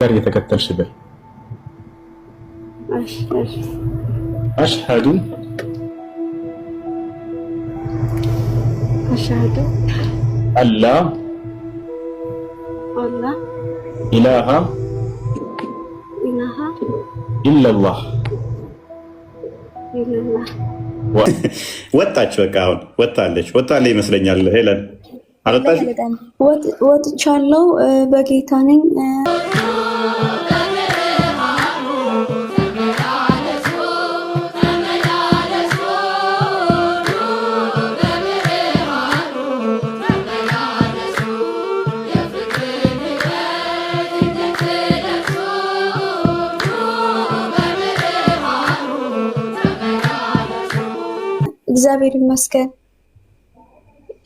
ጋር የተከተልሽ በይ። አሽሀዱ አላ ኢላሃ ኢለላህ ወጣች። በቃ አሁን ወጣለች ይመስለኛል። ሄለን አልወጣች? ወጥቻለሁ። በጌታ ነኝ። እግዚአብሔር ይመስገን።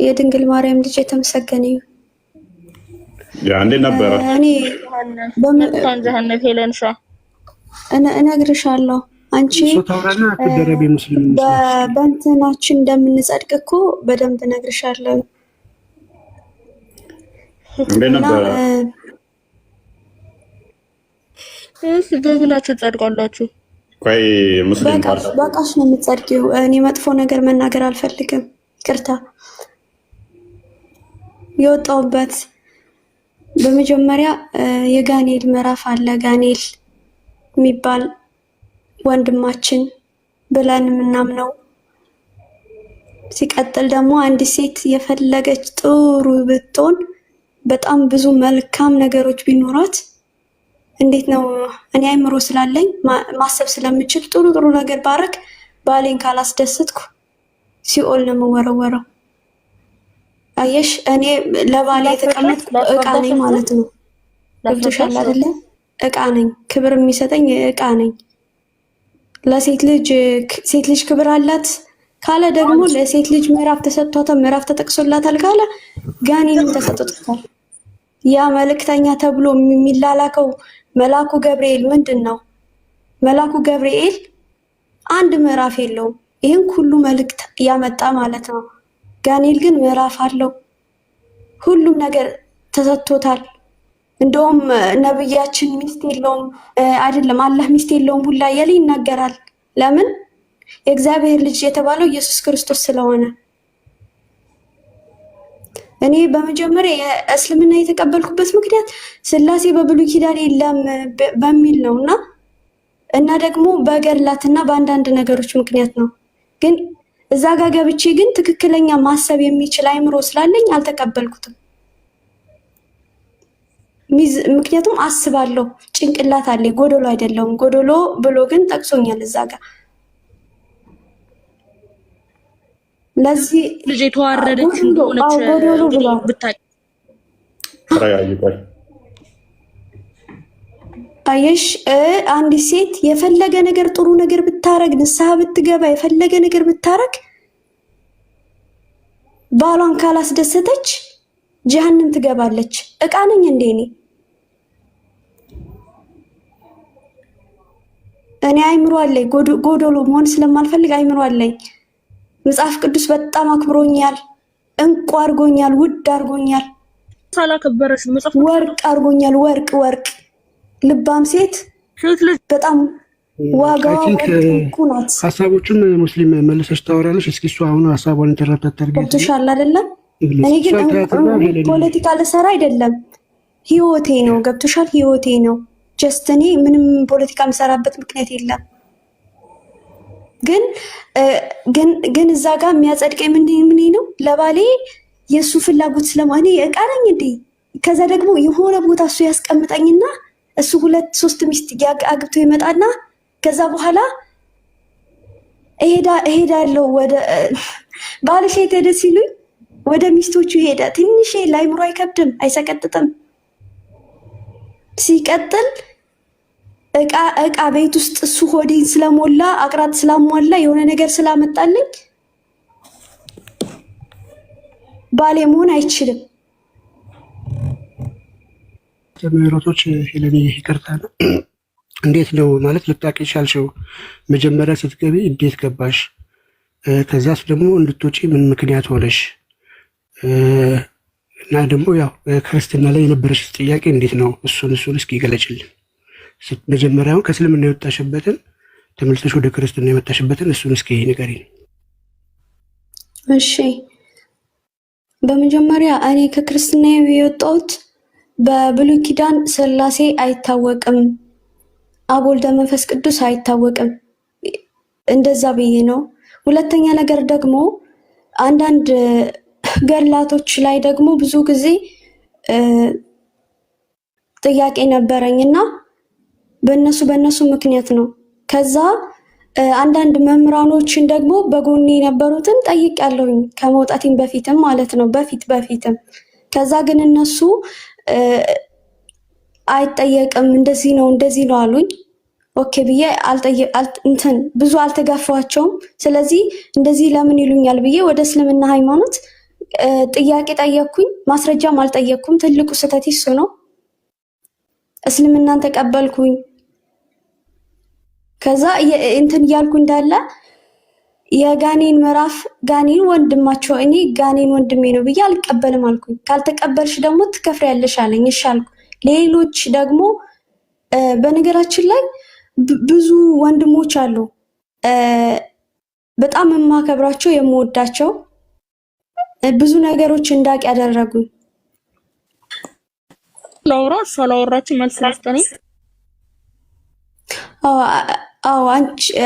የድንግል ማርያም ልጅ የተመሰገነ ይሁን። ያ እንዴት ነበር? እኔ እነግርሻለሁ። አንቺ በእንትናችን እንደምንጸድቅ እኮ በደንብ እነግርሻለሁ። እንዴት ነበር? በምናችሁ ጸድቃላችሁ? ቆይ ሙስሊም በቃሽ ነው የምትጸድቂው። እኔ መጥፎ ነገር መናገር አልፈልግም። ይቅርታ። የወጣውበት በመጀመሪያ የጋኔል ምዕራፍ አለ። ጋኔል የሚባል ወንድማችን ብለን የምናምነው። ሲቀጥል ደግሞ አንድ ሴት የፈለገች ጥሩ ብትሆን በጣም ብዙ መልካም ነገሮች ቢኖራት እንዴት ነው እኔ አይምሮ ስላለኝ ማሰብ ስለምችል ጥሩ ነገር ባረክ ባሌን ካላስደሰትኩ ሲኦል ነው የምወረወረው። አየሽ፣ እኔ ለባሌ የተቀመጥኩ እቃ ነኝ ማለት ነው። ገብቶሻል አይደለ? እቃ ነኝ። ክብር የሚሰጠኝ እቃ ነኝ። ለሴት ልጅ ክብር አላት ካለ ደግሞ ለሴት ልጅ ምዕራፍ ተሰጥቷታል፣ ምዕራፍ ተጠቅሶላታል ካለ ጋኔንም ተሰጥቷታል። ያ መልእክተኛ ተብሎ የሚላላከው መልአኩ ገብርኤል ምንድን ነው? መልአኩ ገብርኤል አንድ ምዕራፍ የለውም። ይህን ሁሉ መልእክት ያመጣ ማለት ነው። ጋኔል ግን ምዕራፍ አለው። ሁሉም ነገር ተሰጥቶታል። እንደውም ነብያችን ሚስት የለውም አይደለም፣ አላህ ሚስት የለውም ሁላ እያለ ይናገራል። ለምን? የእግዚአብሔር ልጅ የተባለው ኢየሱስ ክርስቶስ ስለሆነ። እኔ በመጀመሪያ የእስልምና የተቀበልኩበት ምክንያት ስላሴ በብሉይ ኪዳን የለም በሚል ነው እና ደግሞ በገድላትና በአንዳንድ ነገሮች ምክንያት ነው። ግን እዛ ጋር ገብቼ ግን ትክክለኛ ማሰብ የሚችል አይምሮ ስላለኝ አልተቀበልኩትም። ምክንያቱም አስባለሁ፣ ጭንቅላት አለ፣ ጎዶሎ አይደለሁም። ጎዶሎ ብሎ ግን ጠቅሶኛል እዛ ጋር። ለዚህ ልጅ የተዋረደች እንደሆነች ብታይ አየሽ፣ አንድ ሴት የፈለገ ነገር ጥሩ ነገር ብታረግ፣ ንስሐ ብትገባ፣ የፈለገ ነገር ብታረግ ባሏን ካላስደሰተች ጀሃነም ትገባለች። እቃ ነኝ እንዴ እኔ አይምሮ አለኝ። ጎዶሎ መሆን ስለማልፈልግ አይምሮ አለኝ። መጽሐፍ ቅዱስ በጣም አክብሮኛል፣ እንቁ አድርጎኛል፣ ውድ አድርጎኛል፣ ሳላከበረሽ መጽሐፍ ወርቅ አድርጎኛል። ወርቅ ልባም ሴት በጣም ዋጋዋ እንቁ ናት። ሀሳቦችን ሙስሊም መልሰሽ ታወራለሽ። እስኪ እሱ አሁን ሀሳቧን ኢንተርፕሬት ታደርጊ ትሻል አይደለም? እኔ ግን ፖለቲካ ልሰራ አይደለም፣ ህይወቴ ነው። ገብቶሻል? ህይወቴ ነው። ጀስት እኔ ምንም ፖለቲካ የምሰራበት ምክንያት የለም። ግን እዛ ጋር የሚያጸድቀኝ ምን ነው? ለባሌ የእሱ ፍላጎት ስለማኔ እቃ ነኝ እንዴ? ከዛ ደግሞ የሆነ ቦታ እሱ ያስቀምጠኝና እሱ 2-3 ሚስት አግብቶ ይመጣና ከዛ በኋላ እሄዳለሁ ወደ ባልሽ የት ሄደ ሲሉኝ ወደ ሚስቶቹ ሄደ። ትንሽ ላይምሮ አይከብድም? አይሰቀጥጥም? ሲቀጥል እቃ ቤት ውስጥ እሱ ሆዴን ስለሞላ አቅራት ስላሟላ የሆነ ነገር ስላመጣልኝ ባሌ መሆን አይችልም። ምህረቶች ሄለን ይቅርታ ነው። እንዴት ነው ማለት ልታውቂ ቻልሽው? መጀመሪያ ስትገቢ እንዴት ገባሽ? ከዛስ ደግሞ እንድትወጪ ምን ምክንያት ሆነሽ? እና ደግሞ ያው ክርስትና ላይ የነበረች ጥያቄ እንዴት ነው? እሱን እስኪ ገለጭልን። መጀመሪያውን ከእስልምና የወጣሽበትን ተመልሰሽ ወደ ክርስትና የመጣሽበትን እሱን እስኪ ንገሪኝ። እሺ፣ በመጀመሪያ እኔ ከክርስትና የወጣሁት በብሉይ ኪዳን ሥላሴ አይታወቅም፣ አብ ወልድ መንፈስ ቅዱስ አይታወቅም፣ እንደዛ ብዬ ነው። ሁለተኛ ነገር ደግሞ አንዳንድ ገድላቶች ላይ ደግሞ ብዙ ጊዜ ጥያቄ ነበረኝና በእነሱ ምክንያት ነው። ከዛ አንዳንድ መምህራኖችን ደግሞ በጎኔ የነበሩትን ጠይቄያለሁኝ ከመውጣቴም በፊትም ማለት ነው፣ በፊትም። ከዛ ግን እነሱ አይጠየቅም እንደዚህ ነው አሉኝ። ኦኬ ብዬ ብዙ አልተጋፋቸውም። ስለዚህ እንደዚህ ለምን ይሉኛል ብዬ ወደ እስልምና ሃይማኖት ጥያቄ ጠየቅኩኝ። ማስረጃም አልጠየቅኩም። ትልቁ ስህተት እሱ ነው። እስልምናን ተቀበልኩኝ። ከዛ እያልኩ እንዳለ የጋኔን ምዕራፍ ጋኔን ወንድማቸው እኔ ጋኔን ወንድሜ ነው ብዬ አልቀበልም አልኩኝ። ካልተቀበልሽ ደግሞ ትከፍሪያለሽ አለኝ። እሺ አልኩ። ሌሎች ደግሞ በነገራችን ላይ ብዙ ወንድሞች አሉ በጣም የማከብራቸው የምወዳቸው ብዙ ነገሮች እንዳቅ ያደረጉኝ። ላውራ ሳላወራችሁ መልስ መስጠኔ። አዎ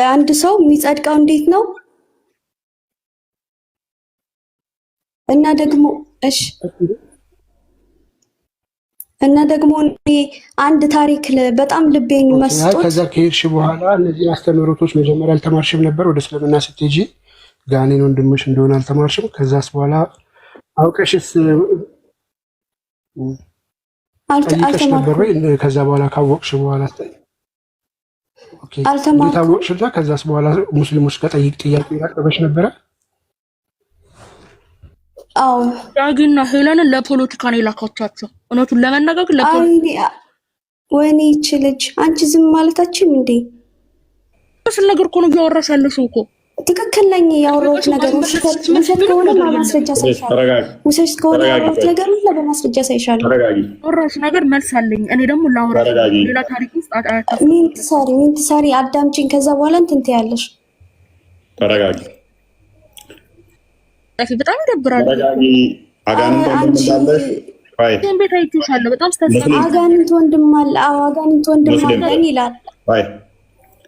አንድ ሰው የሚጸድቀው እንዴት ነው? እና ደግሞ እሺ እና ደግሞ አንድ ታሪክ በጣም ልቤን መስጦት። ከዛ ከሄድሽ በኋላ እነዚህ አስተምህሮቶች መጀመሪያ አልተማርሽም ነበር? ወደ እስልምና ስትሄጂ ጋኔን ወንድምሽ እንደሆነ አልተማርሽም? ከዛስ በኋላ አውቀሽስ ጠይቀሽ ነበር ወይ? ከዛ በኋላ ካወቅሽ በኋላ አልተማርኩም። ታወቅሽና ከዛስ በኋላ ሙስሊሞች ጋር ጥያቄ ያቀረበሽ ነበረ? አዎ ዳጊና ሄለንን ለፖለቲካ ነው የላካቻቸው። እውነቱን ለመነጋገር ወይኔ ይቺ ልጅ አንቺ ዝም ማለታችን እንዴ? እሱ ነገር እኮ ነው እያወራሽ ያለሽው እኮ። ትክክል ነኝ ያወራሁት ነገር ውሸት ከሆነ በማስረጃ ሳይሻል ውሸት ከሆነ ያወራሁት ነገር ሁሉ በማስረጃ ሳይሻል ወራሽ ነገር መልስ አለኝ። እኔ ደግሞ ላውራ ሌላ ታሪክ ውስጥ ምን ትሰሪ አዳምጪኝ። ከዛ በኋላ እንትን ትያለሽ። ተረጋጊ። በጣም ይደብራል። ተረጋጊ። አጋንንት ወንድም እንዳለሽ ቤት አይቼሻለሁ። በጣም አጋንንት ወንድም አለ። አዎ አጋንንት ወንድም አለኝ ይላል።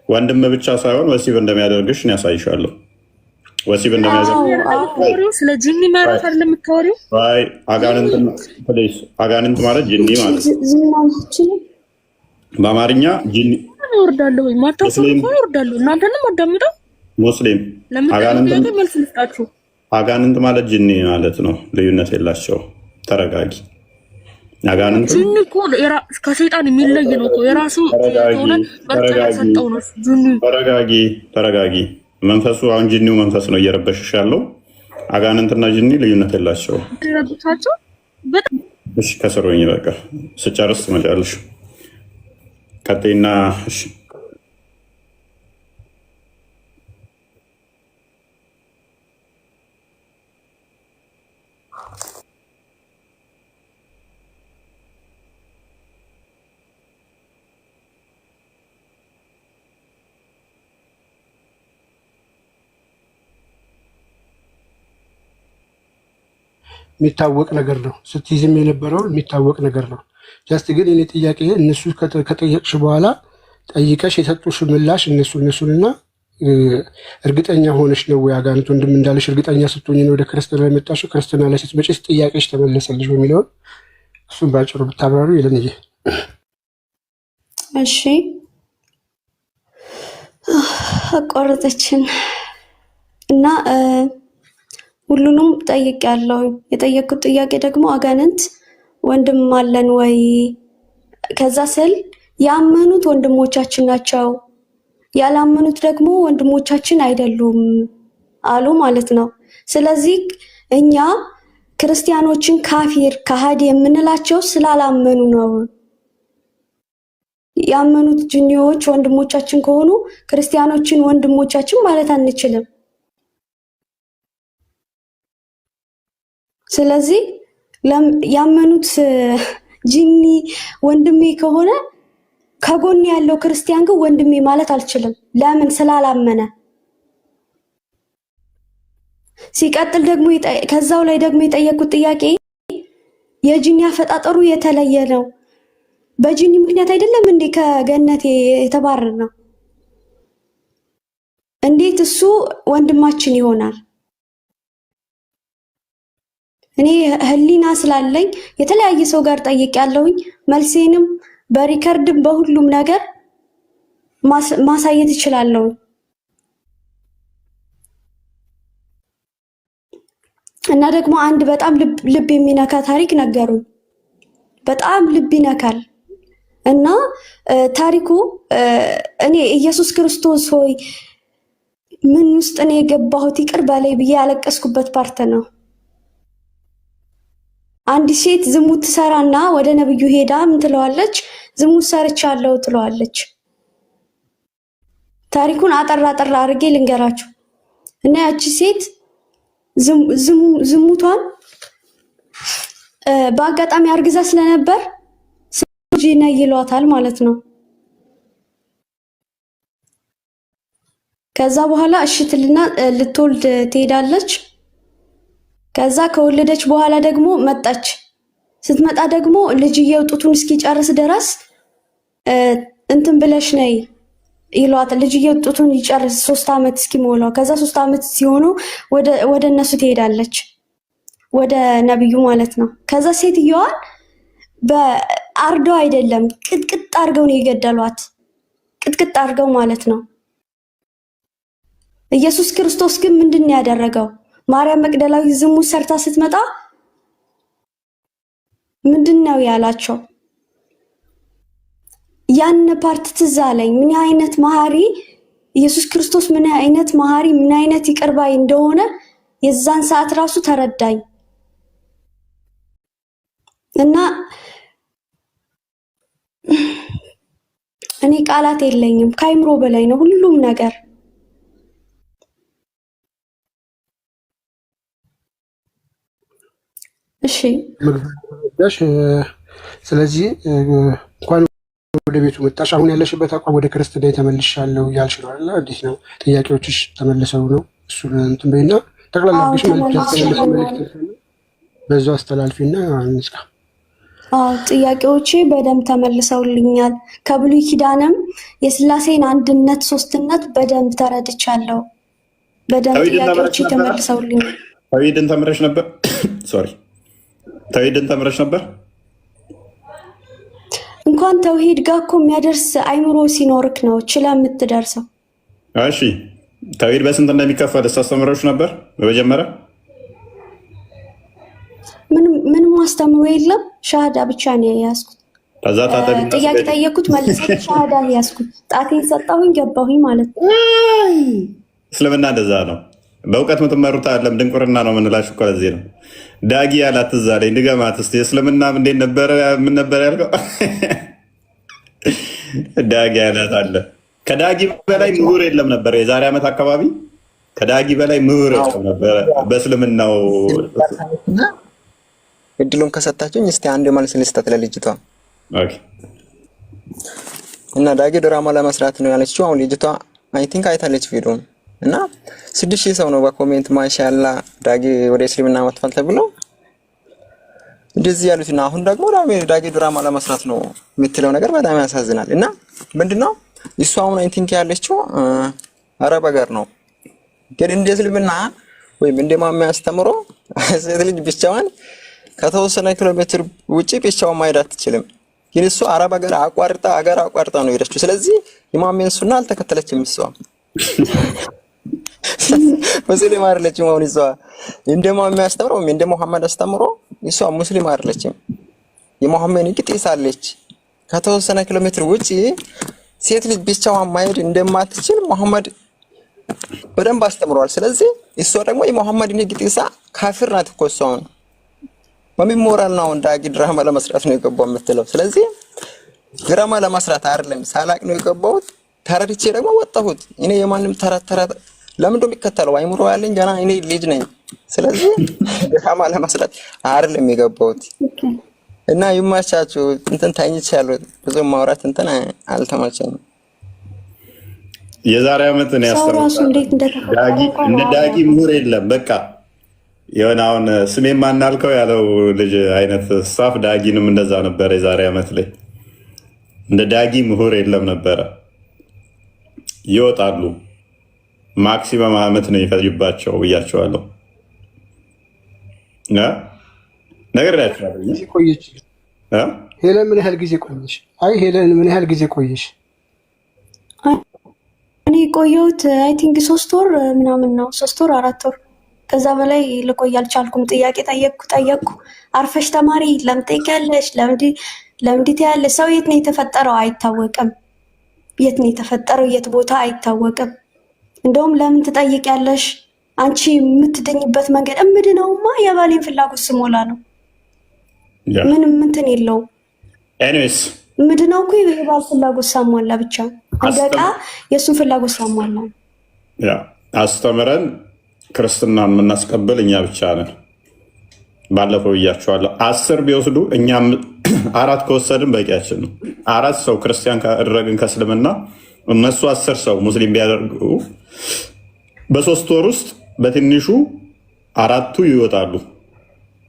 ወንድም ብቻ ሳይሆን ወሲብ እንደሚያደርግሽ ነው ያሳይሻለሁ። ወሲብ እንደሚያደርግሽ ስለ ጂኒ ማለት አይደለም የምታወሪው? አይ አጋንንት ማለት ጂኒ ማለት በአማርኛ ጂኒ ይወርዳለሁ ወይ ማታውቁ ይወርዳሉ። እናንተንም አዳምጠው ሙስሊም ለምን መልስ ልስጣችሁ? አጋንንት ማለት ጂኒ ማለት ነው። ልዩነት የላቸው። ተረጋጊ። አጋንንት ጂኒ እኮ ከሰይጣን የሚለይ ነው እኮ የራሱ የሆነ መርጠያ ሰጠው ነው ጂኒ። ተረጋጊ። መንፈሱ አሁን ጂኒው መንፈስ ነው እየረበሽሽ ያለው። አጋንንትና ጂኒ ልዩነት የላቸው። ረብሻቸው በጣም እሺ። ከስሩኝ በቃ ስጨርስ ትመጫለሽ። ቀጤና እሺ የሚታወቅ ነገር ነው። ስትይዝም የነበረው የሚታወቅ ነገር ነው። ጃስት ግን እኔ ጥያቄ እነሱ ከጠየቅሽ በኋላ ጠይቀሽ የሰጡሽ ምላሽ እነሱንና እርግጠኛ ሆነሽ ነው ወይ አጋንንት ወንድም እንዳለሽ እርግጠኛ ስትሆኝ ነው ወደ ክርስትና የመጣሽው? ክርስትና ላይ ስትመጪስ ጥያቄሽ ተመለሰልሽ በሚለውን እሱን ባጭሩ ብታብራሩ ይለንዬ። እሺ አቋረጠችን እና ሁሉንም ጠይቄያለሁ። የጠየኩት ጥያቄ ደግሞ አጋንንት ወንድም አለን ወይ? ከዛ ስል ያመኑት ወንድሞቻችን ናቸው፣ ያላመኑት ደግሞ ወንድሞቻችን አይደሉም አሉ ማለት ነው። ስለዚህ እኛ ክርስቲያኖችን ካፊር ከሃዲ የምንላቸው ስላላመኑ ነው። ያመኑት ጅኒዎች ወንድሞቻችን ከሆኑ ክርስቲያኖችን ወንድሞቻችን ማለት አንችልም። ስለዚህ ያመኑት ጂኒ ወንድሜ ከሆነ ከጎን ያለው ክርስቲያን ግን ወንድሜ ማለት አልችልም። ለምን? ስላላመነ። ሲቀጥል ደግሞ ከዛው ላይ ደግሞ የጠየቁት ጥያቄ የጂኒ አፈጣጠሩ የተለየ ነው። በጂኒ ምክንያት አይደለም እንዴ ከገነት የተባረረ ነው? እንዴት እሱ ወንድማችን ይሆናል? እኔ ህሊና ስላለኝ የተለያየ ሰው ጋር ጠይቄያለሁኝ። መልሴንም በሪከርድም በሁሉም ነገር ማሳየት እችላለሁ። እና ደግሞ አንድ በጣም ልብ የሚነካ ታሪክ ነገሩኝ። በጣም ልብ ይነካል። እና ታሪኩ እኔ ኢየሱስ ክርስቶስ ሆይ ምን ውስጥ ነው የገባሁት ይቅር በለኝ ብዬ ያለቀስኩበት ፓርት ነው። አንድ ሴት ዝሙት ትሰራና ወደ ነብዩ ሄዳ ምን ትለዋለች? ዝሙት ሰርቻለሁ ትለዋለች። ታሪኩን አጠራ አድርጌ ልንገራችሁ። እና ያቺ ሴት ዝሙቷን በአጋጣሚ አርግዛ ስለነበር ልጅ ነው ይሏታል ማለት ነው። ከዛ በኋላ እሽትልና ልትወልድ ትሄዳለች። ከዛ ከወለደች በኋላ ደግሞ መጣች። ስትመጣ ደግሞ ልጅየው ጡቱን እስኪጨርስ ድረስ እንትን ብለሽ ነይ ይሏታል። ልጅየው ጡቱን ይጨርስ 3 ዓመት እስኪሞላው። ከዛ 3 ዓመት ሲሆኑ ወደ እነሱ ትሄዳለች፣ ወደ ነብዩ ማለት ነው። ከዛ ሴትዮዋን በአርደው አይደለም ቅጥቅጥ አድርገው ነው የገደሏት። ቅጥቅጥ አድርገው ማለት ነው። ኢየሱስ ክርስቶስ ግን ምንድነው ያደረገው? ማርያም መቅደላዊ ዝሙት ሰርታ ስትመጣ ምንድነው ያላቸው? ያን ፓርት ትዝ አለኝ። ምን አይነት መሐሪ ኢየሱስ ክርስቶስ፣ ምን አይነት መሐሪ፣ ምን አይነት ይቅር ባይ እንደሆነ የዛን ሰዓት ራሱ ተረዳኝ። እና እኔ ቃላት የለኝም፣ ከአይምሮ በላይ ነው ሁሉም ነገር። እሺ ስለዚህ እንኳን ወደ ቤቱ መጣሽ። አሁን ያለሽበት አቋም ወደ ክርስትና ተመልሻለሁ እያልሽ ነው አይደል? እንዴት ነው ጥያቄዎችሽ ተመልሰው ነው? እሱን እንትን በይና ጠቅላላ አድርገሽ መልእክት በዛው አስተላልፊና እንስካ። ጥያቄዎቼ በደንብ ተመልሰውልኛል። ከብሉይ ኪዳንም የሥላሴን አንድነት ሶስትነት በደንብ ተረድቻለሁ። በደንብ ጥያቄዎቼ ተመልሰውልኛል። ተውሂድን ተምረሽ ነበር? ሶሪ ተውሂድን ተምረሽ ነበር? እንኳን ተውሂድ ጋር እኮ የሚያደርስ አይምሮ ሲኖርክ ነው ችላ የምትደርሰው። እሺ ተውሂድ በስንት እንደሚከፈል አስተምረሽ ነበር? በመጀመሪያ ምንም አስተምሮ የለም። ሻሃዳ ብቻ ነው የያዝኩት። ጥያቄ ጠየኩት፣ መልሰ ሻሃዳ ያዝኩት። ጣቴን ሰጣሁኝ፣ ገባሁኝ ማለት ነው። እስልምና እንደዛ ነው። በእውቀት የምትመሩት አለም ድንቁርና ነው የምንላችሁ እኮ ለዚህ ነው። ዳጊ ያላት ትዝ አለኝ። ድገማት እስኪ። እስልምና እንዴት ነበረ? ምን ነበር ያልከው? ዳጊ ያላት አለ። ከዳጊ በላይ ምሁር የለም ነበር። የዛሬ ዓመት አካባቢ ከዳጊ በላይ ምሁር የለም ነበረ በእስልምናው። እድሉን ከሰጣችሁኝ እስቲ አንድ መልስ ልስጠት ለልጅቷ። ኦኬ። እና ዳጊ ድራማ ለመስራት ነው ያለችው። አሁን ልጅቷ አይ ቲንክ አይታለች ቪዲዮን እና 6000 ሰው ነው በኮሜንት ማሻአላ ዳጊ ወደ እስልምና መጥቷል ተብሎ እንደዚህ ያሉትና አሁን ደግሞ ዳጊ ድራማ ለመስራት ነው የምትለው ነገር በጣም ያሳዝናል። እና ምንድነው እሱ አሁን አይ ቲንክ ያለችው አረብ ሀገር ነው። ግን እንደ እስልምና ወይም እንደ ማማ ያስተምሮ ሴት ልጅ ብቻዋን ከተወሰነ ኪሎ ሜትር ውጪ ብቻዋን ማይሄድ አትችልም። ግን እሱ አረብ ሀገር አቋርጣ ነው የሄደችው። ስለዚህ የማሜን ሱና አልተከተለችም እሷ። ሙስሊም አይደለችም። አሁን እሷ እንደማሜ ያስተምረው እንደ መሐመድ አስተምሮ እሷ ሙስሊም አይደለችም። የመሐመድ ንግጥ አለች። ከተወሰነ ኪሎ ሜትር ውጪ ሴት ልጅ ብቻዋን ማሄድ እንደማትችል መሐመድ በደንብ አስተምሯል። ስለዚህ እሷ ደግሞ የመሐመድ ንግጥ ካፊር ናት እኮ እሷ። በምን ሞራል ነው ዳጊ ድራማ ለመስራት ነው የገባው የምትለው? ስለዚህ ድራማ ለመስራት አይደለም ሳላቅ ነው የገባሁት። ተረድቼ ደግሞ ወጣሁት። እኔ የማንም ተረት ለምን እንደሚከተለው አይምሮ ያለኝ ገና እኔ ልጅ ነኝ። ስለዚህ ደካማ ለማስላት አይደለም የገባሁት እና ይማቻችሁ። እንትን ታኝቻለሁ ብዙ ማውራት እንትን አልተመቸኝም። የዛሬ ዓመት ነው ያስተምራል ዳጊ ምሁር የለም በቃ የሆነ አሁን ስሜ ማናልከው ያለው ልጅ አይነት ሳፍ ዳጊንም እንደዛ ነበረ። የዛሬ ዓመት ላይ እንደ ዳጊ ምሁር የለም ነበረ። ይወጣሉ ማክሲመም ዓመት ነው ይፈጅባቸው ብያቸዋለሁ። ነገር ቆየች ሄለን ምን ያህል ጊዜ ቆየሽ? አይ ሄለን ምን ያህል ጊዜ ቆየሽ? እኔ ቆየሁት አይ ቲንክ 3 ወር ምናምን ነው 3 ወር 4 ወር ከዛ በላይ ልቆይ አልቻልኩም። ጥያቄ ጠየቅኩ አርፈሽ ተማሪ ለምን ትጠይቂያለሽ? ለምንድን ትያለሽ? ሰው የት ነው የተፈጠረው አይታወቅም። የት ነው የተፈጠረው የት ቦታ አይታወቅም። እንደውም ለምን ትጠይቂያለሽ? አንቺ የምትደኝበት መንገድ እምድነውማ የባሌን ፍላጎት ስሞላ ነው። ምንም እንትን የለውም። ኤኒዌይስ ምድነው እኮ የባል ፍላጎት ሳሟላ ብቻ እንደቃ የእሱን ፍላጎት ሳሟላ ያ አስተምረን ክርስትናን የምናስቀበል እኛ ብቻ ነን። ባለፈው እያቸዋለሁ 10 ቢወስዱ እኛም 4 ከወሰድን በቂያችን ነው። 4 ሰው ክርስቲያን ካደረግን ከእስልምና እነሱ 10 ሰው ሙስሊም ቢያደርጉ በ3 ወር ውስጥ በትንሹ 4ቱ ይወጣሉ።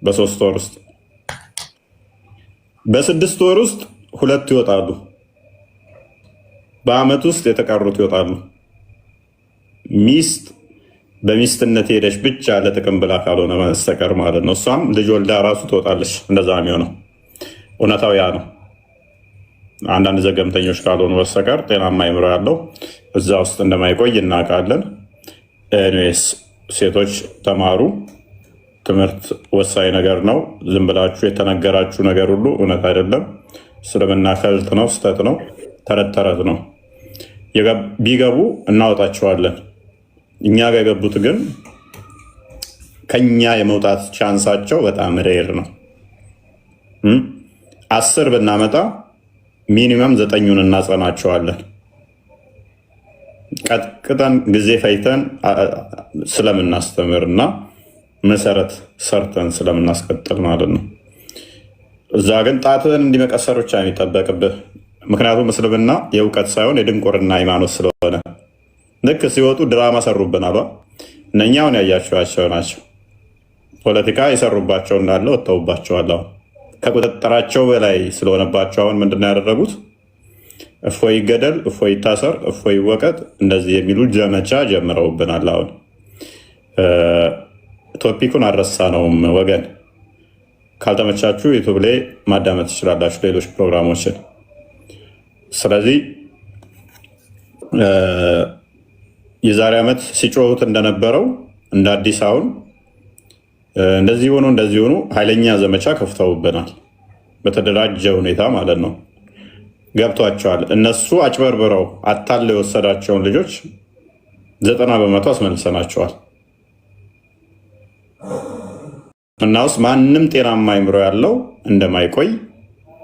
በ3 ወር ውስጥ በ6 ወር ውስጥ 2 ይወጣሉ። በአመት ውስጥ የተቀሩት ይወጣሉ። ሚስት በሚስትነት ሄደች ብቻ ለጥቅም ብላ ካልሆነ መስተቀር ማለት ነው። እሷም ልጅ ወልዳ ራሱ ትወጣለች። እንደዛ የሚሆነው እውነታው ያ ነው። አንዳንድ ዘገምተኞች ካልሆኑ በስተቀር ጤናማ አይምሮ ያለው እዛ ውስጥ እንደማይቆይ እናውቃለን። ኤኒዌይስ ሴቶች ተማሩ። ትምህርት ወሳኝ ነገር ነው። ዝም ብላችሁ የተነገራችሁ ነገር ሁሉ እውነት አይደለም። እስልምና ከልት ነው፣ ስተት ነው፣ ተረት ተረት ነው። ቢገቡ እናወጣቸዋለን። እኛ ጋር የገቡት ግን ከኛ የመውጣት ቻንሳቸው በጣም ሬር ነው። 10 ብናመጣ ሚኒመም 9ን እናጸናቸዋለን። ቀጥቅጠን ጊዜ ፈይተን ስለምናስተምር እና መሰረት ሰርተን ስለምናስቀጥል ማለት ነው። እዛ ግን ጣትን እንዲመቀሰር ብቻ የሚጠበቅብህ። ምክንያቱም እስልምና የእውቀት ሳይሆን የድንቁርና ሃይማኖት ስለሆነ ልክ ሲወጡ ድራማ ሰሩብን አሏ። እነኛውን ያያቸዋቸው ናቸው። ፖለቲካ የሰሩባቸው እንዳለ ወጥተውባቸዋል። አሁን ከቁጥጥራቸው በላይ ስለሆነባቸው አሁን ምንድን ነው ያደረጉት? እፎይ ይገደል፣ እፎይ ይታሰር፣ እፎይ ይወቀጥ እንደዚህ የሚሉ ዘመቻ ጀምረውብናል። አሁን ቶፒኩን አልረሳነውም ወገን። ካልተመቻችሁ ዩቱብ ላይ ማዳመጥ ትችላላችሁ ሌሎች ፕሮግራሞችን። ስለዚህ የዛሬ ዓመት ሲጮሁት እንደነበረው እንደ አዲስ አሁን እንደዚህ ሆኑ ኃይለኛ ዘመቻ ከፍተውብናል። በተደራጀ ሁኔታ ማለት ነው። ገብቷቸዋል። እነሱ አጭበርብረው አታለው የወሰዳቸውን ልጆች 90% አስመልሰናቸዋል። እና ውስጥ ማንም ጤናማ አይምሮ ያለው እንደማይቆይ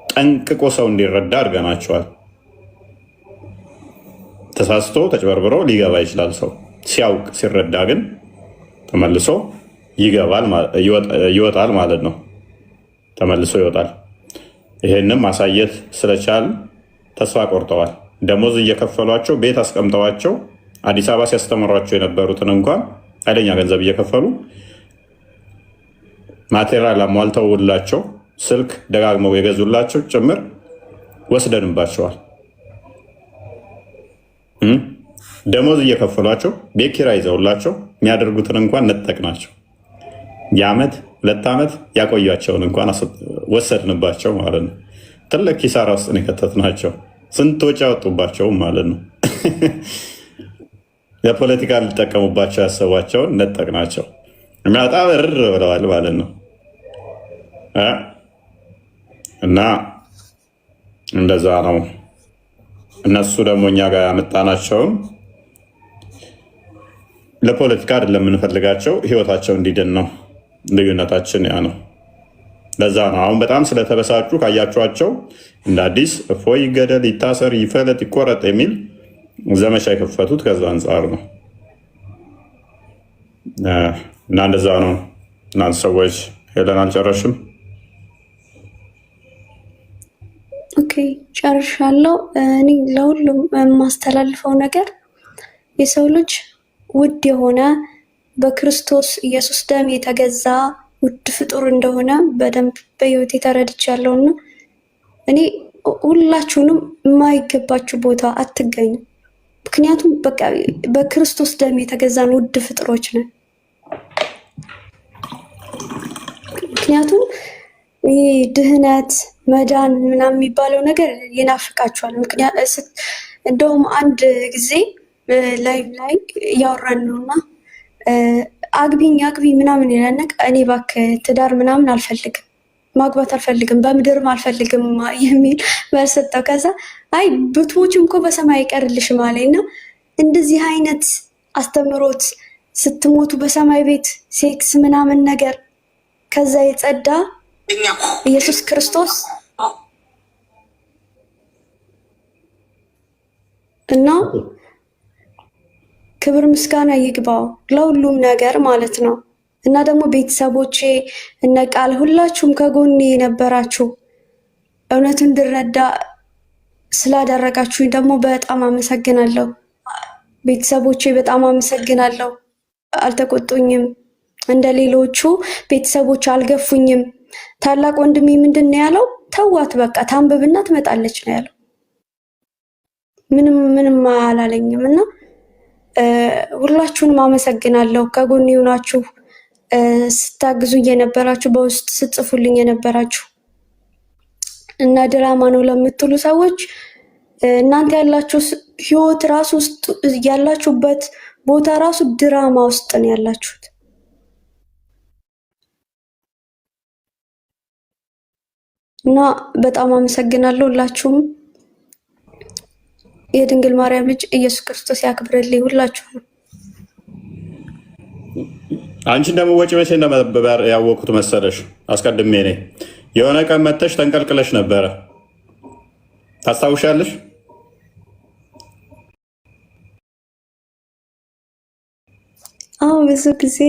ጠንቅቆ ሰው እንዲረዳ አድርገናቸዋል። ተሳስቶ ተጭበርብሮ ሊገባ ይችላል ሰው ሲያውቅ፣ ሲረዳ ግን ተመልሶ ይወጣል ማለት ነው። ተመልሶ ይወጣል። ይሄንም ማሳየት ስለቻል ተስፋ ቆርጠዋል። ደሞዝ እየከፈሏቸው ቤት አስቀምጠዋቸው አዲስ አበባ ሲያስተምሯቸው የነበሩትን እንኳን ኃይለኛ ገንዘብ እየከፈሉ ማቴሪያል አሟልተውላቸው ስልክ ደጋግመው የገዙላቸው ጭምር ወስደንባቸዋል። ደሞዝ እየከፈሏቸው ቤት ኪራይ ይዘውላቸው የሚያደርጉትን እንኳን ነጠቅናቸው። የዓመት 2 ዓመት ያቆያቸውን እንኳን ወሰድንባቸው ማለት ነው። ትልቅ ኪሳራ ውስጥ ነው የከተትናቸው። ስንት ወጪ ያወጡባቸውም ማለት ነው። ለፖለቲካ ሊጠቀሙባቸው ያሰቧቸውን ነጠቅናቸው። በጣም እርር ብለዋል ማለት ነው። እና እንደዛ ነው። እነሱ ደግሞ እኛ ጋር ያመጣናቸውን ለፖለቲካ አይደለም የምንፈልጋቸው፣ ህይወታቸው እንዲድን ነው። ልዩነታችን ያ ነው። ለዛ ነው አሁን በጣም ስለተበሳጩ ካያቸዋቸው እንደ አዲስ እፎይ ይገደል፣ ይታሰር፣ ይፈለጥ፣ ይቆረጥ የሚል ዘመቻ የከፈቱት ከዛ አንጻር ነው። እና እንደዛ ነው። እናንተ ሰዎች ሄለን አልጨረሽም? ኦኬ ጨርሻለሁ። እኔ ለሁሉም የማስተላልፈው ነገር የሰው ልጅ ውድ የሆነ በክርስቶስ ኢየሱስ ደም የተገዛ ውድ ፍጡር እንደሆነ በደንብ በህይወቴ ተረድቻለሁና እኔ ሁላችሁንም የማይገባችሁ ቦታ አትገኙ። ምክንያቱም በቃ በክርስቶስ ደም የተገዛን ውድ ፍጥሮች ነን። ምክንያቱም ይሄ ድህነት መዳን ምናምን የሚባለው ነገር ይናፍቃችኋል። እንደውም አንድ ጊዜ ላይ እያወራን ነውና አግቢኝ ምናምን ይለነቅ እኔ እባክህ ትዳር ምናምን አልፈልግም፣ ማግባት አልፈልግም፣ በምድርም አልፈልግም የሚል መልስ ሰጠው። ከዛ አይ ብትሞችም እኮ በሰማይ አይቀርልሽም አለኝ። እና እንደዚህ አይነት አስተምሮት ስትሞቱ በሰማይ ቤት ሴክስ ምናምን ነገር ከዛ የጸዳ ኢየሱስ ክርስቶስ እና ክብር ምስጋና ይግባው ለሁሉም ነገር ማለት ነው። እና ደግሞ ቤተሰቦቼ እነ ቃል ሁላችሁም ከጎኔ የነበራችሁ እውነቱን እንድረዳ ስላደረጋችሁኝ ደግሞ በጣም አመሰግናለሁ። ቤተሰቦቼ በጣም አመሰግናለሁ። አልተቆጡኝም፣ እንደ ሌሎቹ ቤተሰቦች አልገፉኝም። ታላቅ ወንድሜ ምንድን ነው ያለው? ተዋት በቃ ታንብብና ትመጣለች ነው ያለው። ምንም አላለኝም። እና ሁላችሁንም አመሰግናለሁ። ከጎኔ ሆናችሁ ስታግዙኝ የነበራችሁ፣ በውስጥ ስትጽፉልኝ የነበራችሁ እና ድራማ ነው ለምትሉ ሰዎች እናንተ ያላችሁ ህይወት ራሱ ውስጥ ያላችሁበት ቦታ ራሱ ድራማ ውስጥ ነው ያላችሁት። እና በጣም አመሰግናለሁ ሁላችሁም። የድንግል ማርያም ልጅ ኢየሱስ ክርስቶስ ያክብርልኝ ሁላችሁም። አንቺ እንደምወጪ መቼ እንደነበር ያወቅኩት መሰለሽ? አስቀድሜ እኔ የሆነ ቀን መተሽ ተንቀልቅለሽ ነበረ። ታስታውሻለሽ? አዎ ብዙ ጊዜ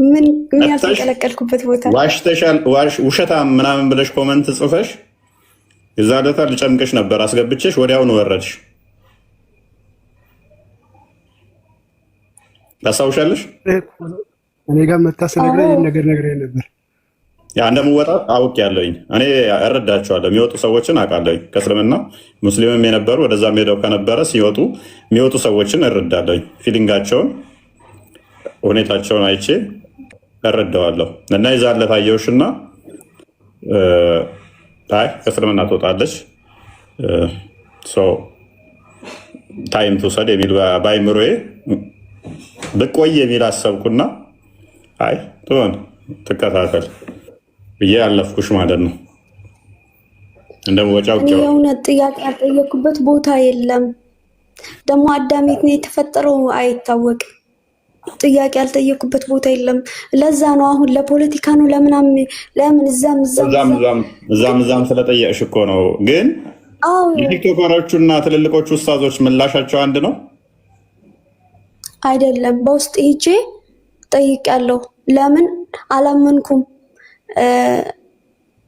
ምን ያልተቀለቀልኩበት ቦታ ዋሽተሻል፣ ውሸታም ምናምን ብለሽ ኮመንት ጽፈሽ የዛ ዕለት ልጨምቅሽ ነበር አስገብቼሽ ወዲያውኑ ወረድሽ። ታስታውሻለሽ? እኔ ጋር መታሰነግረ ይሄን ነገር ነግሬ ነበር። ያ እንደምወጣ አውቅ ያለኝ እኔ እረዳቸዋለሁ። የሚወጡ ሰዎችን አውቃለሁኝ። ከእስልምና ሙስሊምም የነበሩ ወደዛም ሄደው ከነበረ ሲወጡ የሚወጡ ሰዎችን እረዳለሁኝ። ፊሊንጋቸውን፣ ሁኔታቸውን አይቼ እረዳዋለሁ። እና የዛለት አየሁሽና አይ ከእስልምና ትወጣለች ታይም ትውሰድ የሚል በአይምሮዬ ብቆይ የሚል አሰብኩና አይ ትሆን ትከታተል ብዬ ያለፍኩሽ ማለት ነው። እንደወጫው እኔ የእውነት ጥያቄ ያልጠየኩበት ቦታ የለም። ደግሞ አዳሜት ነው የተፈጠረው አይታወቅም። ጥያቄ ያልጠየኩበት ቦታ የለም። ለዛ ነው አሁን ለፖለቲካ ነው ለምን እዛም ስለጠየቅሽ እኮ ነው። ግን የቲክቶከሮቹና ትልልቆቹ ኡስታዞች ምላሻቸው አንድ ነው አይደለም። በውስጥ ሂጄ ጠይቄያለሁ። ለምን አላመንኩም፣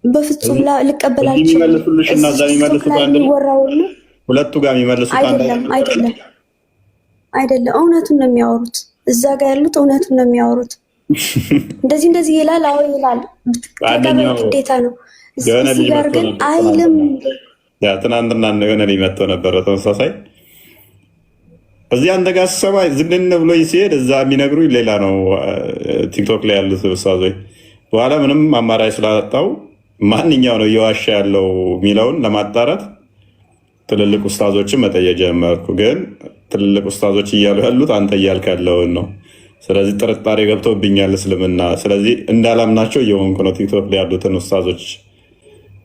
በፍጹም ልቀበላችሁ የሚመልሱልሽና እዛ የሚመልሱት አንድ ነው። ሁለቱ ጋር የሚመልሱት አይደለም። እውነቱን ነው የሚያወሩት። እዛ ጋር ያሉት እውነቱን ነው የሚያወሩት። እንደዚህ ይላል። አዎ ይላል። ግዴታ ነው። እዚህ ጋር ግን አይልም። ያ ትናንትና የሆነ ልጅ መጥቶ ነበረ ተመሳሳይ እዚህ አንተ ጋር ሰባ ዝግን ብሎ ሲሄድ እዛ የሚነግሩኝ ሌላ ነው። ቲክቶክ ላይ ያሉት ኡስታዞች በኋላ ምንም አማራጭ ስላጣው ማንኛው ነው እየዋሻ ያለው የሚለውን ለማጣራት ትልልቅ ኡስታዞችን መጠየቅ ጀመርኩ። ግን ትልልቅ ኡስታዞች እያሉ ያሉት አንተ እያልክ ያለውን ነው። ስለዚህ ጥርጣሬ ገብቶብኛል እስልምና። ስለዚህ እንዳላምናቸው እየሆንኩ ነው ቲክቶክ ላይ ያሉትን ኡስታዞች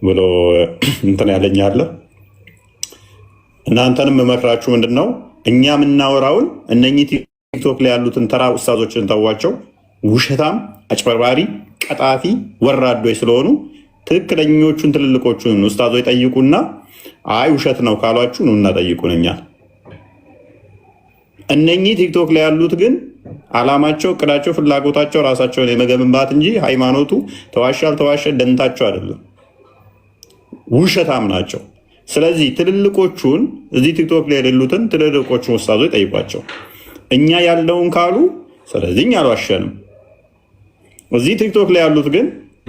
ብሎ እንትን ያለኛለ። እናንተንም መመክራችሁ ምንድን ነው እኛ የምናወራውን እነኚህ ቲክቶክ ላይ ያሉትን ተራ ኡስታዞችን ተዋቸው። ውሸታም፣ አጭበርባሪ፣ ቀጣፊ፣ ወራዶች ስለሆኑ ትክክለኞቹን ትልልቆቹን ኡስታዞች ጠይቁና አይ ውሸት ነው ካሏችሁ ነው እና ጠይቁን። እኛ እነኚህ ቲክቶክ ላይ ያሉት ግን አላማቸው፣ እቅዳቸው፣ ፍላጎታቸው ራሳቸውን የመገንባት እንጂ ሃይማኖቱ ተዋሸ አልተዋሸ ደንታቸው አይደለም። ውሸታም ናቸው። ስለዚህ ትልልቆቹን እዚህ ቲክቶክ ላይ የሌሉትን ትልልቆቹን ውስታዞች ጠይቋቸው። እኛ ያለውን ካሉ ስለዚህ እኛ አልዋሸንም። እዚህ ቲክቶክ ላይ ያሉት ግን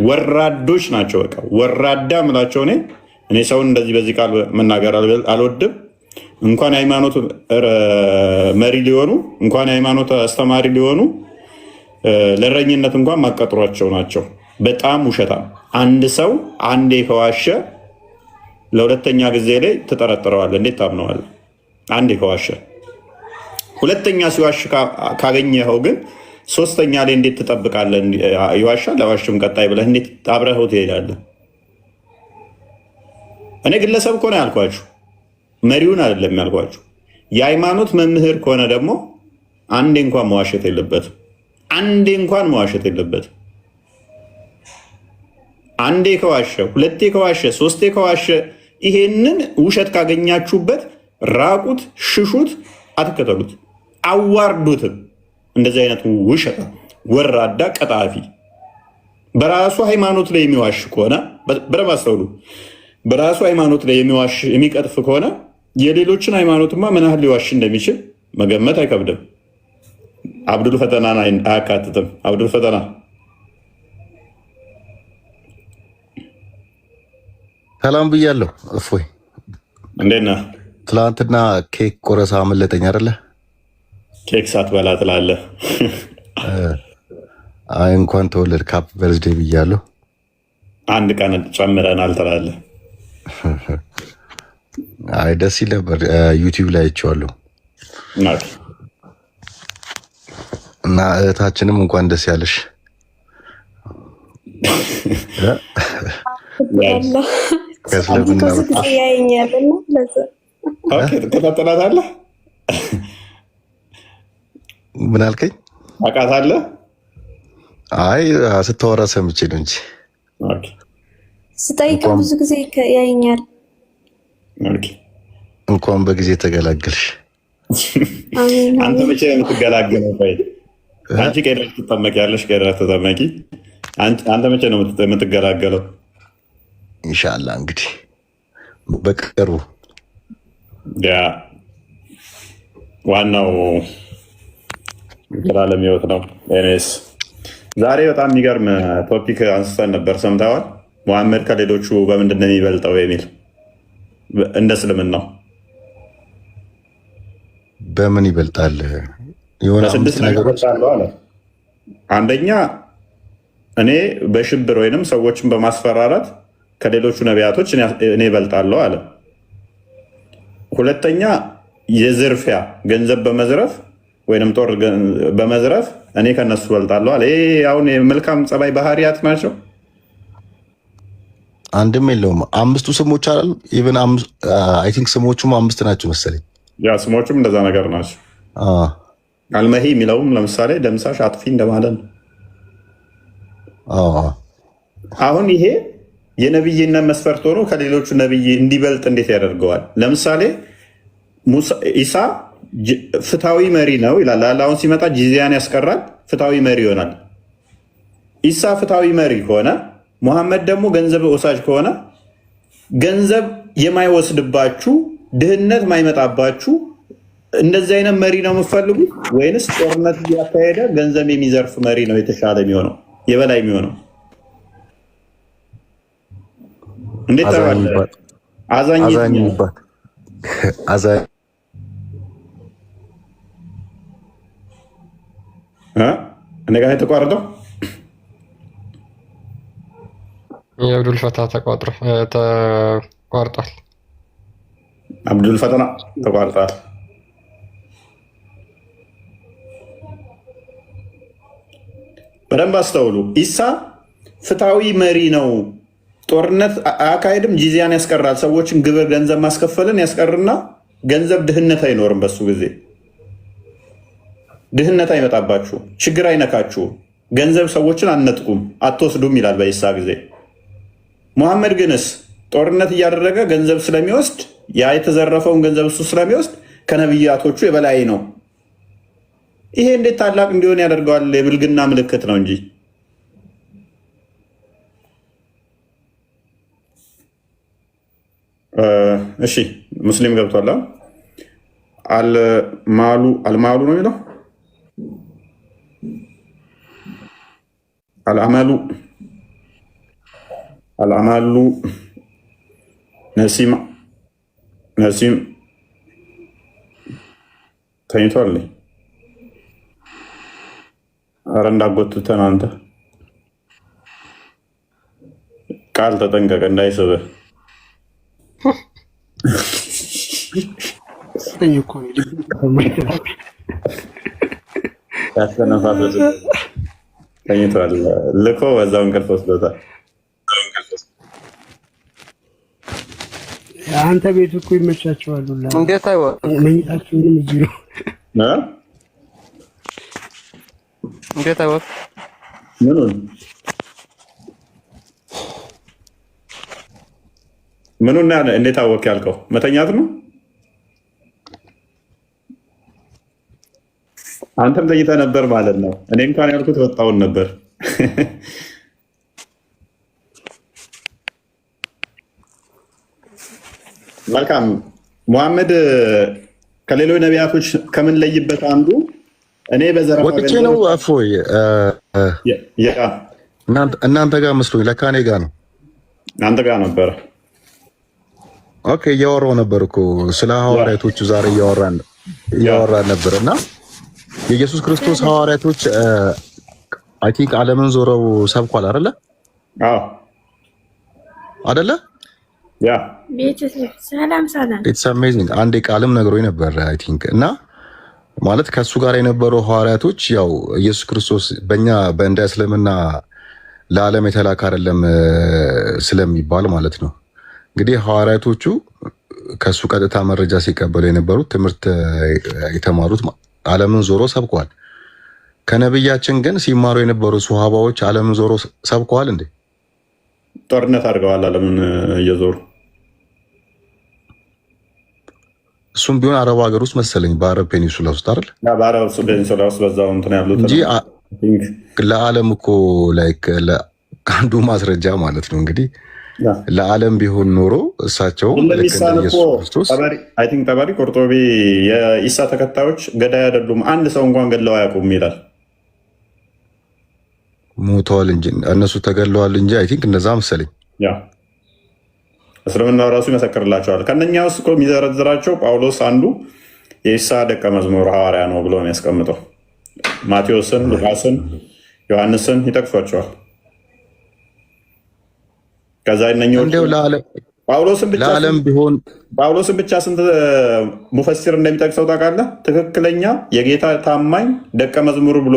ወራዶች ናቸው። በቃ ወራዳ ምላቸው። እኔ ሰውን እንደዚህ በዚህ ቃል መናገር አልወድም። እንኳን የሃይማኖት መሪ ሊሆኑ እንኳን የሃይማኖት አስተማሪ ሊሆኑ ለእረኝነት እንኳን ማቀጥሯቸው ናቸው። በጣም ውሸታም። አንድ ሰው አንዴ ከዋሸ ለሁለተኛ ጊዜ ላይ ትጠረጥረዋል። እንዴት ታምነዋል? አንዴ ከዋሸ ሁለተኛ ሲዋሽ ካገኘኸው ግን ሶስተኛ ላይ እንዴት ትጠብቃለህ? ይዋሻል አይዋሽም ቀጣይ ብለህ እንዴት አብረኸው ትሄዳለህ? እኔ ግለሰብ ከሆነ ያልኳችሁ መሪውን አይደለም ያልኳችሁ። የሃይማኖት መምህር ከሆነ ደግሞ አንዴ እንኳን መዋሸት የለበትም። አንዴ እንኳን መዋሸት የለበትም። አንዴ ከዋሸ፣ ሁለቴ ከዋሸ፣ ሶስቴ ከዋሸ ይሄንን ውሸት ካገኛችሁበት ራቁት፣ ሽሹት፣ አትከተሉት፣ አዋርዱትም። እንደዚህ አይነቱ ውሸት ወራዳ ቀጣፊ በራሱ ሃይማኖት ላይ የሚዋሽ ከሆነ በደንብ አስተውሉ። በራሱ ሃይማኖት ላይ የሚዋሽ የሚቀጥፍ ከሆነ የሌሎችን ሃይማኖትማ ምን ያህል ሊዋሽ እንደሚችል መገመት አይከብድም። አብዱል ፈተናን አያካትትም። አብዱል ፈተና ሰላም ብያለሁ። እፎይ እንዴት ነህ? ትላንትና ኬክ ቆረሳ አመለጠኝ አይደለ? ኬክ ሳትበላ ትላለህ? አይ እንኳን ተወለድ ካፕ በርዝዴ ብያለሁ። አንድ ቀን ጨምረናል ትላለህ? አይ ደስ ይል ነበር። ዩቲዩብ ላይ አይቼዋለሁ እና እህታችንም እንኳን ደስ ያለሽ። ትከታተላታለህ? ምን አልከኝ? አውቃታለህ? አይ ስታወራ ሰምቼ ነው እንጂ ስጠይቀው ብዙ ጊዜ ያየኛል። እንኳን በጊዜ ተገላገልሽ። አንተ መቼ የምትገላገለው? አንቺ ቀድረሽ ትጠመቂያለሽ፣ ቀድረሽ ተጠመቂ። አንተ መቼ ነው የምትገላገለው? ኢንሻአላህ እንግዲህ በቅርቡ። ያ ዋናው ዘላለም ሕይወት ነው። ኤኒዌይስ ዛሬ በጣም የሚገርም ቶፒክ አንስተን ነበር። ሰምተዋል? ሙሐመድ ከሌሎቹ በምንድን ነው የሚበልጠው የሚል እንደ እስልምናው በምን ይበልጣል? የሆነ ስድስት ነገሮች አለ። አንደኛ እኔ በሽብር ወይንም ሰዎችን በማስፈራራት ከሌሎቹ ነቢያቶች እኔ እበልጣለሁ አለ። ሁለተኛ የዝርፊያ ገንዘብ በመዝረፍ ወይንም ጦር በመዝረፍ እኔ ከነሱ እበልጣለሁ አለ። ይሄ አሁን የመልካም ጸባይ ባህሪያት ናቸው። አንድም የለውም። አምስቱ ስሞች አላሉ። ኢቨን አይ ቲንክ ስሞቹም አምስት ናቸው መሰለኝ። ያ ስሞቹም እንደዛ ነገር ናቸው። አልመሂ የሚለውም ለምሳሌ ደምሳሽ፣ አጥፊ እንደማለት ነው። አሁን ይሄ የነብይነት መስፈርት ሆኖ ከሌሎቹ ነብይ እንዲበልጥ እንዴት ያደርገዋል? ለምሳሌ ኢሳ ፍትሃዊ መሪ ነው ይላል። አሁን ሲመጣ ጂዚያን ያስቀራል፣ ፍትሃዊ መሪ ይሆናል። ኢሳ ፍትሃዊ መሪ ከሆነ ሙሐመድ ደግሞ ገንዘብ ወሳጅ ከሆነ ገንዘብ የማይወስድባችሁ ድህነት ማይመጣባችሁ እንደዚህ አይነት መሪ ነው የምትፈልጉት? ወይንስ ጦርነት እያካሄደ ገንዘብ የሚዘርፍ መሪ ነው የተሻለ የሚሆነው የበላይ የሚሆነው? እንዴት ተባለ? አዛኝ እኔ ጋር የተቋረጠው የአብዱል ፈታ ተቋርጧል። አብዱል ፈተና ተቋርጧል። በደንብ አስተውሉ። ኢሳ ፍትሃዊ መሪ ነው። ጦርነት አያካሄድም፣ ጂዚያን ያስቀራል። ሰዎችን ግብር፣ ገንዘብ ማስከፈልን ያስቀርና ገንዘብ ድህነት አይኖርም። በሱ ጊዜ ድህነት አይመጣባችሁ፣ ችግር አይነካችሁም። ገንዘብ ሰዎችን አንነጥቁም፣ አትወስዱም ይላል በኢሳ ጊዜ። ሙሐመድ ግንስ ጦርነት እያደረገ ገንዘብ ስለሚወስድ ያ የተዘረፈውን ገንዘብ እሱ ስለሚወስድ ከነቢያቶቹ የበላይ ነው። ይሄ እንዴት ታላቅ እንዲሆን ያደርገዋል? የብልግና ምልክት ነው እንጂ። እሺ ሙስሊም ገብቷል። አልማሉ ነው የሚለው አልአማሉ ነሲም ተኝቷል። አረ እንዳጎትተን አንተ ቃል ተጠንቀቅ እንዳይስብህ። ያስተነፋፈስ ተኝቷል። ልኮ በዛው እንቅልፍ ወስዶታል። አንተ ቤት እኮ ይመቻቸዋል። እንዴት አይወቅ መኝታችሁንም እዚህ ነው። እንዴት አይወቅ ምኑን እንዴት አወቅ ያልከው? መተኛት ነው። አንተም ተኝተህ ነበር ማለት ነው። እኔ እንኳን ያልኩት ወጣውን ነበር። መልካም ሙሐመድ ከሌሎች ነቢያቶች ከምንለይበት አንዱ እኔ በዘረፋ ወጥቼ ነው አፎይ እናንተ ጋር መስሎኝ ለካ እኔ ጋር ነው። አንተ ጋር ነበረ። ኦኬ እያወራሁ ነበር እኮ ስለ ሐዋርያቶቹ ዛሬ እያወራን ነበር እና የኢየሱስ ክርስቶስ ሐዋርያቶች አይ ቲንክ ዓለምን ዞረው ሰብኳል አይደለ? አዎ አይደለ? ያ ሰላም ኢትስ አሜዚንግ። አንዴ ቃልም ነግሮኝ ነበር አይ ቲንክ እና ማለት ከሱ ጋር የነበሩ ሐዋርያቶች ያው ኢየሱስ ክርስቶስ በእኛ በእንደ እስልምና ለዓለም የተላከ አይደለም ስለሚባል ማለት ነው። እንግዲህ ሐዋርያቶቹ ከሱ ቀጥታ መረጃ ሲቀበሉ የነበሩት ትምህርት የተማሩት ዓለምን ዞሮ ሰብከዋል። ከነብያችን ግን ሲማሩ የነበሩ ሱሐባዎች ዓለምን ዞሮ ሰብከዋል እንዴ? ጦርነት አድርገዋል ዓለምን እየዞሩ። እሱም ቢሆን አረብ ሀገር ውስጥ መሰለኝ በአረብ ፔኒንሱላ ውስጥ አይደል? በአረብ ፔኒንሱላ ውስጥ በዛው እንትን ያሉት እንጂ ለዓለም እኮ ላይክ አንዱ ማስረጃ ማለት ነው እንግዲህ ለዓለም ቢሆን ኖሮ እሳቸው ጠባሪ ቁርጦቢ የኢሳ ተከታዮች ገዳይ አይደሉም፣ አንድ ሰው እንኳን ገድለው አያውቁም ይላል። ሞተዋል እንጂ እነሱ ተገድለዋል እንጂ አይ ቲንክ እንደዛ መሰለኝ። እስልምና ራሱ ይመሰክርላቸዋል። ከነኛ ውስጥ እኮ የሚዘረዝራቸው ጳውሎስ አንዱ የኢሳ ደቀ መዝሙር ሐዋርያ ነው ብሎ ነው ያስቀምጠው። ማቴዎስን፣ ሉቃስን፣ ዮሐንስን ይጠቅሷቸዋል። ከዛ ጳውሎስን ብቻ ስንት ሙፈሲር እንደሚጠቅሰው ታውቃለህ? ትክክለኛ የጌታ ታማኝ ደቀ መዝሙር ብሎ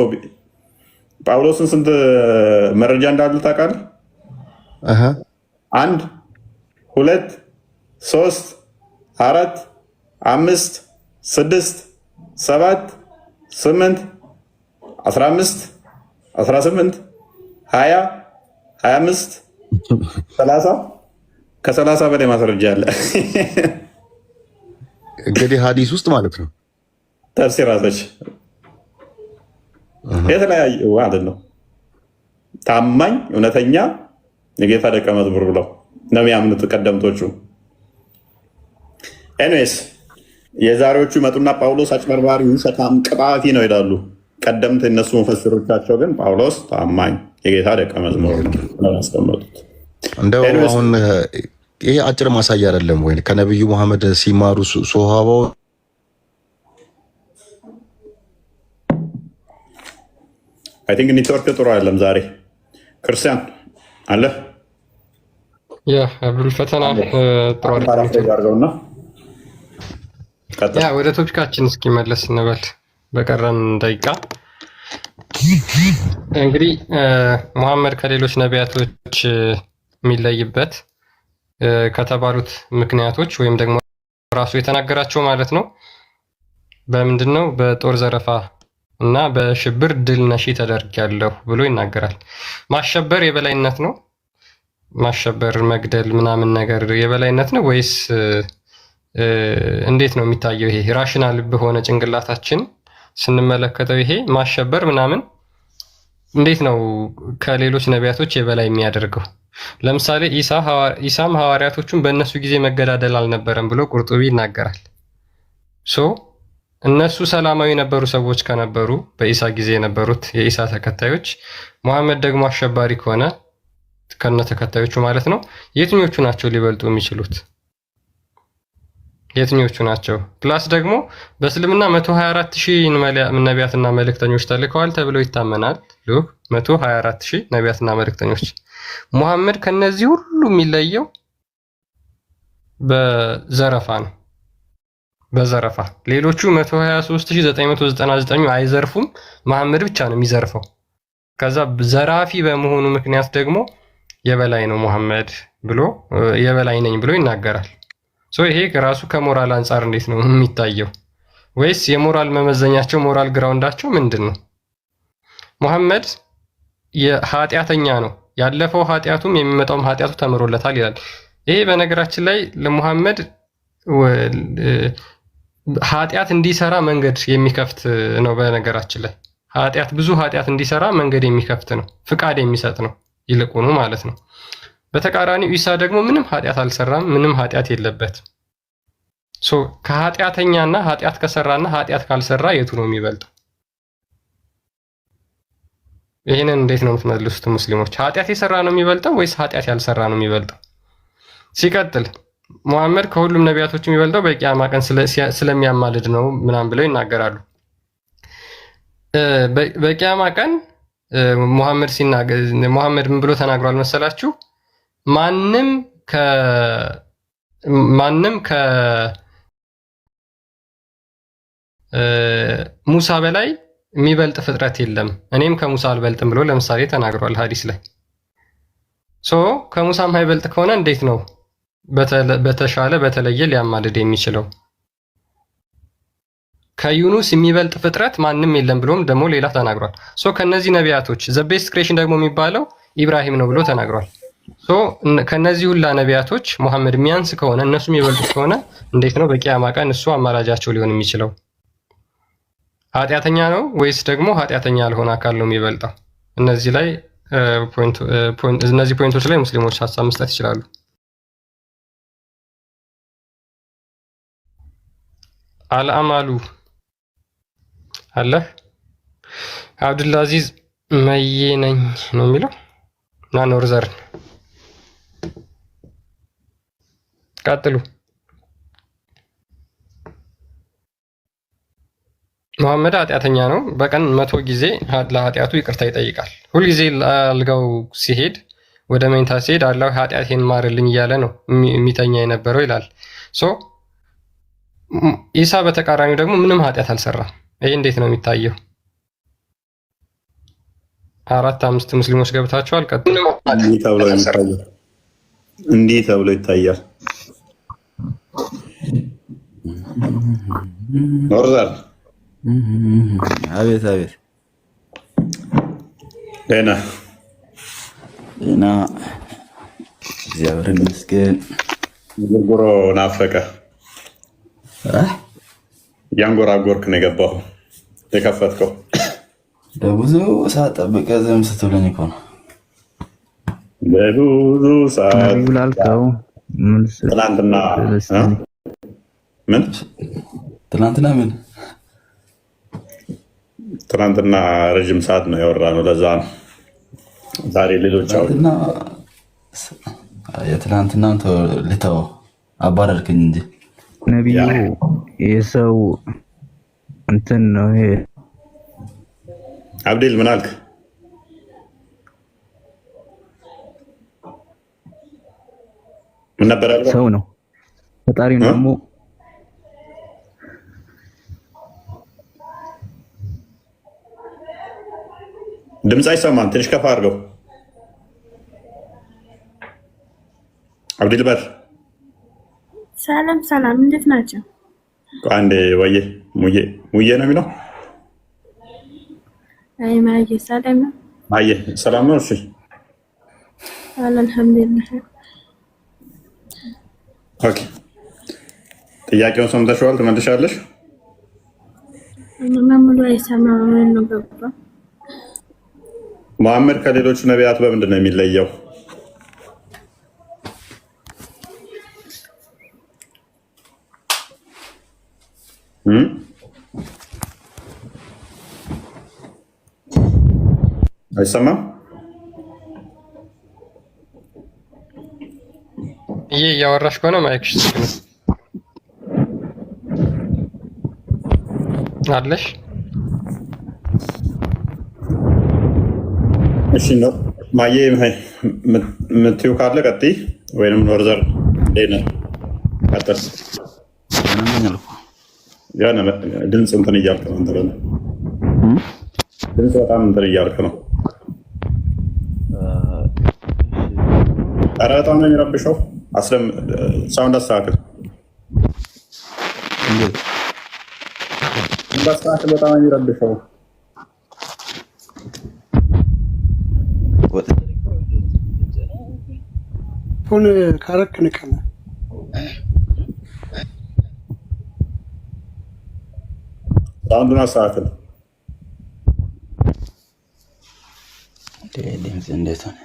ጳውሎስን ስንት መረጃ እንዳሉ ታውቃለህ? 1 2 3 4 5 6 7 8 15 18 20 25 30 ከ30 በላይ ማስረጃ አለ። እንግዲህ ሀዲስ ውስጥ ማለት ነው። ተፍሲራቶች የተለያዩ ማለት ነው። ታማኝ እውነተኛ የጌታ ደቀ መዝሙር ብለው ነው የሚያምኑት ቀደምቶቹ። ኤኒዌይስ የዛሬዎቹ ይመጡና ጳውሎስ አጭበርባሪ፣ ውሸታም፣ ቀጣፊ ነው ይላሉ። ቀደምት እነሱ መፈስሮቻቸው ግን ጳውሎስ ታማኝ የጌታ ደቀ መዝሙር ነው ያስቀመጡት። እንደው አሁን ይሄ አጭር ማሳያ አይደለም ወይ? ከነብዩ መሐመድ ሲማሩ ሶሃባው አይ ቲንክ ኔትወርክ ጥሩ አይደለም ዛሬ። ክርስቲያን አለ ያ አብዱል ፈተና ጥሩ አድርገውና ያ ወደ ቶፒካችን እስኪመለስ እንበል በቀረን ደቂቃ። እንግዲህ መሐመድ ከሌሎች ነቢያቶች የሚለይበት ከተባሉት ምክንያቶች ወይም ደግሞ ራሱ የተናገራቸው ማለት ነው በምንድን ነው? በጦር ዘረፋ እና በሽብር ድል ነሺ ተደርጊያለሁ ብሎ ይናገራል። ማሸበር የበላይነት ነው? ማሸበር መግደል ምናምን ነገር የበላይነት ነው ወይስ እንዴት ነው የሚታየው? ይሄ ራሽናል በሆነ ጭንቅላታችን ስንመለከተው ይሄ ማሸበር ምናምን እንዴት ነው ከሌሎች ነቢያቶች የበላይ የሚያደርገው? ለምሳሌ ኢሳም ሐዋርያቶቹን በእነሱ ጊዜ መገዳደል አልነበረም ብሎ ቁርጡቢ ይናገራል። እነሱ ሰላማዊ የነበሩ ሰዎች ከነበሩ በኢሳ ጊዜ የነበሩት የኢሳ ተከታዮች፣ መሐመድ ደግሞ አሸባሪ ከሆነ ከነ ተከታዮቹ ማለት ነው፣ የትኞቹ ናቸው ሊበልጡ የሚችሉት? የትኞቹ ናቸው? ፕላስ ደግሞ በእስልምና 124,000 ነቢያትና መልእክተኞች ተልከዋል ተብሎ ይታመናል። 124,000 ነቢያትና መልእክተኞች። ሙሐመድ ከነዚህ ሁሉ የሚለየው በዘረፋ ነው። በዘረፋ ሌሎቹ 123,999 አይዘርፉም፣ መሐመድ ብቻ ነው የሚዘርፈው። ከዛ ዘራፊ በመሆኑ ምክንያት ደግሞ የበላይ ነው ሙሐመድ ብሎ የበላይ ነኝ ብሎ ይናገራል። ይሄ ራሱ ከሞራል አንጻር እንዴት ነው የሚታየው? ወይስ የሞራል መመዘኛቸው ሞራል ግራውንዳቸው ምንድን ነው? ሙሐመድ የኃጢአተኛ ነው፣ ያለፈው ኃጢአቱም የሚመጣውም ኃጢአቱ ተምሮለታል ይላል። ይሄ በነገራችን ላይ ለሙሐመድ ኃጢአት እንዲሰራ መንገድ የሚከፍት ነው። በነገራችን ላይ ብዙ ኃጢአት እንዲሰራ መንገድ የሚከፍት ነው፣ ፍቃድ የሚሰጥ ነው ይልቁኑ ማለት ነው። በተቃራኒው ኢሳ ደግሞ ምንም ኃጢአት አልሰራም፣ ምንም ኃጢአት የለበትም። ከኃጢአተኛና ኃጢአት ከሰራና ኃጢአት ካልሰራ የቱ ነው የሚበልጠው? ይህንን እንዴት ነው የምትመልሱት ሙስሊሞች? ኃጢአት የሰራ ነው የሚበልጠው ወይስ ኃጢአት ያልሰራ ነው የሚበልጠው? ሲቀጥል ሙሐመድ ከሁሉም ነቢያቶች የሚበልጠው በቂያማ ቀን ስለሚያማልድ ነው ምናምን ብለው ይናገራሉ። በቂያማ ቀን ሙሐመድ ምን ብሎ ተናግሯል መሰላችሁ? ማንም ከሙሳ በላይ የሚበልጥ ፍጥረት የለም፣ እኔም ከሙሳ አልበልጥም ብሎ ለምሳሌ ተናግሯል ሐዲስ ላይ። ከሙሳ የማይበልጥ ከሆነ እንዴት ነው በተሻለ በተለየ ሊያማልድ የሚችለው? ከዩኑስ የሚበልጥ ፍጥረት ማንም የለም ብሎም ደግሞ ሌላ ተናግሯል። ከነዚህ ነቢያቶች ዘ ቤስት ክሬሽን ደግሞ የሚባለው ኢብራሂም ነው ብሎ ተናግሯል። ከነዚህ ሁላ ነቢያቶች ሙሐመድ የሚያንስ ከሆነ እነሱ የሚበልጡት ከሆነ እንዴት ነው በቂያማ ቀን እሱ አማላጃቸው ሊሆን የሚችለው? ኃጢአተኛ ነው ወይስ ደግሞ ኃጢአተኛ ያልሆነ አካል ነው የሚበልጠው? እነዚህ ፖይንቶች ላይ ሙስሊሞች ሀሳብ መስጠት ይችላሉ። አልአማሉ አለ አብዱልአዚዝ መዬ ነኝ ነው የሚለው እና ኖርዘርን ቀጥሉ። ሙሐመድ ኃጢአተኛ ነው። በቀን 100 ጊዜ ለኃጢአቱ ይቅርታ ይጠይቃል። ሁልጊዜ አልጋው ሲሄድ ወደ መኝታ ሲሄድ አላህ ኃጢአቴን ማርልኝ እያለ ነው የሚተኛ የነበረው ይላል። ኢሳ በተቃራኒው ደግሞ ምንም ኃጢአት አልሰራም። ይሄ እንዴት ነው የሚታየው? 4-5 ሙስሊሞች ገብታችኋል። ቀጥሉ። እንዲህ ተብሎ ይታያል። ኖርዘር አቤት አቤት። ደህና ደህና፣ እግዚአብሔር ይመስገን። ጉርጉሮ ናፈቀ። ያንጎራጎርክ ነው የገባው የከፈትከው። ለብዙ ሰዓት ጠብቀህ ዝም ስትለኝ እኮ ነው። ለብዙ ሰዓት ላልከው ትናንትና ምን ትናንትና ረጅም ሰዓት ነው ያወራነው። ለዛ ነው ዛሬ ሌሎች የትናንትናን ልተው አባረርክኝ እንጂ ነቢዩ የሰው እንትን ነው ይሄ። አብዴል ምን አልክ? ምን ነበር ያልከው? ሰው ነው ፈጣሪ ነው ደግሞ ድምፅ አይሰማም። ትንሽ ከፍ አድርገው። አብዲል በር ሰላም ሰላም፣ እንዴት ናቸው? አንዴ ወዬ ሙዬ ነው የሚለው። አይ ማየ ሰላም ነው። ማየ ሰላም ነው። እሺ አልሐምዱሊላህ። ኦኬ፣ ጥያቄውን ሰምተሽዋል? ትመልሻለሽ? መምሉ አይሰማም ነው ገባ። መሐመድ ከሌሎቹ ነቢያት በምንድን ነው የሚለየው? አይሰማም? ይሄ እያወራሽ ከሆነ ማይክሽ አለሽ? እሺ ነው ማየ የምትይው ካለ ቀጥይ፣ ወይንም ኖርዘር ዴነ ቀጥል። ድምፅ እንትን እያልክ ነው። ድምፅ በጣም እንትን እያልክ ነው። ኧረ በጣም ነው የሚረብሸው። ሳውንድ አስተካክል። በጣም ነው የሚረብሸው። ሆነ ካረክ ንቀና ሳውንዱን አስተካክል። ድምፅ እንዴት ሆነ?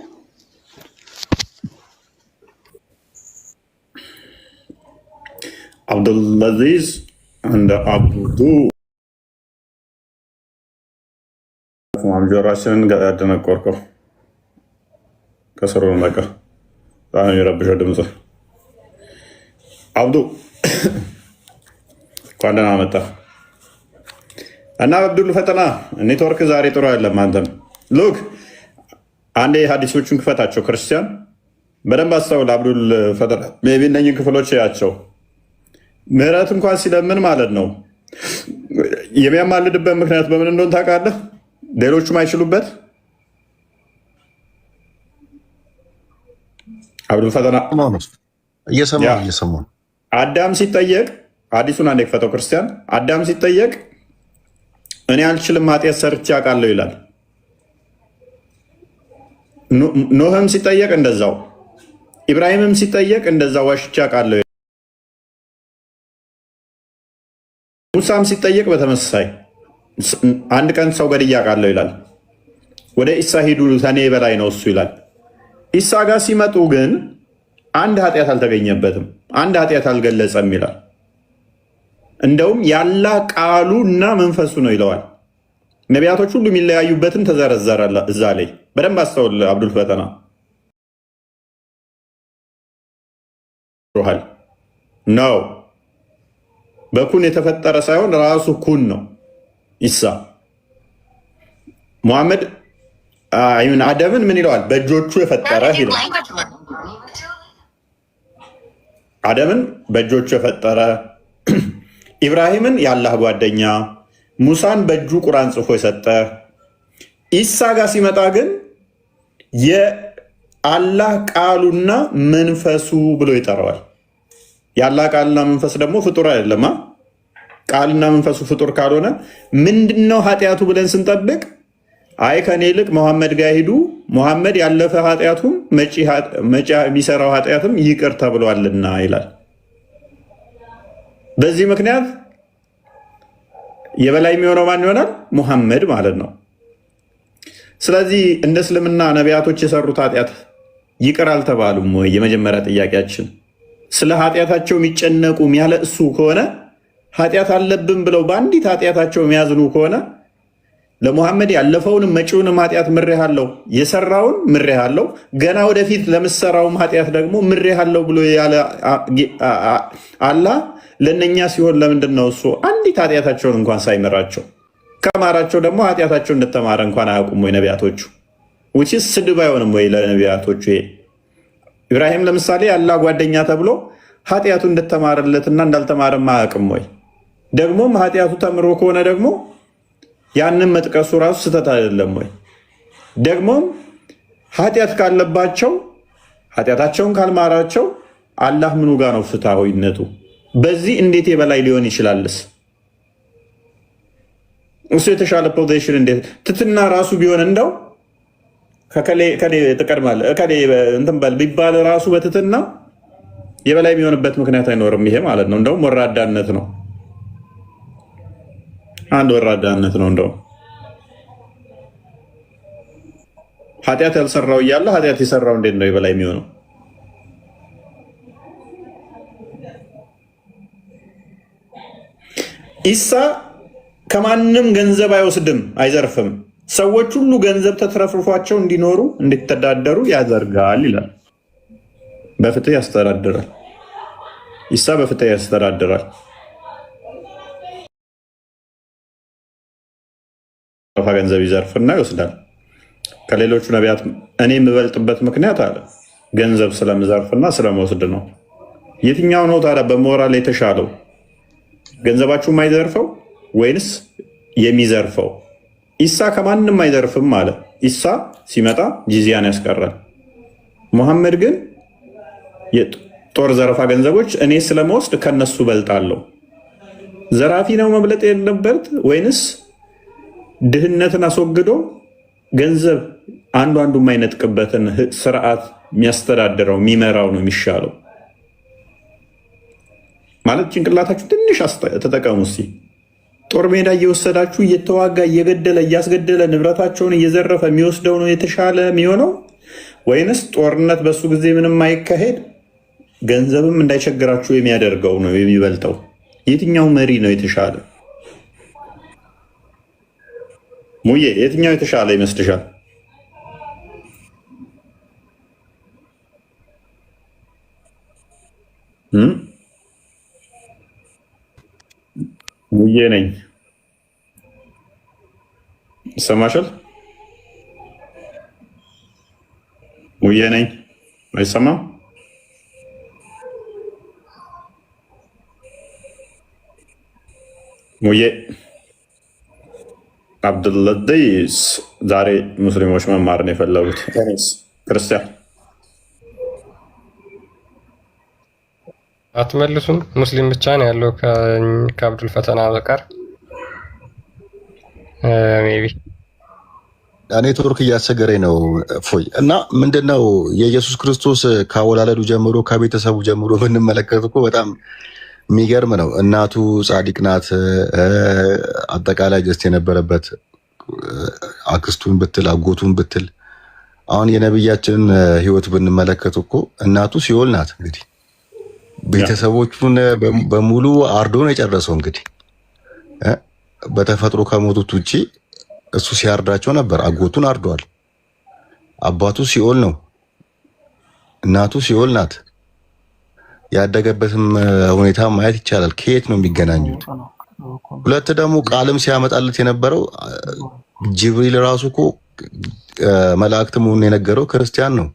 አብዱልአዚዝ እንደ አብዱ ጆሯችንን ያደነቆርከው ከስሩ ነገር በጣም የሚረብሸው ድምፅ። አብዱ እንኳን ደህና መጣ። እና አብዱል ፈተና ኔትወርክ ዛሬ ጥሩ አይደለም። አንተም ሉክ አንዴ ሀዲሶቹን ክፈታቸው። ክርስቲያን በደንብ አስተውል። አብዱል ፈተና ሜይ ቢ እነኝህን ክፍሎች ያቸው ምህረት እንኳን ሲለምን ማለት ነው የሚያማልድበት ምክንያት በምን እንደሆነ ታውቃለህ? ሌሎቹም አይችሉበት። አብዱል ፈተና እየሰማሁ አዳም ሲጠየቅ ሀዲሱን አንዴ ክፈተው ክርስቲያን። አዳም ሲጠየቅ እኔ አልችልም ኃጢአት ሰርቼ አውቃለሁ ይላል። ኖህም ሲጠየቅ እንደዛው፣ ኢብራሂምም ሲጠየቅ እንደዛው ዋሽቼ አውቃለሁ። ሙሳም ሲጠየቅ በተመሳሳይ አንድ ቀን ሰው ገድዬ አውቃለሁ ይላል። ወደ ኢሳ ሂዱ ከኔ በላይ ነው እሱ ይላል። ኢሳ ጋር ሲመጡ ግን አንድ ኃጢአት አልተገኘበትም፣ አንድ ኃጢአት አልገለጸም ይላል። እንደውም ያላ ቃሉ እና መንፈሱ ነው ይለዋል። ነቢያቶች ሁሉ የሚለያዩበትን ተዘረዘረ እዛ ላይ። በደንብ አስተውል አብዱል ፈተና ነው። በኩን የተፈጠረ ሳይሆን ራሱ ኩን ነው ኢሳ። ሙሐመድ አደምን ምን ይለዋል? በእጆቹ የፈጠረ ይለዋል። አደምን በእጆቹ የፈጠረ፣ ኢብራሂምን የአላህ ጓደኛ፣ ሙሳን በእጁ ቁርአን ጽፎ የሰጠ። ኢሳ ጋር ሲመጣ ግን የአላህ ቃሉና መንፈሱ ብሎ ይጠራዋል። የአላህ ቃልና መንፈስ ደግሞ ፍጡር አይደለም። ቃልና መንፈሱ ፍጡር ካልሆነ ምንድነው ኃጢአቱ ብለን ስንጠብቅ፣ አይ ከኔ ይልቅ መሐመድ ጋር ሂዱ፣ መሐመድ ያለፈ ኃጢአቱም መጪ የሚሰራው ኃጢአትም ይቅር ተብሏልና ይላል። በዚህ ምክንያት የበላይ የሚሆነው ማን ይሆናል? ሙሐመድ ማለት ነው። ስለዚህ እንደ እስልምና ነቢያቶች የሰሩት ኃጢአት ይቅር አልተባሉም ወይ? የመጀመሪያ ጥያቄያችን። ስለ ኃጢአታቸው የሚጨነቁ የሚያለቅሱ ከሆነ ኃጢአት አለብን ብለው በአንዲት ኃጢአታቸው የሚያዝኑ ከሆነ ለሙሐመድ ያለፈውንም መጪውንም ኃጢአት ምሬሃለሁ፣ የሰራውን ምሬሃለሁ፣ ገና ወደፊት ለምሰራውም ኃጢአት ደግሞ ምሬሃለሁ ብሎ ያለ አላህ ለእነኛ ሲሆን ለምንድን ነው እሱ አንዲት ኃጢአታቸውን እንኳን ሳይምራቸው? ከማራቸው ደግሞ ኃጢአታቸው እንደተማረ እንኳን አያውቁም ወይ ነቢያቶቹ? ውጪስ ስድብ አይሆንም ወይ ለነቢያቶቹ? ይሄ ኢብራሂም ለምሳሌ የአላህ ጓደኛ ተብሎ ኃጢአቱ እንደተማረለትና እንዳልተማረም አያውቅም ወይ? ደግሞም ኃጢአቱ ተምሮ ከሆነ ደግሞ ያንን መጥቀሱ ራሱ ስህተት አይደለም ወይ? ደግሞም ኃጢአት ካለባቸው ኃጢአታቸውን ካልማራቸው አላህ ምኑ ጋር ነው ፍትሐዊነቱ? በዚህ እንዴት የበላይ ሊሆን ይችላልስ? እሱ የተሻለ ፖዚሽን እንዴት ትትና ራሱ ቢሆን እንደው ከከሌ ትቀድማለህ እከሌ እንትን በል ቢባል ራሱ በትትና የበላይ የሚሆንበት ምክንያት አይኖርም። ይሄ ማለት ነው እንደውም ወራዳነት ነው። አንድ ወራዳነት ነው። እንደው ኃጢአት ያልሰራው እያለ ኃጢአት የሰራው እንዴት ነው የበላይ የሚሆነው? ኢሳ ከማንም ገንዘብ አይወስድም፣ አይዘርፍም። ሰዎች ሁሉ ገንዘብ ተትረፍርፏቸው እንዲኖሩ እንዲተዳደሩ ያደርጋል ይላል። በፍትህ ያስተዳድራል። ኢሳ በፍትህ ያስተዳድራል። ገንዘብ ይዘርፍና ይወስዳል። ከሌሎቹ ነቢያት እኔ የምበልጥበት ምክንያት አለ ገንዘብ ስለምዘርፍና ስለመወስድ ነው። የትኛው ነው ታዲያ በሞራል የተሻለው? ገንዘባችሁ የማይዘርፈው ወይንስ የሚዘርፈው? ኢሳ ከማንም አይዘርፍም አለ። ኢሳ ሲመጣ ጂዚያን ያስቀራል። ሙሐመድ ግን የጦር ዘረፋ ገንዘቦች እኔ ስለመወስድ ከነሱ በልጣለሁ። ዘራፊ ነው መብለጥ የለበት ወይንስ ድህነትን አስወግዶ ገንዘብ አንዱ የማይነጥቅበትን ስርዓት የሚያስተዳድረው የሚመራው ነው የሚሻለው? ማለት ጭንቅላታችሁ ትንሽ ተጠቀሙ እስኪ። ጦር ሜዳ እየወሰዳችሁ እየተዋጋ እየገደለ እያስገደለ ንብረታቸውን እየዘረፈ የሚወስደው ነው የተሻለ የሚሆነው ወይንስ ጦርነት በሱ ጊዜ ምንም አይካሄድ ገንዘብም እንዳይቸግራችሁ የሚያደርገው ነው የሚበልጠው? የትኛው መሪ ነው የተሻለ? ሙዬ የትኛው የተሻለ ይመስልሻል? ሙዬ ነኝ። ይሰማሻል? ሙዬ ነኝ። አይሰማም? ሙዬ አብዱልለጢስ ዛሬ ሙስሊሞች መማር ነው የፈለጉት። ክርስቲያን አትመልሱም? ሙስሊም ብቻ ነው ያለው ከአብዱል ፈተና በቀር። ሜይ ቢ ኔትወርክ እያስቸገረኝ ነው። ፎይ እና ምንድነው የኢየሱስ ክርስቶስ ከአወላለዱ ጀምሮ ከቤተሰቡ ጀምሮ ብንመለከት እኮ በጣም የሚገርም ነው። እናቱ ጻድቅ ናት። አጠቃላይ ጀስት የነበረበት አክስቱን ብትል አጎቱን ብትል አሁን የነብያችንን ህይወት ብንመለከት እኮ እናቱ ሲኦል ናት። እንግዲህ ቤተሰቦቹን በሙሉ አርዶ ነው የጨረሰው። እንግዲህ በተፈጥሮ ከሞቱት ውጪ እሱ ሲያርዳቸው ነበር። አጎቱን አርዷል። አባቱ ሲኦል ነው። እናቱ ሲኦል ናት። ያደገበትም ሁኔታ ማየት ይቻላል። ከየት ነው የሚገናኙት? ሁለት ደግሞ ቃልም ሲያመጣለት የነበረው ጅብሪል ራሱ እኮ መላእክት መሆኑን የነገረው ክርስቲያን ነው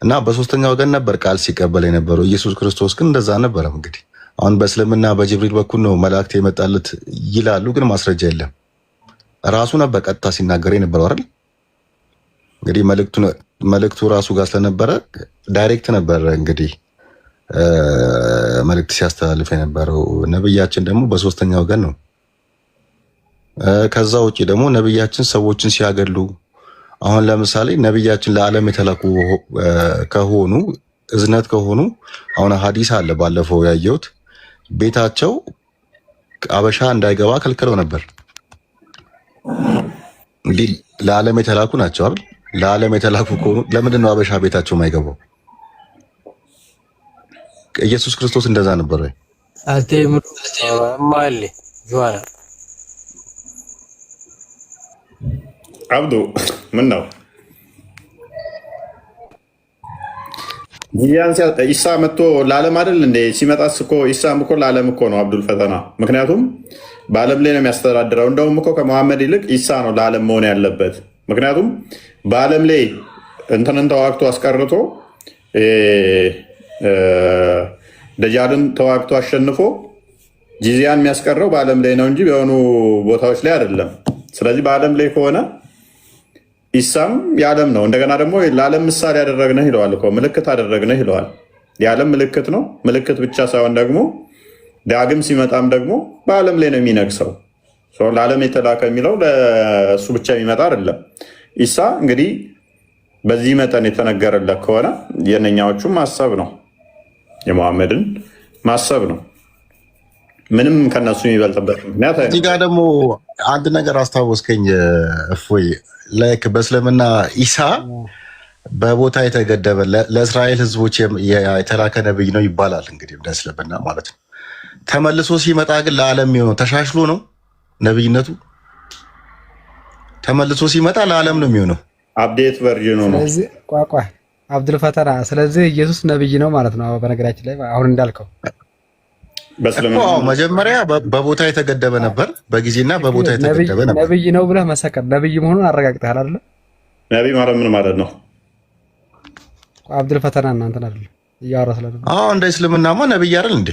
እና በሶስተኛው ወገን ነበር ቃል ሲቀበል የነበረው። ኢየሱስ ክርስቶስ ግን እንደዛ አልነበረም። እንግዲህ አሁን በእስልምና በጅብሪል በኩል ነው መላእክት የመጣለት ይላሉ፣ ግን ማስረጃ የለም። ራሱ ነበር ቀጥታ ሲናገር የነበረው አይደል? እንግዲህ መልእክቱ ራሱ ጋር ስለነበረ ዳይሬክት ነበር እንግዲህ መልእክት ሲያስተላልፍ የነበረው። ነብያችን ደግሞ በሶስተኛ ወገን ነው። ከዛ ውጪ ደግሞ ነብያችን ሰዎችን ሲያገሉ አሁን ለምሳሌ ነብያችን ለዓለም የተላኩ ከሆኑ እዝነት ከሆኑ አሁን ሐዲስ አለ ባለፈው ያየሁት ቤታቸው አበሻ እንዳይገባ ከልክለው ነበር። እንግዲህ ለዓለም የተላኩ ናቸው አይደል? ለዓለም የተላኩ ከሆኑ ለምንድን ነው አበሻ ቤታቸው የማይገባው? ኢየሱስ ክርስቶስ እንደዛ ነበር ወይ? አብዱ ምን ነው ኢሳ መጥቶ ለዓለም አይደል እንዴ? ሲመጣስ እኮ ኢሳም እኮ ለዓለም እኮ ነው አብዱል ፈተና። ምክንያቱም በዓለም ላይ ነው የሚያስተዳድረው። እንደውም እኮ ከመሐመድ ይልቅ ኢሳ ነው ለዓለም መሆን ያለበት። ምክንያቱም በዓለም ላይ እንትንን ተዋግቶ አስቀርቶ ደጃልን ተዋግቶ አሸንፎ ጂዚያን የሚያስቀረው በዓለም ላይ ነው እንጂ በሆኑ ቦታዎች ላይ አይደለም። ስለዚህ በዓለም ላይ ከሆነ ኢሳም የዓለም ነው። እንደገና ደግሞ ለዓለም ምሳሌ ያደረግነህ ይለዋል እኮ ምልክት አደረግነህ ይለዋል። የዓለም ምልክት ነው። ምልክት ብቻ ሳይሆን ደግሞ ዳግም ሲመጣም ደግሞ በዓለም ላይ ነው የሚነግሰው። ለዓለም የተላከ የሚለው ለእሱ ብቻ የሚመጣ አይደለም። ኢሳ እንግዲህ በዚህ መጠን የተነገረለት ከሆነ የእነኛዎቹም ማሰብ ነው፣ የመሐመድን ማሰብ ነው። ምንም ከነሱ የሚበልጥበት ምክንያት እዚህ ጋር ደግሞ አንድ ነገር አስታወስከኝ እፎይ። ላይክ በእስልምና ኢሳ በቦታ የተገደበ ለእስራኤል ህዝቦች የተላከ ነብይ ነው ይባላል። እንግዲህ እንደ እስልምና ማለት ነው። ተመልሶ ሲመጣ ግን ለዓለም የሚሆነው ተሻሽሎ ነው ነብይነቱ። ተመልሶ ሲመጣ ለዓለም ነው የሚሆነው፣ አፕዴት ቨርዥኑ ነው። ስለዚህ ቋቋ አብዱል ፈተና፣ ስለዚህ ኢየሱስ ነብይ ነው ማለት ነው። በነገራችን ላይ አሁን እንዳልከው መጀመሪያ በቦታ የተገደበ ነበር፣ በጊዜና በቦታ የተገደበ ነበር። ነብይ ነው ብለህ መሰከር፣ ነብይ መሆኑን አረጋግጠሃል አይደል? ነብይ ማለት ምን ማለት ነው? አብዱል ፈተና እናንተ አይደል እያወራ ስለነበር? እንደ እስልምናማ ነብይ አይደል እንዴ?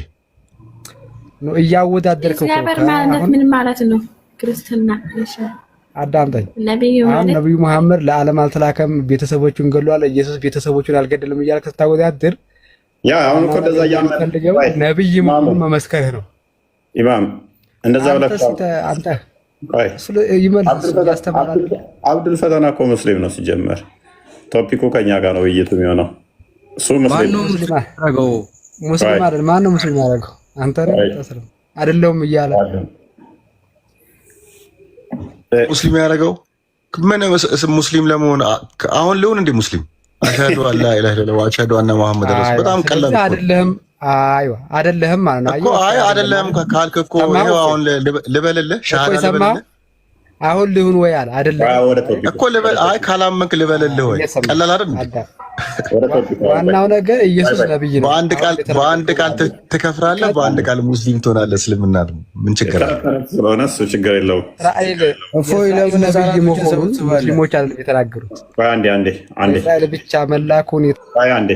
ነው እያወዳደርከው። ማለት ምን ማለት ነው? ክርስትና አዳምጠኝ። ነብዩ መሐመድ ለዓለም አልተላከም፣ ቤተሰቦቹን ገሏል። ኢየሱስ ቤተሰቦቹን አልገደለም እያልክ ስታወዳድር ያ አሁን እኮ እንደዛ ያመልከው ነብይ መሆኑን መመስከርህ ነው። ኢማም እንደዛ ብለህ አንተ ይመልስ ያስተምራል። አብዱል ፈተና እኮ ሙስሊም ነው ሲጀመር። ቶፒኩ ከኛ ጋር ነው ውይይቱ የሚሆነው። እሱ ሙስሊም ነው። ሙስሊም አይደል? ማን ነው ሙስሊም ያደረገው? አንተ ነህ ተስለም አይደለም እያለ ሙስሊም ያደረገው ምን? ሙስሊም ለመሆን አሁን ሊሆን እንደ ሙስሊም አሽሃዱ አላ ኢላሀ ኢለላህ ወአሽሃዱ አነ ሙሐመድ ረሱል በጣም ቀላል አይደለም። አይዋ አይደለም ማለት ነው። እኮ አይደለም ካልክ እኮ ይሄው አሁን ልበልልህ ሻሃዳ ልበልልህ አሁን ሊሆን ወይ አለ አይደለም እኮ ልበል። ካላመንክ ልበልልህ ወይ ቀላል አይደል? ዋናው ነገር ኢየሱስ ነብይ ነው። በአንድ ቃል ትከፍራለህ፣ በአንድ ቃል ሙስሊም ትሆናለህ። እስልምና ምን ችግር አለ? ስለሆነስ ችግር የለውም። እስራኤል እፎይ ነብይ መሆኑን ሙስሊሞች አይደለም የተናገሩት። አንዴ እስራኤል ብቻ መላኩን አንዴ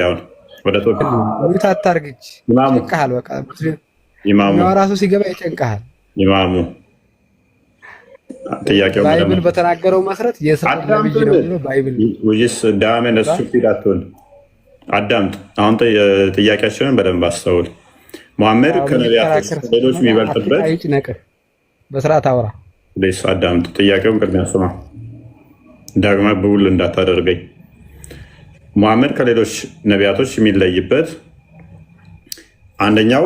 አሁን ወደ ቶፒክ ሙት አታርግች። ይጨንቅሃል። በቃ ኢማሙ ራሱ ሲገባ ይጨንቅሃል። ኢማሙ ጥያቄው ባይብል በተናገረው መሰረት የእስራኤል ነብይ ነው ብሎ ባይብል ወይስ ዳመን ስቱፒድ አትሆን። አዳምጥ። አሁን ጥያቄያችንን በደንብ አስተውል። ሙሐመድ ከነቢያት ሌሎች የሚበልጥበት አይጭነቅህ፣ በስርዓት አውራ። ሌስ አዳምጥ። ጥያቄውን ቅድሚያ ስማ፣ ዳግመህ ብውል እንዳታደርገኝ። ሙሐመድ ከሌሎች ነቢያቶች የሚለይበት አንደኛው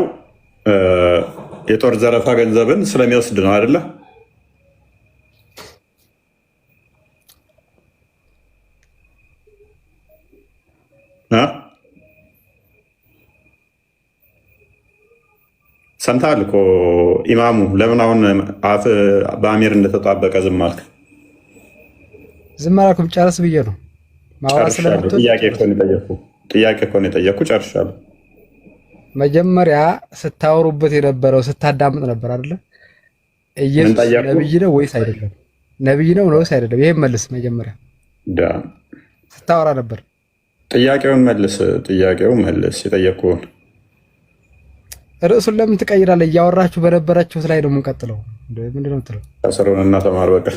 የጦር ዘረፋ ገንዘብን ስለሚወስድ ነው አይደለ? ሰምተሃል እኮ ኢማሙ። ለምን አሁን አፍ በአሚር እንደተጣበቀ ዝም አልክ? ዝም አላልኩም፣ ጨርስ ብዬ ነው ማውራት ስለምትወድ። ጥያቄ እኮ ነው የጠየኩ፣ ጨርሻለሁ። መጀመሪያ ስታወሩበት የነበረው ስታዳምጥ ነበር አይደለ? ኢየሱስ ነብይ ነው ወይስ አይደለም? ነብይ ነው ወይስ አይደለም? ይሄን መልስ። መጀመሪያ ስታወራ ነበር። ጥያቄውን መልስ። የጠየኩህን ርዕሱን ለምን ትቀይራለህ? እያወራችሁ በነበራችሁት ላይ ነው የምንቀጥለው። ምንድን ነው የምትለው? ከስሩንና ተማር። በቃ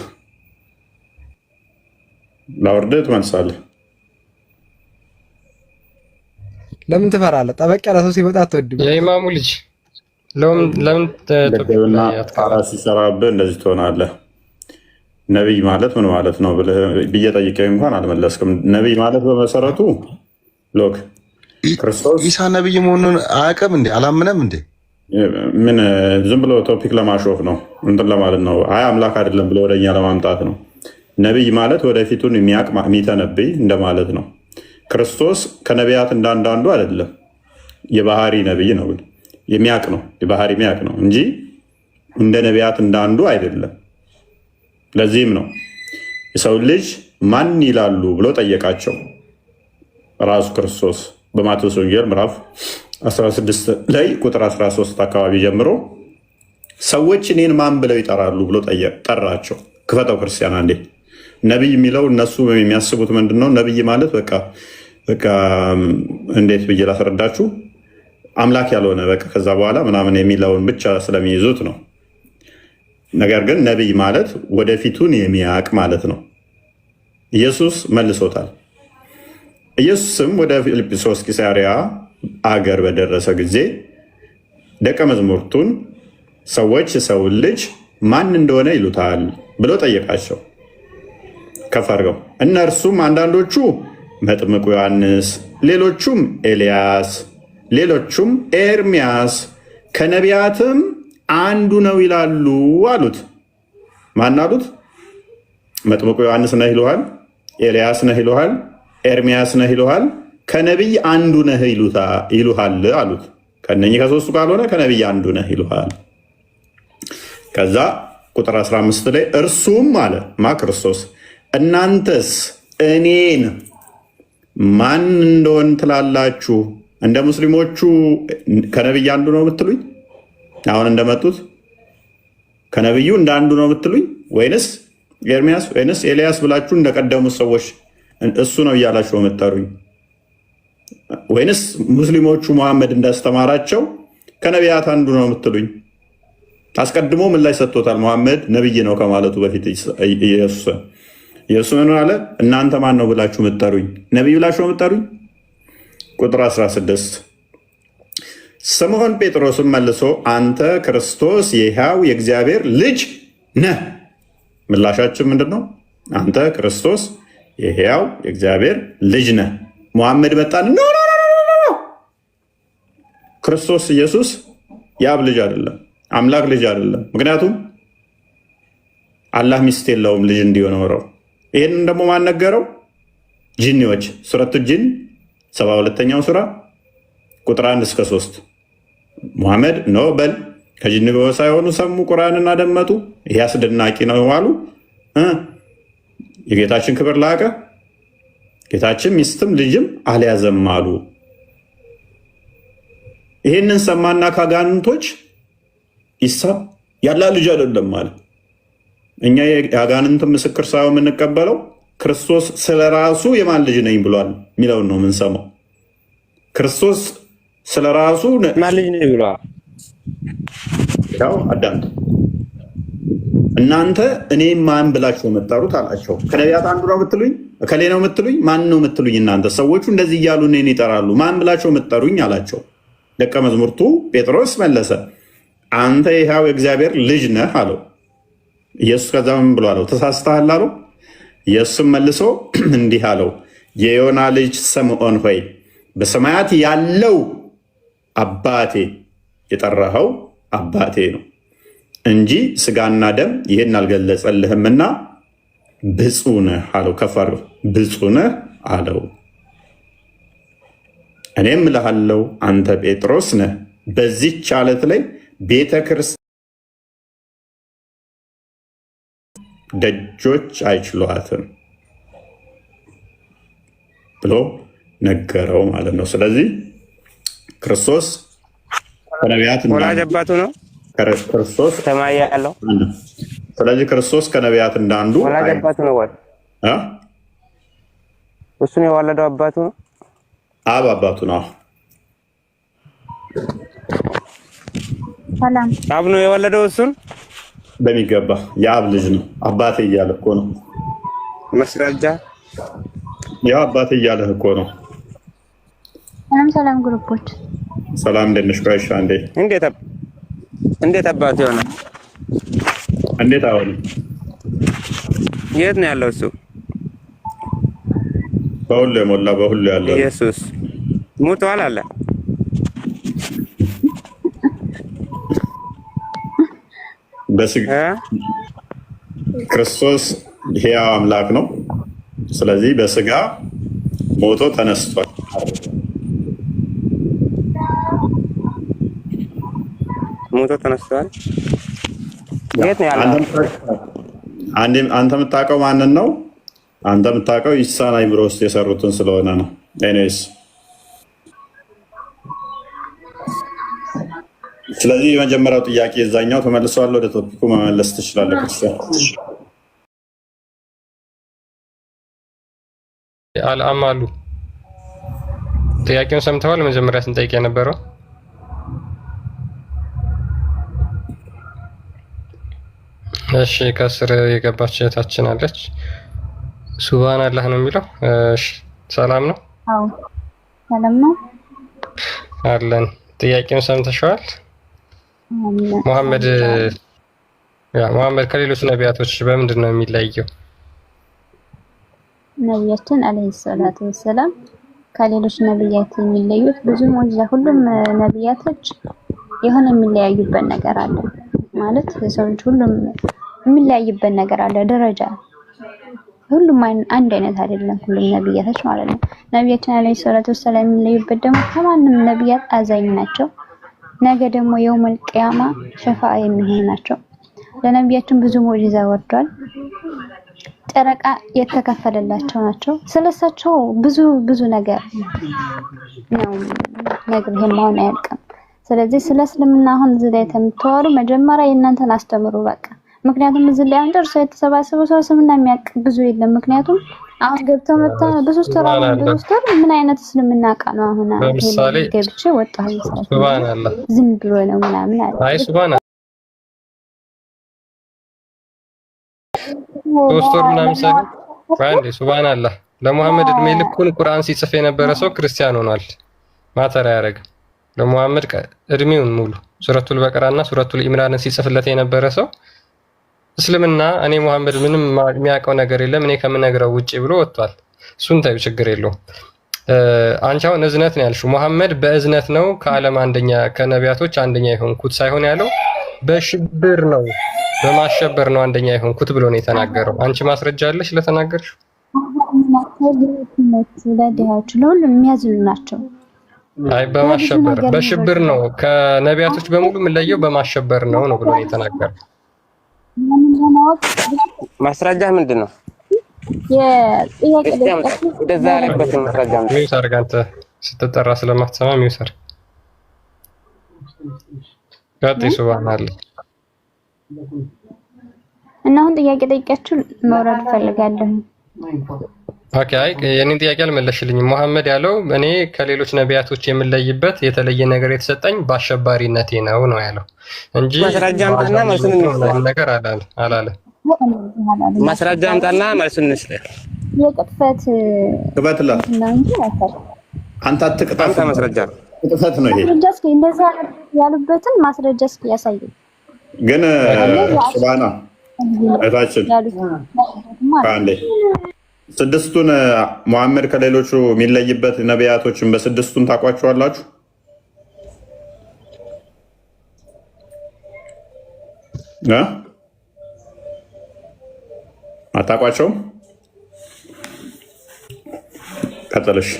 ላውርድህ ትመልሳለህ። ለምን ትፈራለህ? ጠበቅ ያለ ሰው ሲመጣ አትወድም። የኢማሙ ልጅ ለምን ሲሰራብህ እንደዚህ ትሆናለህ? ነቢይ ማለት ምን ማለት ነው ብዬ ጠይቄው እንኳን አልመለስክም። ነቢይ ማለት በመሰረቱ ሎክ ክርስቶስ ኢሳ ነቢይ መሆኑን አያውቅም እንዴ? አላምነም እንዴ? ምን ዝም ብሎ ቶፒክ ለማሾፍ ነው እንትን ለማለት ነው። አይ አምላክ አይደለም ብሎ ወደኛ ለማምጣት ነው። ነቢይ ማለት ወደፊቱን የሚተነብይ እንደማለት ነው። ክርስቶስ ከነቢያት እንዳንዳንዱ አይደለም። የባህሪ ነቢይ ነው። የሚያውቅ ነው። የባህሪ የሚያውቅ ነው እንጂ እንደ ነቢያት እንዳንዱ አይደለም። ለዚህም ነው የሰው ልጅ ማን ይላሉ ብሎ ጠየቃቸው ራሱ ክርስቶስ በማቴዎስ ወንጌል ምዕራፍ 16 ላይ ቁጥር 13 አካባቢ ጀምሮ ሰዎች እኔን ማን ብለው ይጠራሉ ብሎ ጠራቸው። ክፈተው ክርስቲያን አንዴ። ነቢይ የሚለው እነሱ የሚያስቡት ምንድን ነው? ነቢይ ማለት በቃ እንዴት ብዬ ላስረዳችሁ? አምላክ ያልሆነ በቃ ከዛ በኋላ ምናምን የሚለውን ብቻ ስለሚይዙት ነው። ነገር ግን ነቢይ ማለት ወደፊቱን የሚያውቅ ማለት ነው። ኢየሱስ መልሶታል። ኢየሱስም ወደ ፊልጵስዩስ ቂሳርያ አገር በደረሰ ጊዜ ደቀ መዛሙርቱን ሰዎች የሰውን ልጅ ማን እንደሆነ ይሉታል ብሎ ጠየቃቸው። ከፍ አድርገው። እነርሱም አንዳንዶቹ መጥምቁ ዮሐንስ፣ ሌሎቹም ኤልያስ፣ ሌሎቹም ኤርሚያስ ከነቢያትም አንዱ ነው ይላሉ አሉት። ማን አሉት? መጥምቁ ዮሐንስ ነህ ይሉሃል፣ ኤልያስ ነህ ይሉሃል፣ ኤርሚያስ ነህ ይሉሃል፣ ከነቢይ አንዱ ነህ ይሉሃል አሉት። ከነኚህ ከሶስቱ ካልሆነ ከነቢይ አንዱ ነህ ይሉሃል። ከዛ ቁጥር 15 ላይ እርሱም አለ ክርስቶስ እናንተስ እኔን ማን እንደሆን ትላላችሁ? እንደ ሙስሊሞቹ ከነቢይ አንዱ ነው የምትሉኝ? አሁን እንደመጡት ከነቢዩ እንደ አንዱ ነው የምትሉኝ? ወይንስ ኤርሚያስ ወይንስ ኤልያስ ብላችሁ እንደቀደሙት ሰዎች እሱ ነው እያላችሁ የምትጠሩኝ? ወይንስ ሙስሊሞቹ መሐመድ እንዳስተማራቸው ከነቢያት አንዱ ነው የምትሉኝ? አስቀድሞ ምን ላይ ሰጥቶታል? መሐመድ ነቢይ ነው ከማለቱ በፊት ኢየሱስ ምን አለ? እናንተ ማን ነው ብላችሁ የምትጠሩኝ? ነቢይ ብላችሁ ነው የምትጠሩኝ? ቁጥር 16 ስምዖን ጴጥሮስም መልሶ አንተ ክርስቶስ የሕያው የእግዚአብሔር ልጅ ነህ። ምላሻችን ምንድን ነው? አንተ ክርስቶስ የሕያው የእግዚአብሔር ልጅ ነህ። መሐመድ መጣን? ኖ ክርስቶስ ኢየሱስ የአብ ልጅ አይደለም፣ አምላክ ልጅ አይደለም። ምክንያቱም አላህ ሚስት የለውም ልጅ እንዲኖረው። ይህንን ደግሞ ማን ነገረው? ጂኒዎች። ሱረቱ ጂን 72ኛው ሱራ ቁጥር 1 እስከ 3 ሙሐመድ ኖ በል ከጂኒ ሳይሆኑ ሰሙ ቁርአንን አደመጡ። ይህ አስደናቂ ነው አሉ። የጌታችን ክብር ላቀ፣ ጌታችን ሚስትም ልጅም አልያዘም አሉ። ይህንን ሰማና ከአጋንንቶች ኢሳ ያላ ልጅ አይደለም ማለት እኛ የአጋንንትን ምስክር ሳይሆን የምንቀበለው ክርስቶስ ስለራሱ የማን ልጅ ነኝ ብሏል የሚለውን ነው የምንሰማው። ክርስቶስ ስለራሱ ማን ልጅ ነኝ ብሏል። ያው አዳምጥ። እናንተ እኔ ማን ብላችሁ መጣሩት አላቸው። ከነቢያት አንዱ ነው የምትሉኝ? ከሌ ነው የምትሉኝ? ማን ነው የምትሉኝ? እናንተ ሰዎቹ እንደዚህ እያሉ እኔን ይጠራሉ። ማን ብላችሁ መጣሩኝ አላቸው። ደቀ መዝሙርቱ ጴጥሮስ መለሰ አንተ የሕያው የእግዚአብሔር ልጅ ነህ አለው። ኢየሱስ ከዛ ምን ብሎ አለው? ተሳስተሃል አለው። ኢየሱስም መልሶ እንዲህ አለው፣ የዮና ልጅ ስምዖን ሆይ በሰማያት ያለው አባቴ የጠራኸው አባቴ ነው እንጂ ስጋና ደም ይህን አልገለጸልህምና ብፁዕ ነህ አለው። ከፈር ብፁዕ ነህ አለው። እኔም እልሃለሁ አንተ ጴጥሮስ ነህ፣ በዚህች ዓለት ላይ ቤተ ክርስቲያን ደጆች አይችሏትም ብሎ ነገረው ማለት ነው። ስለዚህ ክርስቶስ ከነቢያት ወላጅ አባቱ ነው። ክርስቶስ ሰማይ ያለው ስለዚህ ክርስቶስ ከነቢያት እንዳንዱ ወላጅ አባቱ ነው። ወይ እሱን የወለደው አባቱ ነው። አብ አባቱ ነው። ሰላም አብ ነው የወለደው እሱን በሚገባ የአብ ልጅ ነው። አባቴ እያለ እኮ ነው። መስራጃ ያው አባቴ እያለ እኮ ነው። ሰላም ግሩፖች ሰላም እንዴት ነሽ? ቆይሻ እንዴት አባቱ ይሆናል? እንዴት አሁን የት ነው ያለው እሱ? በሁሉ የሞላ በሁሉ ያለው ኢየሱስ ሙቷል አለ። በስጋ ክርስቶስ ሕያው አምላክ ነው። ስለዚህ በስጋ ሞቶ ተነስቷል። ሞቶ ተነስቷል። የት ነው ያለው? አንተ የምታውቀው ማንን ነው? አንተ የምታውቀው ኢሳን አይምሮ ውስጥ የሰሩትን ስለሆነ ነው። ኤኒዌይስ ስለዚህ የመጀመሪያው ጥያቄ የዛኛው ተመልሷል። ወደ ቶፒኩ መመለስ ትችላለህ ክርስቲያን። አልአማሉ ጥያቄውን ሰምተዋል? መጀመሪያ ስንጠይቅ የነበረው እሺ፣ ከስር የገባች እህታችን አለች። ሱብሃን አላህ ነው የሚለው። እሺ፣ ሰላም ነው? አዎ ሰላም ነው አለን። ጥያቄውን ሰምተሻል? ሙሐመድ ከሌሎች ነቢያቶች በምንድን ነው የሚለየው? ነቢያችን አለይሂ ሰላቱ ወሰላም ከሌሎች ነቢያት የሚለዩት ብዙ ሙዕጂዛ፣ ሁሉም ነቢያቶች የሆነ የሚለያዩበት ነገር አለ ማለት የሰው ልጅ ሁሉም የሚለያይበት ነገር አለ ደረጃ ሁሉም አንድ አይነት አይደለም ሁሉም ነብያቶች ማለት ነው ነብያችን አለይሂ ሰላቱ ወሰለም የሚለዩበት ደግሞ ከማንም ነብያት አዛኝ ናቸው ነገ ደግሞ የውመል ቂያማ ሸፋዓ የሚሆኑ ናቸው ለነብያችን ብዙ ሙዕጂዛ ወርዷል ጨረቃ የተከፈለላቸው ናቸው ስለሳቸው ብዙ ነገር ነው ነግሬህ ማውን አያልቅም ስለዚህ ስለ እስልምና አሁን እዚህ ላይ ተምተዋሩ መጀመሪያ የእናንተን አስተምሩ በቃ ምክንያቱም እዚህ ላይ አንደርሶ የተሰባሰበው ሰው ስምና የሚያውቅ ብዙ የለም ምክንያቱም አሁን ገብተው መጣ በሶስት ወር ምን አይነት እስልምና ቃል ነው አሁን ለምሳሌ ገብቼ ወጣሁ ሱብሃንአላህ ዝም ብሎ ነው ምናምን አለ አይ ሱብሃንአላህ ሶስት ወር ምናምን ሳይሆን ባንዴ ሱብሃንአላህ ለሙሐመድ እድሜ ልኩን ቁርአን ሲጽፍ የነበረ ሰው ክርስቲያን ሆኗል ማተር ያደርግ ለሙሐመድ እድሜውን ሙሉ ሱረቱል በቀራና ሱረቱል ኢምራንን ሲጽፍለት የነበረ ሰው እስልምና እኔ ሙሐመድ ምንም የሚያውቀው ነገር የለም እኔ ከምነግረው ውጪ ብሎ ወጥቷል እሱን ታዩ ችግር የለውም አንቺ አሁን እዝነት ነው ያልሽው ሙሐመድ በእዝነት ነው ከዓለም አንደኛ ከነቢያቶች አንደኛ የሆንኩት ሳይሆን ያለው በሽብር ነው በማሸበር ነው አንደኛ የሆንኩት ብሎ ነው የተናገረው አንቺ ማስረጃ አለሽ ለተናገርሽ ለሁሉም የሚያዝኑ ናቸው አይ በሽብር ነው ከነቢያቶች በሙሉ የምንለየው በማሸበር ነው ብሎ ነው የተናገረው ማስረጃ ምንድነው የጥያቄ ወደዛ ያለበት ማስረጃ ሚውት አድርግ አንተ ስትጠራ ስለማትሰማ ሚውት አድርግ ጋጤ ሱብሃንአላህ እና አሁን ጥያቄ ጠይቃችሁ መውረድ ፈልጋለሁ ኦኬ አይ የኔን ጥያቄ አልመለሽልኝም ሙሐመድ ያለው እኔ ከሌሎች ነቢያቶች የምለይበት የተለየ ነገር የተሰጠኝ በአሸባሪነቴ ነው ያለው እንጂ ማስረጃ አምጣና መልሱን እንስጠው ነገር አላለ ማስረጃ አምጣና መልሱን እንስጠው የቅጥፈት ቅጥፈትላ አንተ አትቅጣፍ ማስረጃ ቅጥፈት ነው ይሄ ማስረጃ እስኪ እንደዛ ያሉበትን ማስረጃ እስኪ ያሳዩ ግን ሱብሃና አይታችን ካንዴ ስድስቱን ሙሐመድ ከሌሎቹ የሚለይበት ነቢያቶችን በስድስቱን ታቋቸዋላችሁ አታቋቸውም ቀጥልሽ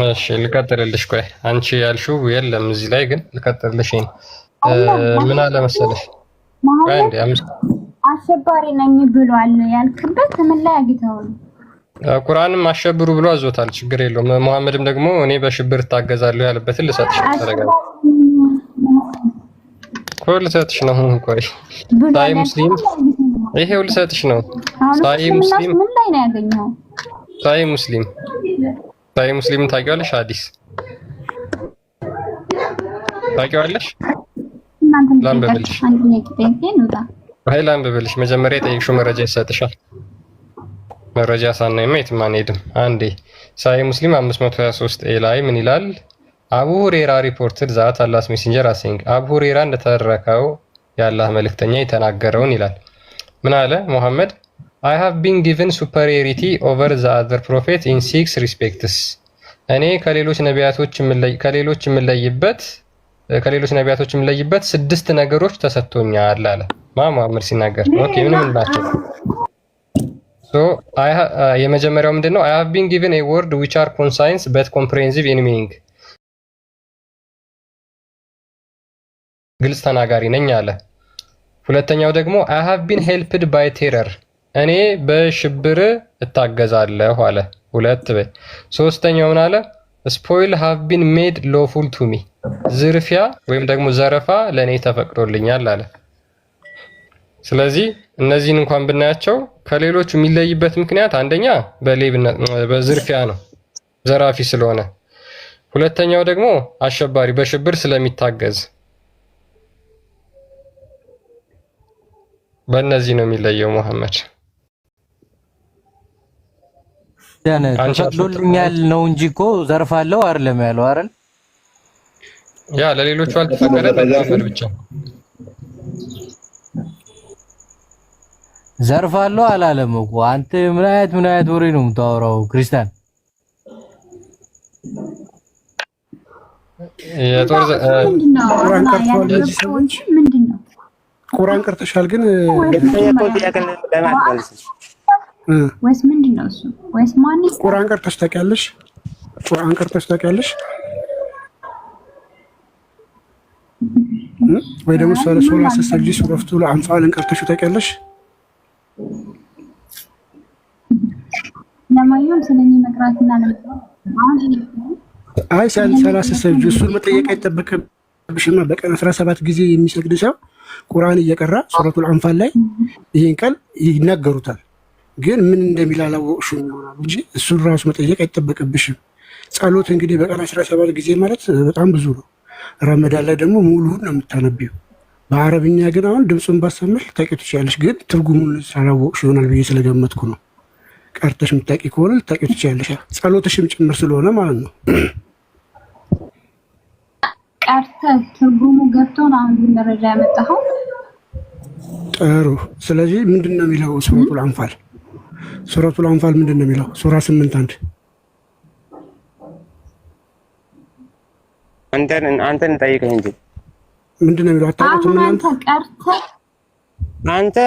እሺ ልቀጥልልሽ ቆይ አንቺ ያልሽው የለም እዚህ ላይ ግን ልቀጥልልሽ ምን አለ መሰለሽ አንዴ አሸባሪ ነኝ ብሏል ያልክበት ምን ላይ አግኝተው ቁርአንም አሸብሩ ብሎ አዞታል ችግር የለውም ሙሐመድም ደግሞ እኔ በሽብር ታገዛለሁ ያለበትን ልሰጥሽ ተረጋጋ ኮል ልሰጥሽ ነው ቆይ ሳይ ሙስሊም ይሄው ልሰጥሽ ነው ሳይ ሙስሊም ምን ላይ ነው ያገኘው ሳይ ሙስሊም ታውቂዋለሽ ሐዲስ ታውቂዋለሽ ላምበልሽ ኃይል አንብብልሽ መጀመሪያ የጠየቅሽው መረጃ ይሰጥሻል መረጃ ሳናይማ የትም አንሄድም አንዴ ሳይ ሙስሊም 523 ላይ ምን ይላል አቡ ሁሬራ ሪፖርትድ ዛት አላህስ ሜሴንጀር አሴንግ አቡ ሁሬራ እንደተረከው የአላህ መልእክተኛ የተናገረውን ይላል ምን አለ ሙሐመድ I have been given superiority over the other prophet in 6 respects እኔ ከሌሎች ነቢያቶች የምለይበት 6 ነገሮች ተሰጥቶኛል አለ ሙሐመድ ሲናገር ኦኬ ምንም እንላቸው so የመጀመሪያው ምንድነው I have been given a word which are concise but comprehensive in meaning ግልጽ ተናጋሪ ነኝ አለ ሁለተኛው ደግሞ I have been helped by terror እኔ በሽብር እታገዛለሁ አለ ሁለት ሶስተኛው ምን አለ spoil have been made lawful to me ዝርፊያ ወይም ደግሞ ዘረፋ ለኔ ተፈቅዶልኛል አለ ስለዚህ እነዚህን እንኳን ብናያቸው ከሌሎቹ የሚለይበት ምክንያት አንደኛ በሌብነት በዝርፊያ ነው ዘራፊ ስለሆነ ሁለተኛው ደግሞ አሸባሪ በሽብር ስለሚታገዝ በእነዚህ ነው የሚለየው ሙሐመድ ተፈቅዶልኛል ነው እንጂ እኮ ዘርፋለሁ አይደለም ያለው አይደል ያ ለሌሎቹ አልተፈቀደ ለሙሐመድ ብቻ ዘርፋለሁ አላለም እኮ አንተ ምን አይነት ወሬ ነው የምታወራው ክርስቲያን የጦር ቁርአን ቀርተዋል እነዚህ ሰዎች ምንድነው? ቁርአን ቀርተሻል ግን ወይስ ምንድነው እሱ? ወይስ ማንስ ቁርአን ቀርተሽ ታውቂያለሽ? ቁርአን ቀርተሽ ታውቂያለሽ? ወይ ደግሞ ሱራ ሰጅዲ ሱረቱል አንፋልን ቀርተሽ ታውቂያለሽ? ለማየም ስለሚመቅራትና አይ ሰላሳ ሰጅዲ እሱን መጠየቅ አይጠበቅብሽም። በቀን 17 ጊዜ የሚሰግድ ሰው ቁርአን እየቀራ ሱረቱል አንፋል ላይ ይሄን ቃል ይናገሩታል። ግን ምን እንደሚል አላወቅሽም ይሆናል እንጂ እሱን ራሱ መጠየቅ አይጠበቅብሽም። ጸሎት እንግዲህ በቀን 17 ጊዜ ማለት በጣም ብዙ ነው። ረመዳን ላይ ደግሞ ሙሉውን ነው የምታነቢው። በአረብኛ ግን አሁን ድምፁን ባሰማሽ ልታውቂው ትችያለሽ። ግን ትርጉሙን ስላላወቅሽ ይሆናል ብዬ ስለገመትኩ ነው። ቀርተሽ የምታውቂ ከሆነ ልታውቂው ትችያለሽ። ጸሎትሽም ጭምር ስለሆነ ማለት ነው። ቀርተህ ትርጉሙ ገብቶን አሁን ደረጃ ያመጣኸው ጥሩ። ስለዚህ ምንድን ነው የሚለው ሱረቱል አንፋል? ሱረቱል አንፋል ምንድን ነው የሚለው? ሱራ 8:1 አንተን ጠይቀህ እንጂ ምንድን ነው የሚለው? አታውቁትም እናንተ? ቀርተህ አንተ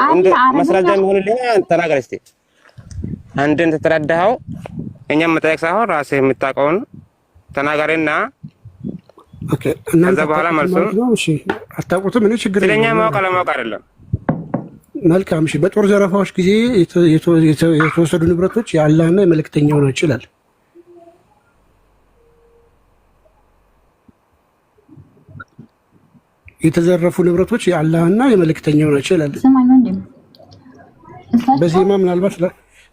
እንደ መስራጃ የሚሆንልህ ተናገር እስቲ። አንተን ተተረዳኸው እኛም መጠየቅ ሳይሆን ራስህ የምታውቀውን ተናገርና ኦኬ። እናንተ ከዛ በኋላ መልሱን እሺ፣ አታውቁትም። እኔ ችግር ስለኛ ማወቅ አለማወቅ አይደለም። መልካም እሺ። በጦር ዘረፋዎች ጊዜ የተወሰዱ ንብረቶች የአላህና የመልእክተኛው ናቸው ይላል። የተዘረፉ ንብረቶች የአላህና የመልእክተኛው ናቸው ይላል።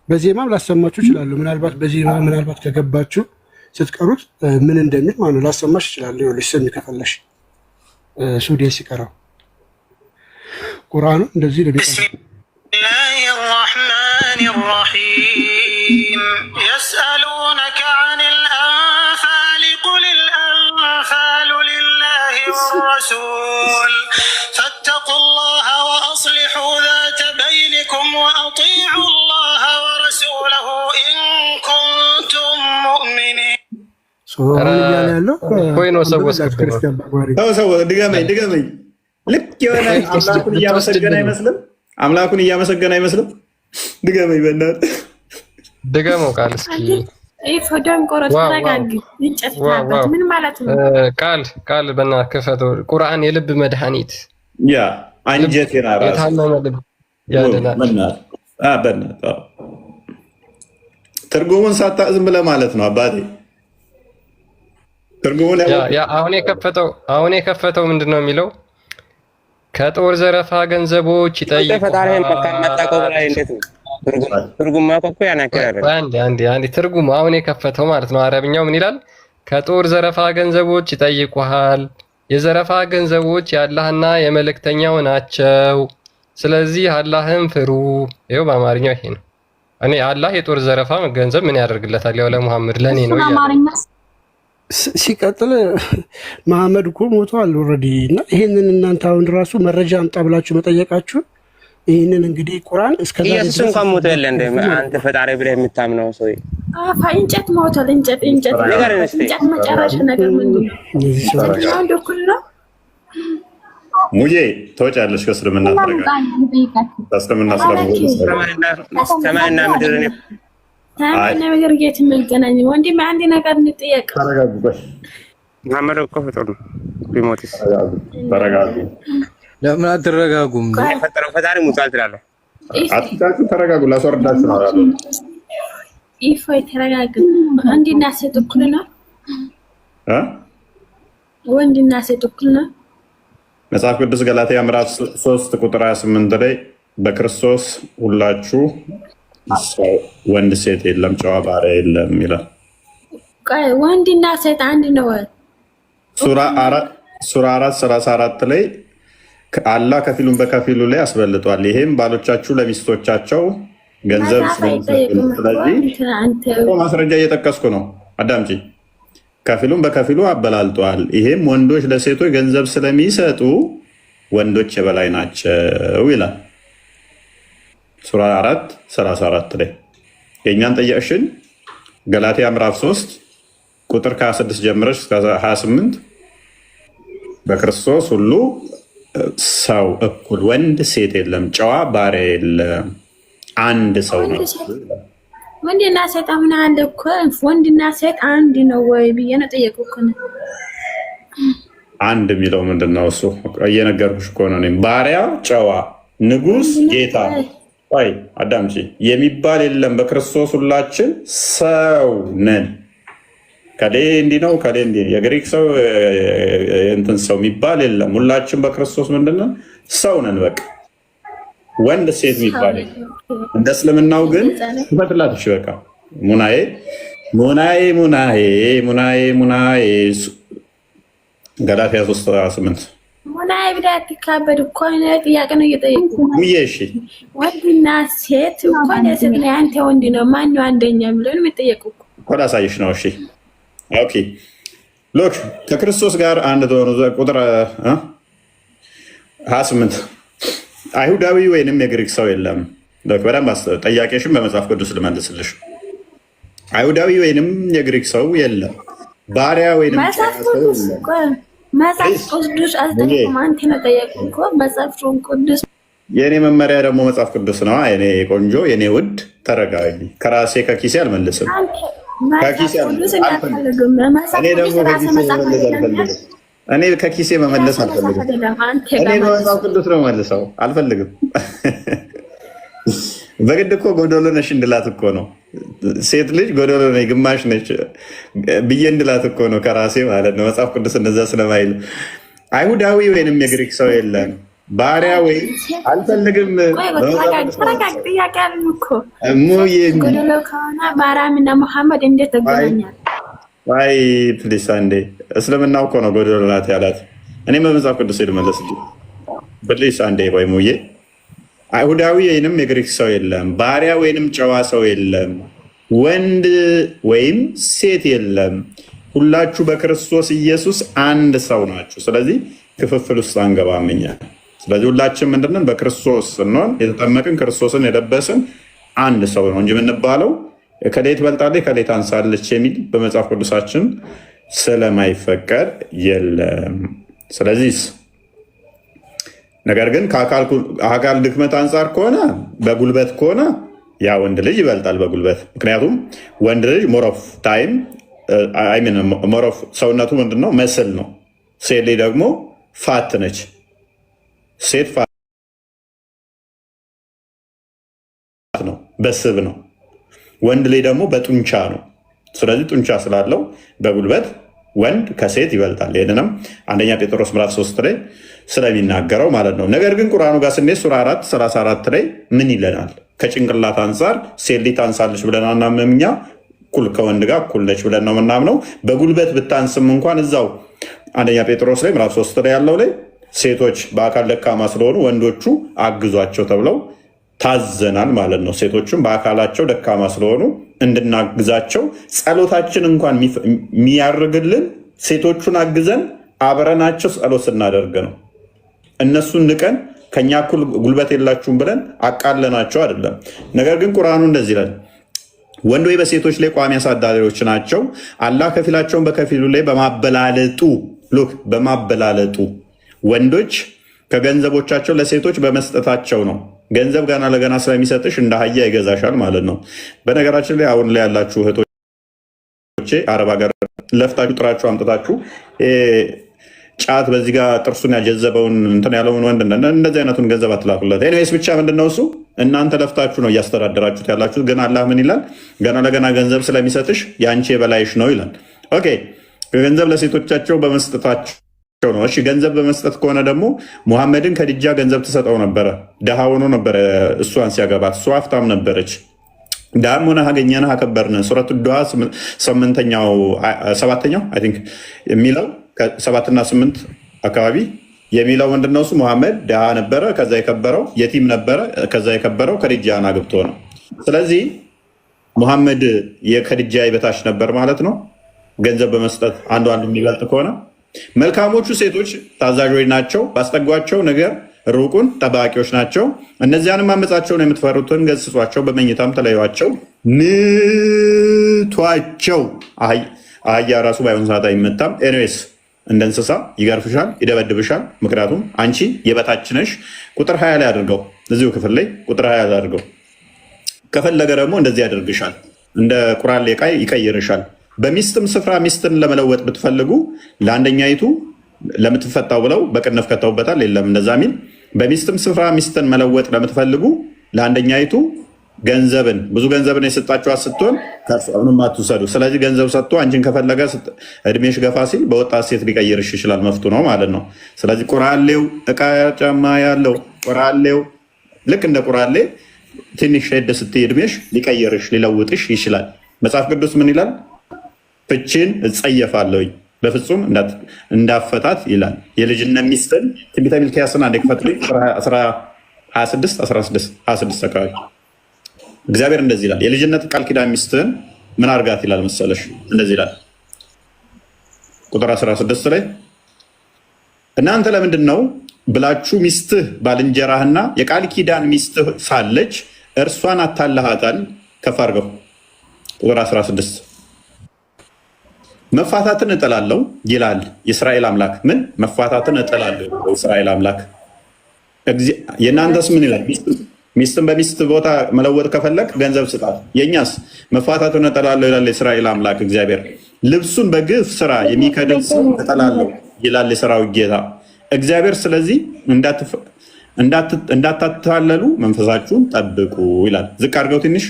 በዜማም ላሰማችሁ ይችላሉ። ምናልባት ከገባችሁ ስትቀሩት ምን እንደሚል ማለት ነው ላሰማሽ ይችላል። ይኸውልሽ ስም ከፈለሽ ሱዴ ሲቀራው ቁርአኑ እንደዚህ ነው። ቢስሚላሂ الرحمن الرحيم يسألونك عن الأنفال قل الأنفال لله والرسول فاتقوا الله وأصلحوا ذات بينكم وأطيعوا الله ورسوله إن كنتم مؤمنين. ድገመኝ። ልክ የሆነ አምላኩን እያመሰገነ አይመስልም? ድገመኝ በእናትህ ድገመው። ቃል እስኪ ምን ማለት ነው? ቃል በእናትህ ክፈተው። ቁርአን የልብ መድኃኒት ያ አንጀቴን አራስ የታመመ ልብ ያድናል። በእናትህ ትርጉሙን ሳታውቅ ዝም ብለህ ማለት ነው አባቴ። ትርጉሙን አሁን የከፈተው ምንድን ነው የሚለው? ከጦር ዘረፋ ገንዘቦች ይጠይቁሃል። ትርጉሙ አሁን የከፈተው ማለት ነው። አረብኛው ምን ይላል? ከጦር ዘረፋ ገንዘቦች ይጠይቁሃል። የዘረፋ ገንዘቦች የአላህና የመልእክተኛው ናቸው። ስለዚህ አላህን ፍሩ። ይኸው በአማርኛው ይሄ ነው። እኔ አላህ የጦር ዘረፋ ገንዘብ ምን ያደርግለታል? ያው ለሙሐመድ ለኔ ነው እያለ ሲቀጥል መሐመድ እኮ ሞቷል ኦልሬዲ። እና ይሄንን እናንተ አሁን ራሱ መረጃ አምጣ ብላችሁ መጠየቃችሁ ይሄንን እንግዲህ ቁርአን እስከዛ ኢየሱስ እንኳን ሞተ የለ እንደ አንተ ፈጣሪ ብለህ የምታምነው ሰው እንጨት ሞቷል። እንጨት መጨረሻ ነገር ምንድን ነው? ሙዬ ተወጫለሽ ከእስልምና ከእስልምና ሰማይና ምድርን ታማኝ ነገር ጌት መገናኝ ወንድም አንድ ነገር እንጠየቅ። ተረጋጉ። መሐመድ እኮ ፍጡር ነው። ቢሞትስ? ተረጋጉ። ለምን አትረጋጉም? የፈጠረው ፈጣሪ ሞቷል ትላለህ። አትታችሁ ተረጋጉ። ላስወርዳችሁ ነው ያለው። ይፎይ ተረጋጉ። ወንድና ሴት እኩል ነው። ወንድና ሴት እኩል ነው። መጽሐፍ ቅዱስ ገላትያ ምዕራፍ 3 ቁጥር 28 ላይ በክርስቶስ ሁላችሁ ወንድ ሴት የለም፣ ጨዋ ባሪያ የለም ይላል። ወንድና ሴት አንድ ነው። ሱራ 4:34 ላይ አላህ ከፊሉን በከፊሉ ላይ አስበልጧል። ይሄም ባሎቻችሁ ለሚስቶቻቸው ገንዘብ ስለሚሰጡ። ስለዚህ ማስረጃ እየጠቀስኩ ነው፣ አዳምጪ። ከፊሉን በከፊሉ አበላልጧል። ይሄም ወንዶች ለሴቶች ገንዘብ ስለሚሰጡ ወንዶች የበላይ ናቸው ይላል። ሱራ 4:34 ላይ የእኛን ጠየቅሽን። ገላትያ ምዕራፍ 3 ቁጥር ከ26 ጀምረሽ እስከ 28 በክርስቶስ ሁሉ ሰው እኩል፣ ወንድ ሴት የለም፣ ጨዋ ባሪያ የለም፣ አንድ ሰው ነው። ወንድና ሴት አሁን አንድ እኮ ወንድና ሴት አንድ ነው ወይ ብዬ ነው ጠየቁኩ። አንድ የሚለው ምንድን ነው? እሱ እየነገርኩሽ እኮ ነው። ባሪያ፣ ጨዋ፣ ንጉስ፣ ጌታ ወይ አዳምጪ የሚባል የለም። በክርስቶስ ሁላችን ሰው ነን። ከሌ እንዲህ ነው ከሌ እንዲህ የግሪክ ሰው እንትን ሰው የሚባል የለም። ሁላችን በክርስቶስ ምንድነው? ሰው ነን። በቃ ወንድ ሴት የሚባል እንደ እስልምናው ግን ትፈትላትሽ በቃ ሙናዬ ሙናዬ ሙናዬ ሙናዬ ሙናዬ ገላትያ 3:8 ሙናዬ ብላ ትካበድ እኮ ነው። ጥያቄ ነው እየጠየቁ ሙዬሽ ወንድና ሴት እኮ ነው። ሴት ነው አንተ ወንድ ነው ማን ነው አንደኛ ብለው ነው የሚጠየቁ እኮ ላሳይሽ ነው። እሺ ኦኬ ሎክ ከክርስቶስ ጋር አንድ ተሆኑ ቁጥር 28 አይሁዳዊ ወይንም የግሪክ ሰው የለም። በደንብ ጠያቄሽን በመጽሐፍ ቅዱስ ልመልስልሽ። አይሁዳዊ ወይንም የግሪክ ሰው የለም፣ ባሪያ ወይንም መጽሐፍ ቅዱስ አልጠየቁም። አንተ ነው ጠየቁ መጽሐፍ ቅዱስ። የእኔ መመሪያ ደግሞ መጽሐፍ ቅዱስ ነው። የኔ ቆንጆ፣ የኔ ውድ ተረጋጊ። ከራሴ ከኪሴ አልመልስም። እኔ ከኪሴ መመለስ አልፈልግም። እኔ በመጽሐፍ ቅዱስ ነው መልሰው አልፈልግም። በግድ እኮ ጎዶሎ ነሽ እንድላት እኮ ነው። ሴት ልጅ ጎዶሎ ነች ግማሽ ነች ብዬ እንድላት እኮ ነው ከራሴ ማለት ነው። መጽሐፍ ቅዱስ እንደዛ ስለማይል አይሁዳዊ ወይንም የግሪክ ሰው የለም፣ ባሪያ ወይ አልፈልግም። ጥያቄ አለ እኮ ጎዶሎ ከሆነ ባሪያምና መሐመድ እንዴት ተገናኛል? አይ ፕሊስ አንዴ እስልምናው እኮ ነው ጎዶሎ ናት ያላት። እኔ በመጽሐፍ ቅዱስ ልመለስ ፕሊስ አንዴ። ወይ ሙዬ አይሁዳዊ ወይንም የግሪክ ሰው የለም፣ ባሪያ ወይንም ጨዋ ሰው የለም፣ ወንድ ወይም ሴት የለም፣ ሁላችሁ በክርስቶስ ኢየሱስ አንድ ሰው ናችሁ። ስለዚህ ክፍፍል ውስጥ አንገባም እኛ። ስለዚህ ሁላችን ምንድነን? በክርስቶስ ስንሆን የተጠመቅን ክርስቶስን የለበስን አንድ ሰው ነው እንጂ የምንባለው ከላይ ትበልጣለች ከላይ ታንሳለች የሚል በመጽሐፍ ቅዱሳችን ስለማይፈቀድ የለም። ስለዚህ ነገር ግን ከአካል ድክመት አንጻር ከሆነ በጉልበት ከሆነ ያ ወንድ ልጅ ይበልጣል በጉልበት። ምክንያቱም ወንድ ልጅ ሞሮፍ ታይም ሞሮፍ ሰውነቱ ምንድነው? መስል ነው። ሴት ልጅ ደግሞ ፋት ነች። ሴት ፋት ነው፣ በስብ ነው። ወንድ ላይ ደግሞ በጡንቻ ነው። ስለዚህ ጡንቻ ስላለው በጉልበት ወንድ ከሴት ይበልጣል። ይህንንም አንደኛ ጴጥሮስ ምዕራፍ 3 ላይ ስለሚናገረው ማለት ነው። ነገር ግን ቁርአኑ ጋር ስንሄድ ሱራ 4:34 ላይ ምን ይለናል? ከጭንቅላት አንጻር ሴት ልጅ ታንሳለች ብለን አናምንም እኛ። እኩል ከወንድ ጋር እኩል ነች ብለን ነው የምናምነው። በጉልበት ብታንስም እንኳን እዛው አንደኛ ጴጥሮስ ላይ ምዕራፍ 3 ላይ ያለው ላይ ሴቶች በአካል ደካማ ስለሆኑ ወንዶቹ አግዟቸው ተብለው ታዘናል ማለት ነው። ሴቶቹም በአካላቸው ደካማ ስለሆኑ እንድናግዛቸው ጸሎታችን እንኳን የሚያርግልን ሴቶቹን አግዘን አብረናቸው ጸሎት ስናደርግ ነው። እነሱን ንቀን ከኛ እኩል ጉልበት የላችሁም ብለን አቃለናቸው አይደለም። ነገር ግን ቁርአኑ እንደዚህ ይላል፣ ወንድ ወይ በሴቶች ላይ ቋሚ አሳዳሪዎች ናቸው። አላህ ከፊላቸውን በከፊሉ ላይ በማበላለጡ ወንዶች ከገንዘቦቻቸው ለሴቶች በመስጠታቸው ነው። ገንዘብ ገና ለገና ስለሚሰጥሽ እንደ አህያ ይገዛሻል ማለት ነው። በነገራችን ላይ አሁን ላይ ያላችሁ እህቶቼ አረብ ሀገር ለፍታችሁ ጥራችሁ አምጥታችሁ ጫት በዚህ ጋር ጥርሱን ያጀዘበውን እንትን ያለውን ወንድ እንደዚህ አይነቱን ገንዘብ አትላኩለት። ኤኒዌይስ ብቻ ምንድነው እሱ እናንተ ለፍታችሁ ነው እያስተዳደራችሁት ያላችሁት። ግን አላህ ምን ይላል? ገና ለገና ገንዘብ ስለሚሰጥሽ የአንቺ የበላይሽ ነው ይላል። ኦኬ ገንዘብ ለሴቶቻቸው በመስጠታቸው ነው። እሺ ገንዘብ በመስጠት ከሆነ ደግሞ ሙሐመድን ከድጃ ገንዘብ ትሰጠው ነበረ። ድሃ ሆኖ ነበረ እሷን ሲያገባት። እሷ ሀብታም ነበረች። ዳም ሆነ አገኘንህ አከበርን። ሱረቱ ዱሃ 7ኛው አይ ቲንክ የሚለው 7 እና 8 አካባቢ የሚለው ምንድነው? እሱ ሙሐመድ ድሃ ነበረ፣ ከዛ የከበረው የቲም ነበረ፣ ከዛ የከበረው ከድጃን አግብቶ ነው። ስለዚህ ሙሐመድ የከድጃ በታች ነበር ማለት ነው። ገንዘብ በመስጠት አንዱ የሚበልጥ ከሆነ መልካሞቹ ሴቶች ታዛዦች ናቸው። ባስጠጓቸው ነገር ሩቁን ጠባቂዎች ናቸው። እነዚያንም አመፃቸውን የምትፈሩትን ገስጿቸው፣ በመኝታም ተለዩዋቸው፣ ምቷቸው። አህያ ራሱ ባይሆን ሰዓት አይመታም። ኤኒዌይስ እንደ እንስሳ ይገርፍሻል፣ ይደበድብሻል። ምክንያቱም አንቺ የበታች ነሽ። ቁጥር 20 ላይ አድርገው፣ እዚሁ ክፍል ላይ ቁጥር 20 ላይ አድርገው። ከፈለገ ደግሞ እንደዚህ ያደርግሻል፣ እንደ ቁራሌ ዕቃ ይቀይርሻል። በሚስትም ስፍራ ሚስትን ለመለወጥ ብትፈልጉ ለአንደኛይቱ ለምትፈታው ብለው በቅንፍ ከተውበታል። የለም እንደዛ ሚል። በሚስትም ስፍራ ሚስትን መለወጥ ለምትፈልጉ ለአንደኛይቱ ገንዘብን ብዙ ገንዘብን የሰጣችኋት ስትሆን ምንም አትውሰዱ። ስለዚህ ገንዘብ ሰጥቶ አንቺን ከፈለገ እድሜሽ ገፋ ሲል በወጣት ሴት ሊቀይርሽ ይችላል። መፍቱ ነው ማለት ነው። ስለዚህ ቁራሌው ዕቃ ጫማ ያለው ቁራሌው ልክ እንደ ቁራሌ ትንሽ ሄድ ስትይ እድሜሽ ሊቀይርሽ ሊለውጥሽ ይችላል። መጽሐፍ ቅዱስ ምን ይላል? ፍቺን እጸየፋለሁኝ በፍጹም እንዳፈታት ይላል። የልጅነት ሚስትን ትንቢተ ሚልክያስን አንዴ ክፈትልኝ 26 አካባቢ እግዚአብሔር እንደዚህ ይላል። የልጅነት ቃል ኪዳን ሚስትህን ምን አርጋት ይላል መሰለሽ? እንደዚህ ይላል ቁጥር 16 ላይ እናንተ ለምንድን ነው ብላችሁ ሚስትህ ባልንጀራህና የቃል ኪዳን ሚስትህ ሳለች እርሷን አታለሃታል። ከፍ አድርገው ቁጥር 16 መፋታትን እጠላለሁ ይላል የእስራኤል አምላክ። ምን መፋታትን እጠላለሁ የእስራኤል አምላክ። የእናንተስ ምን ይላል? ሚስትን በሚስት ቦታ መለወጥ ከፈለግ ገንዘብ ስጣት። የእኛስ መፋታትን እጠላለሁ ይላል የእስራኤል አምላክ እግዚአብሔር። ልብሱን በግፍ ስራ የሚከድን ሰው እጠላለሁ ይላል የሰራዊት ጌታ እግዚአብሔር። ስለዚህ እንዳታታለሉ መንፈሳችሁን ጠብቁ ይላል። ዝቅ አድርገው ትንሽ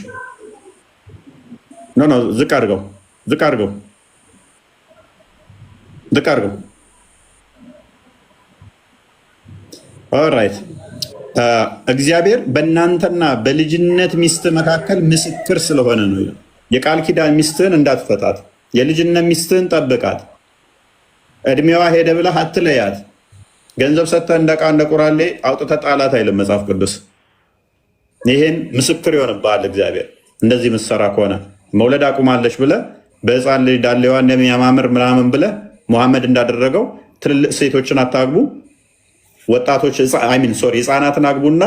ዝቅ አድርገው ዝቅ አድርገው ዝቅ አድርገው። ኦልራይት እግዚአብሔር በእናንተና በልጅነት ሚስት መካከል ምስክር ስለሆነ ነው። የቃል ኪዳን ሚስትህን እንዳትፈታት፣ የልጅነት ሚስትህን ጠብቃት። እድሜዋ ሄደ ብለህ አትለያት። ገንዘብ ሰጥተህ እንደ ዕቃ እንደ ቁራሌ አውጥተህ ጣላት አይልም መጽሐፍ ቅዱስ። ይሄን ምስክር ይሆንብሃል እግዚአብሔር። እንደዚህ ምሰራ ከሆነ መውለድ አቁማለች ብለህ በህፃን ልጅ ዳሌዋ እንደሚያማምር ምናምን ብለህ ሙሐመድ እንዳደረገው ትልልቅ ሴቶችን አታግቡ፣ ወጣቶች ህፃናትን አግቡና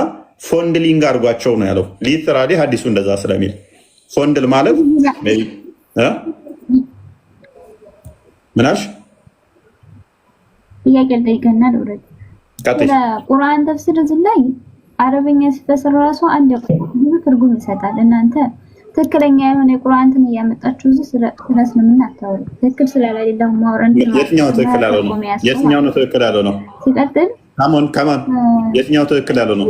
ፎንድሊንግ አድርጓቸው ነው ያለው። ሊትራሊ ሀዲሱ እንደዛ ስለሚል ፎንድል ማለት ምናሽ ጥያቄ ጠይቀና ልውረድ። ቁርአን ተፍሲር እዚህ ላይ አረበኛ ሲፈሰር ራሱ አንድ ብዙ ትርጉም ይሰጣል። እናንተ ትክክለኛ የሆነ የቁርአንን እያመጣችሁ እዚህ ስለ እስልምና አታወሩ። ትክክል ስላላደለም ማውራን የትኛው ትክክል ያለው ነው? የትኛው ነው ትክክል ያለው ነው? ሲቀጥል ካሞን የትኛው ትክክል ያለው ነው?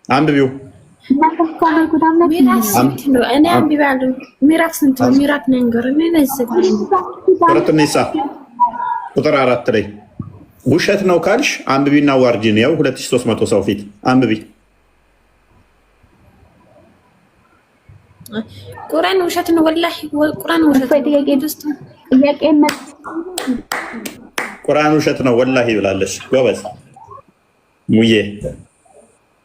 አንብቢው ሱረቱ ኒሳ ቁጥር 4 ላይ ውሸት ነው ካልሽ አንብቢና ዋርጂ ነው 2300 ሰው ፊት አንብቢ። ቁርአን ውሸት ነው ወላሂ፣ ቁርአን ውሸት ነው። ቁርአን ውሸት ነው ወላሂ ብላለች። ጎበዝ ሙዬ።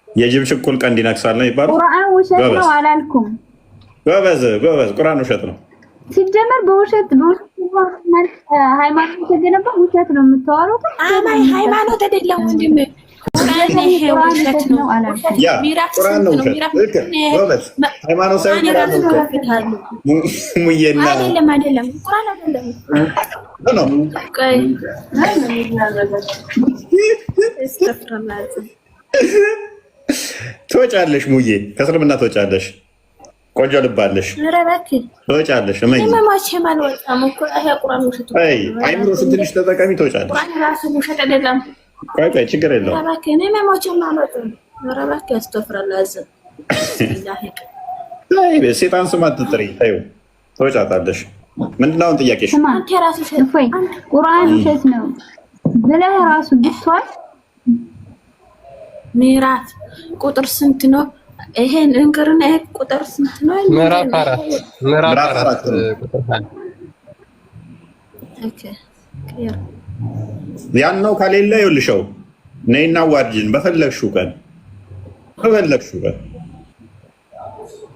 የጅብ ችኩል ቀንድ ይነክሳል ነው ይባላል። ቁርአን ውሸት ነው አላልኩም። ጎበዝ ቁርአን ውሸት ነው ሲጀመር። በውሸት ሃይማኖት ተገነባ ውሸት ነው የምታወሩት። አማይ ሃይማኖት አይደለም ወንድሜ፣ ቁርአን ይሄ ውሸት ነው አላልኩም። ቁርአን ነው ውሸት። ጎበዝ ሃይማኖት ሳይሆን ሙዬና አይደለም ቁርአን አይደለም ነው ቆይ ትወጫለሽ ሙዬ፣ ከእስልምና ትወጫለሽ። ቆንጆ ልባለሽ ትወጫለሽ። አይምሮሽን ትንሽ ተጠቀሚ፣ ትወጫለሽ። ቆይ ችግር የለውም። ሴጣን ስም አትጥሪ፣ ተይው፣ ትወጫታለሽ። ምንድን ነው አሁን ጥያቄሽ? ቁርአን ውሸት ነው ብለህ ራሱ ብትዋል ምዕራፍ ቁጥር ስንት ነው? ይሄን እንግርና ይሄ ቁጥር ስንት ነው? ምዕራፍ 4 ቁጥር 1። ኦኬ ክሊር። ያን ነው ከሌለ ይኸውልሽው ነይና ዋርጂን በፈለግሽው ቀን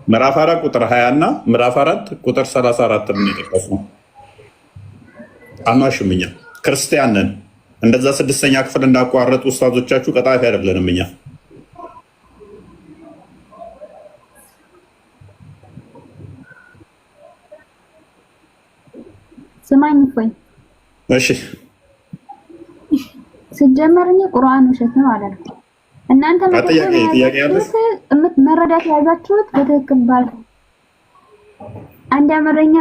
ምዕራፍ 4 ቁጥር 20 እና ምዕራፍ 4 ቁጥር 34 ነው የጠቀስነው። አኗሽም እኛ ክርስቲያን ነን። እንደዛ 6ኛ ክፍል እንዳቋረጡ ኡስታዞቻችሁ ቀጣፊ አይደለንም እኛ። እሺ ሲጀመር እኔ ቁርአን ውሸት ነው አላልኩም። እናንተ መረዳት የያዛችሁት በትክክል ባል አንድ አማርኛ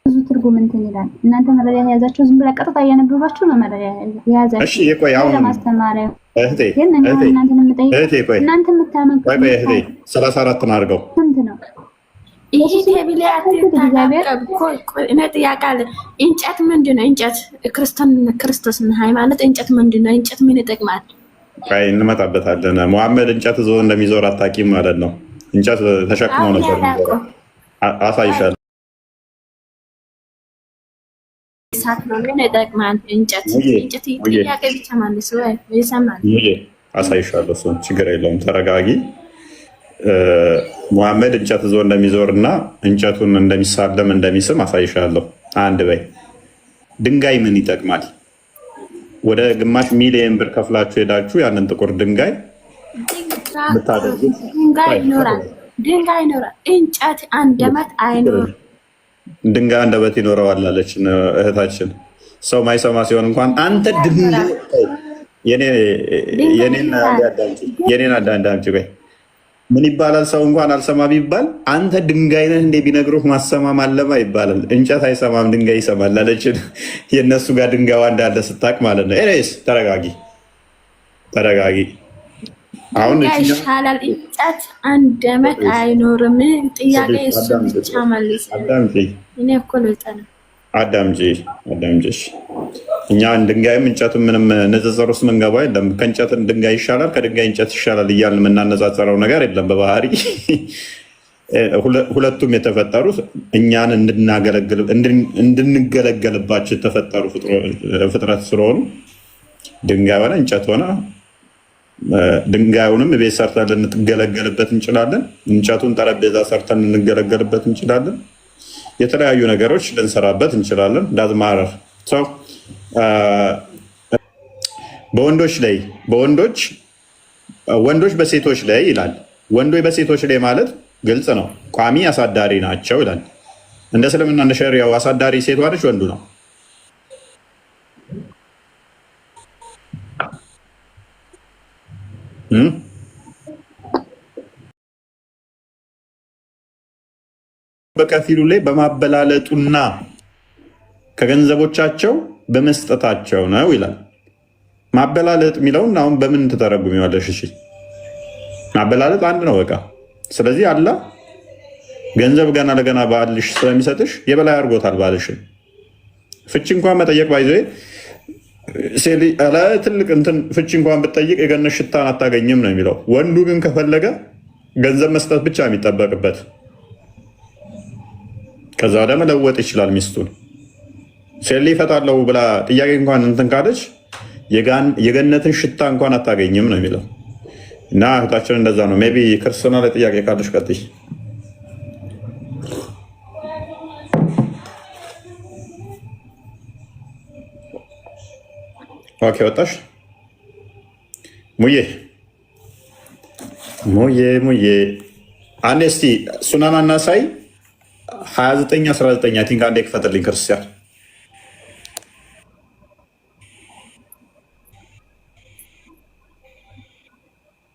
ብዙ ትርጉም እንትን ይላል። እናንተ መረዳት የያዛችሁት ዝም ብላ ቀጥታ እያነበባችሁ ነው መረዳት የያዛችሁት። እሺ ቆይ አሁን ለማስተማሪያ እህቴ እናንተን የምጠይቀው እናንተ የምታመጡ ቆይ እህቴ 34 አድርገው ስንት ነው? ይሄ ተብሊያት እኔ ጥያቄ አለ። እንጨት ምንድን ነው? እንጨት ክርስቶስን ሃይማኖት እንጨት ምንድን ነው? እንጨት ምን ይጠቅማል? አይ እንመጣበታለን። ሙሐመድ እንጨት ይዞ እንደሚዞር አታውቂም ማለት ነው። እንጨት ተሸክሞ ነበር። አሳይሻለሁ። እሳት ነው ምን ይጠቅማል? እንጨት ጥያቄ ብቻ ማለት ነው። ይሰማል። አሳይሻለሁ። እሱ ችግር የለውም። ተረጋጊ። ሙሐመድ እንጨት ይዞ እንደሚዞር እና እንጨቱን እንደሚሳለም እንደሚስም አሳይሻለሁ። አንድ በይ። ድንጋይ ምን ይጠቅማል? ወደ ግማሽ ሚሊዮን ብር ከፍላችሁ ሄዳችሁ ያንን ጥቁር ድንጋይ ድንጋይ ይኖራል። እንጨት አንደበት አይኖርም። ድንጋይ አንደበት ይኖረዋል አለች እህታችን። ሰው ማይሰማ ሲሆን እንኳን አንተ ድንጋይ የኔን አዳምጪ ቆይ ምን ይባላል? ሰው እንኳን አልሰማ ቢባል አንተ ድንጋይ ነህ እንደ ቢነግሩህ ማሰማም አለማ ይባላል። እንጨት አይሰማም ድንጋይ ይሰማል አለችን። የእነሱ ጋር ድንጋዋ እንዳለ ስታቅ ማለት ነው። ኤሬስ ተረጋጊ። አሁን ይሻላል። እንጨት አንደበት አይኖርም። ጥያቄ እሱ ብቻ መልስ። እኔ እኮ ልጠና አዳምጪ። እኛ ድንጋይም እንጨትም ምንም ንጽጽር ውስጥ ምንገባ የለም። ከእንጨት ድንጋይ ይሻላል፣ ከድንጋይ እንጨት ይሻላል እያልን የምናነጻጸረው ነገር የለም። በባህሪ ሁለቱም የተፈጠሩት እኛን እንድንገለገልባቸው የተፈጠሩ ፍጥረት ስለሆኑ ድንጋይ ሆነ እንጨት ሆነ ድንጋዩንም ቤት ሰርተን ልንገለገልበት እንችላለን። እንጨቱን ጠረጴዛ ሰርተን ልንገለገልበት እንችላለን። የተለያዩ ነገሮች ልንሰራበት እንችላለን። ዳዝማረር ሰው ወንዶች በሴቶች ላይ ይላል። ወንዶች በሴቶች ላይ ማለት ግልጽ ነው። ቋሚ አሳዳሪ ናቸው ይላል። እንደ እስልምና እንደ ሸሪያው አሳዳሪ ሴቷ ነች፣ ወንዱ ነው? በከፊሉ ላይ በማበላለጡና ከገንዘቦቻቸው በመስጠታቸው ነው ይላል። ማበላለጥ የሚለውን አሁን በምን ትተረጉሚዋለሽ? እሺ ማበላለጥ አንድ ነው በቃ። ስለዚህ አላ ገንዘብ ገና ለገና ባልሽ ስለሚሰጥሽ የበላይ አድርጎታል ባልሽን። ፍቺ እንኳን መጠየቅ ባይዘ ትልቅ እንትን ፍቺ እንኳን ብትጠይቅ የገነት ሽታን አታገኝም ነው የሚለው። ወንዱ ግን ከፈለገ ገንዘብ መስጠት ብቻ የሚጠበቅበት፣ ከዛ ወደ መለወጥ ይችላል ሚስቱን። ሴሊ ይፈታለሁ ብላ ጥያቄ እንኳን እንትን ካለች የገነትን ሽታ እንኳን አታገኝም ነው የሚለው። እና እህታችን እንደዛ ነው። ሜይ ቢ ክርስትና ላይ ጥያቄ ካለች ቀጥይ። ኦኬ ወጣሽ። ሙዬ አንዴ እስቲ ሱናና እናሳይ 2919 አይ ቲንክ አንዴ ክፈትልኝ ክርስቲያን።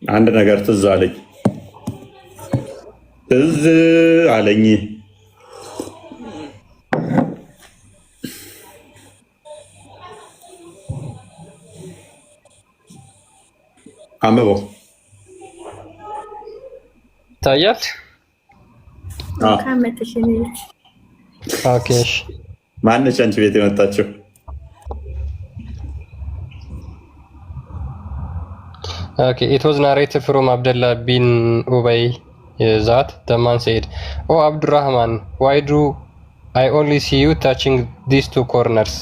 አንድ ነገር ትዝ አለኝ። አንብበው ይታያል። ማነች አንቺ ቤት የመጣችው? It was narrated from Abdullah bin Ubay that the man said, "Oh Abdurrahman, why do I only see you touching these two corners?"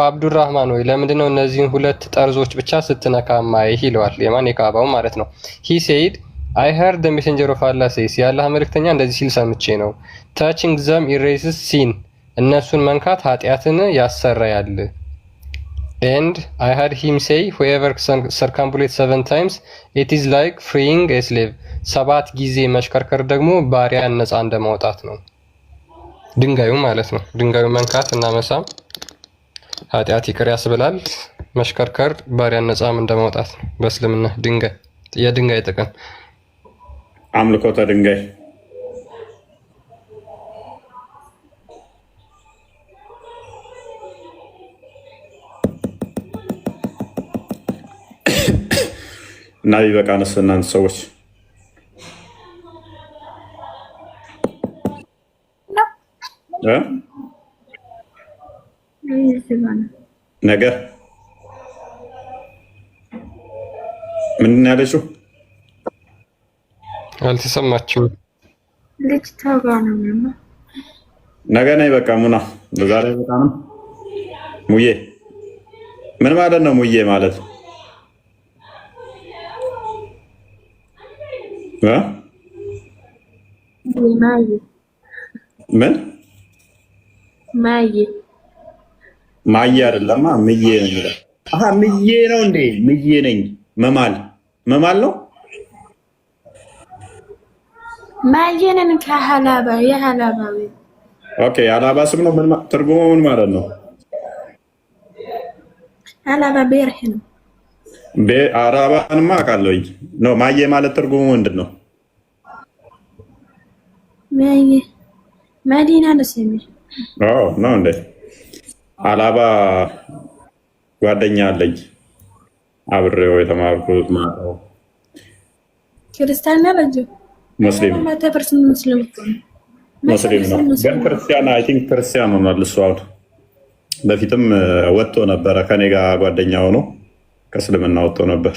አብዱራህማን ወይ ለምንድነው እነዚህን ሁለት ጠርዞች ብቻ ስትነካ ማይህ ይለዋል። የማን የካባው ማለት ነው። he said I heard the messenger of Allah says የአላህ መልእክተኛ እንደዚህ ሲል ሰምቼ ነው። touching them erases sin እነሱን መንካት ኃጢአትን ያሰራያል። and I heard him say whoever circumambulates 7 times it is like freeing a slave 7 ጊዜ መሽከርከር ደግሞ ባሪያን ነፃ እንደማውጣት ነው። ድንጋዩ ማለት ነው። ድንጋዩ መንካት እና መሳም ኃጢአት ይቅር ያስብላል። መሽከርከር ባሪያን ነፃም እንደማውጣት ነው። በእስልምና የድንጋይ ጥቅም አምልኮተ ድንጋይ እና ቢበቃንስ እናንተ ሰዎች ነገር ምንድን ያለችው አልተሰማችሁም? ልጅ ታባ ነው ነገ ነኝ በቃ ሙና በዛሬ በቃ ነው። ሙዬ ምን ማለት ነው? ሙዬ ማለት ምን ማየ አይደለማ ምዬ ነው የሚለው። አሃ ምዬ ነው እንዴ? ምዬ ነኝ መማል ነው። ማየነን ከሐላባ የሐላባዊ ኦኬ፣ ሐላባ ስም ነው። ምን ትርጉሙ ምን ማለት ነው? ሐላባ ቤርህ ነው። አራባንማ አውቃለሁኝ ነው። ማየ ማለት ትርጉሙ ምንድን ነው? ማየ መዲና ነው የሚል ነው እንዴ? ሐላባ ጓደኛ አለኝ አብሬው የተማርኩት ማለት ክርስቲያን ነው። ሙስሊም ነው። ግን ክርስቲያን አይ ቲንክ ክርስቲያን ሆኗል እሱ አሁን። በፊትም ወጥቶ ነበረ ከኔ ጋር ጓደኛ ሆኖ ከእስልምና ወጥቶ ነበር።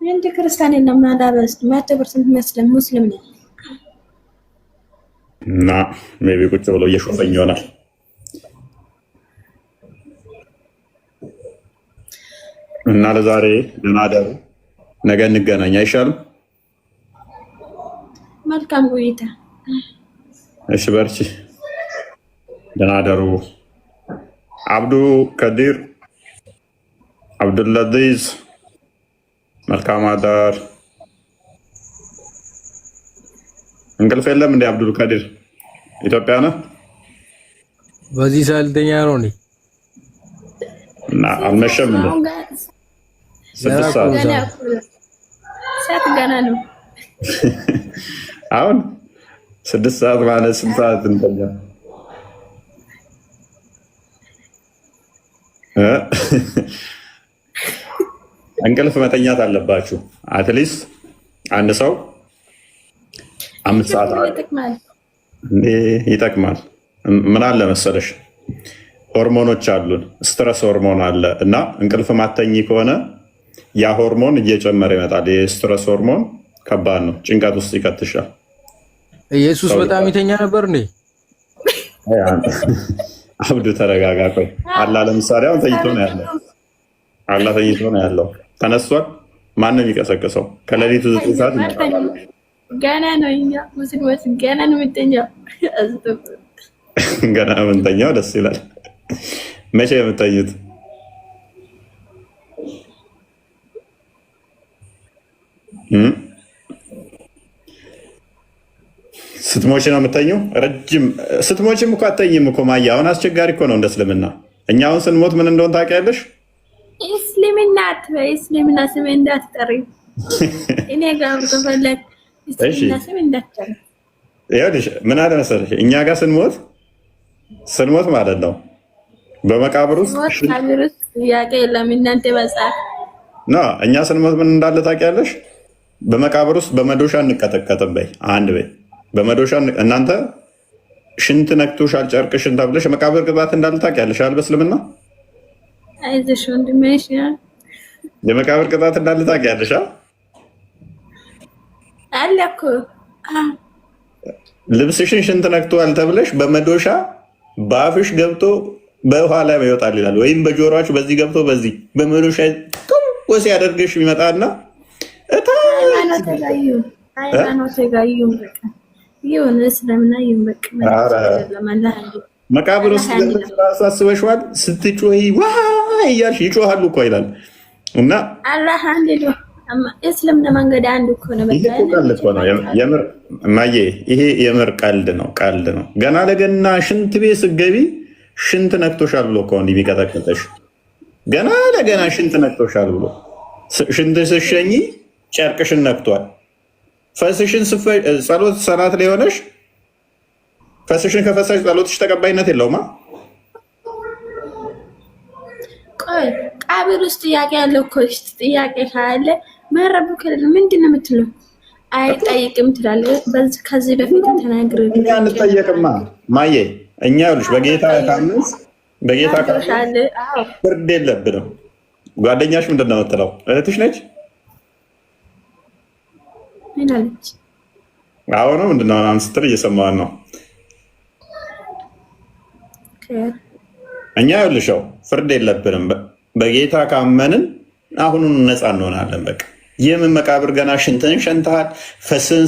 እንደ ክርስቲያን የለም አዳበስ ማተበርሰንት መስለም ሙስሊም ነው እና ሜቢ ቁጭ ብሎ እየሾፈኝ ይሆናል። እና ለዛሬ ደህና እደሩ፣ ነገ እንገናኝ አይሻልም? መልካም ቆይታ። እሺ በርቺ፣ ደህና እደሩ። አብዱ ከዲር አብዱልአዚዝ መልካም አዳር። እንቅልፍ የለም እንዴ አብዱል ካዲር? ኢትዮጵያ ነህ? በዚህ ሳልተኛ ነው እንዴ? እና አልመሸም እንዴ? 6 ሰዓት ገና ነው። አሁን 6 ሰዓት ማለት 6 ሰዓት እንተኛ። እንቅልፍ መተኛት አለባችሁ። አትሊስት አንድ ሰው 5 ሰዓት ይጠቅማል። ምን አለ መሰለሽ ሆርሞኖች አሉን። ስትረስ ሆርሞን አለ እና እንቅልፍ ማተኝ ከሆነ ያ ሆርሞን እየጨመረ ይመጣል። የስትረስ ሆርሞን ከባድ ነው፣ ጭንቀት ውስጥ ይከትሻል። ኢየሱስ በጣም ይተኛ ነበር እንዴ? አብዱ ተረጋጋ። ቆይ አላህ ለምሳሌ አሁን ተኝቶ ነው ያለው። አላህ ተኝቶ ነው ያለው። ተነስቷል። ማንም የሚቀሰቅሰው ከሌሊቱ 9 ሰዓት ገና ነው። እኛ ሙስሊሞች ገና ነው የምንተኛው። ገና ነው የምንተኛው። ደስ ይላል። መቼ የምትተኙት? ስትሞች ነው የምተኘው? ረጅም ስትሞችም እኮ አተኝም እኮ ማያ። አሁን አስቸጋሪ እኮ ነው እንደ እስልምና። እኛ አሁን ስንሞት ምን እንደሆን ታውቂያለሽ? እስልምና አትበይ። እስልምና ስም እንዳትጠሪ። እኔ ጋር ተፈለግ እስልምና ስም እንዳትጠሪ። ይኸውልሽ ምን አለ መሰለሽ እኛ ጋር ስንሞት ማለት ነው በመቃብር ውስጥ ጥያቄ የለም። እናንተ መጽሐፍ ነው። እኛ ስንሞት ምን እንዳለ ታውቂያለሽ? በመቃብር ውስጥ በመዶሻ እንቀጠቀጥም በይ አንድ በይ በመዶሻ እናንተ ሽንት ነክቶሻል ጨርቅሽን ተብለሽ መቃብር ቅጣት እንዳለ ታውቂያለሽ አይደል? በእስልምና አይዞሽ ወንድሜ የመቃብር ቅጣት እንዳለ ታውቂያለሽ አለ እኮ። ልብስሽን ሽንት ነክቷል ተብለሽ በመዶሻ በአፍሽ ገብቶ በውሃ ላይ ይወጣል ይላል። ወይም በጆሮአችሁ በዚህ ገብቶ በዚህ በመዶሻ ወሲ ያደርግሽ ይመጣና መቃብር ውስጥ አስበሽዋል? ስትጮሂ ዋይ እያልሽ ይጮሃሉ እኮ ይላል። እና አላህ አንድ ነው። እስልምና መንገድ አንድ እኮ ነው። የምር ማየ ይሄ የምር ቀልድ ነው፣ ቀልድ ነው። ገና ለገና ሽንት ቤት ስትገቢ ሽንት ነክቶሻል ብሎ እኮ እንዲህ የሚቀጠቅጥሽ ገና ለገና ሽንት ነክቶሻል ብሎ ሽንት ስሸኝ ጨርቅሽን ነክቷል። ፈስሽን ጸሎት ሰላት ላይ ሆነሽ ፈስሽን ከፈሳሽ ጸሎትሽ ተቀባይነት የለውማ። ቆይ ቃብር ውስጥ ጥያቄ ያለው እኮ ጥያቄ ካለ መረቡ ከሌለ ምንድን ነው የምትለው? አይጠይቅም ትላለህ። ከዚህ በፊት ተናግረ እኛ እንጠየቅማ ማየ እኛ ይኸውልሽ በጌታ ካምንስ በጌታ ፍርድ የለብንም። ጓደኛሽ ምንድን ነው የምትለው? እህትሽ ነች? ምን አለች? አሁን ምንድን ነው አንስትር እየሰማን ነው። እኛ ይኸውልሽው ፍርድ የለብንም። በጌታ ካመንን አሁኑን ነፃ እንሆናለን። በቃ የምን መቃብር ገና ሽንትን ሸንተሃል። ፈስን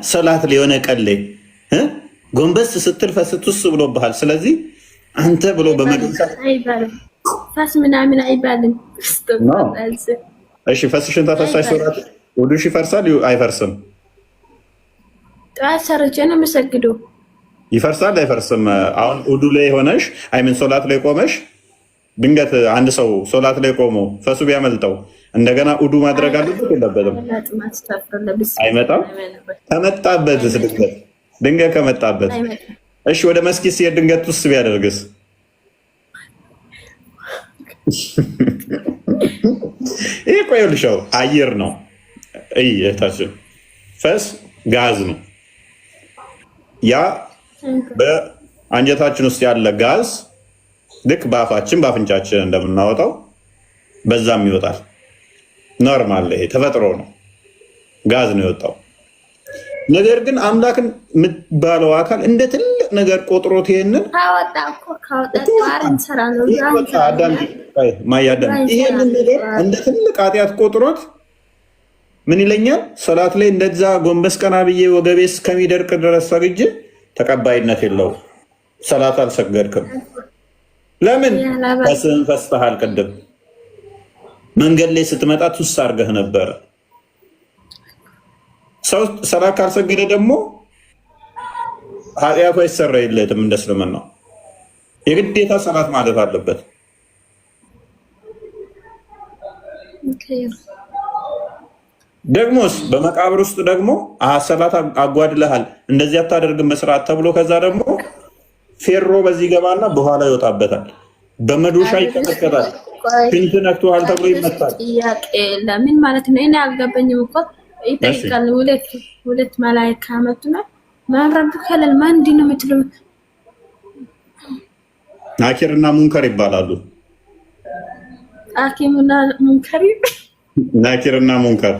ሰላት ሊሆነ ቀሌ ጎንበስ ስትል ፈስቱስ ብሎብሃል። ስለዚህ አንተ ብሎ በመግዛት ፈስ ምናምን አይባልም። እሺ ፈስሽን ተፈሳሽ ሶላት ውዱሽ ይፈርሳል አይፈርስም? ጠዋት ሰርቼ ነው የምሰግደው። ይፈርሳል አይፈርስም? አሁን ውዱ ላይ ሆነሽ አይምን ሶላት ላይ ቆመሽ ድንገት አንድ ሰው ሶላት ላይ ቆሞ ፈሱ ቢያመልጠው እንደገና ውዱ ማድረግ አለበት የለበትም? አይመጣም። ከመጣበት ድንገት ከመጣበት እሺ ወደ መስጊድ ሲሄድ ድንገት ውስጥ ቢያደርግስ? ይህ ቆይ ልሻው አየር ነው። እህታችን ፈስ ጋዝ ነው። ያ በአንጀታችን ውስጥ ያለ ጋዝ ልክ በአፋችን በአፍንጫችን እንደምናወጣው በዛም ይወጣል። ኖርማል፣ ይሄ ተፈጥሮ ነው። ጋዝ ነው የወጣው። ነገር ግን አምላክን የምትባለው አካል እንደ ትልቅ ነገር ቆጥሮት ይሄንን ይሄንን ነገር እንደ ትልቅ ኃጢአት ቆጥሮት ምን ይለኛል? ሰላት ላይ እንደዛ ጎንበስ ቀና ብዬ ወገቤ እስከሚደርቅ ድረስ ሰግጄ ተቀባይነት የለውም። ሰላት አልሰገድክም። ለምን? ፈስህን ፈስተሃል። ቅድም መንገድ ላይ ስትመጣ ቱስ አድርገህ ነበረ። ሰው ሰላት ካልሰገደ ደግሞ ኃጢአቱ አይሰረይለትም። እንደ እስልምናው የግዴታ ሰላት ማለት አለበት። ደግሞስ በመቃብር ውስጥ ደግሞ ሰላት አጓድለሃል እንደዚህ አታደርግም መስራት ተብሎ ከዛ ደግሞ ፌሮ በዚህ ገባና በኋላ ይወጣበታል። በመዶሻ ይቀጠቀጣል። ሽንት ነክቶሃል ተብሎ ይመታል። ጥያቄ ለምን ማለት ነው? እኔ አልገባኝም እኮ ይጠይቃል። ሁለት መላእክት አመጡና ማብራብ ከለል ማንዲ ነው የምትለው? ናኪርና ሙንከር ይባላሉ። ናኪርና ሙንከር ናኪርና ሙንከር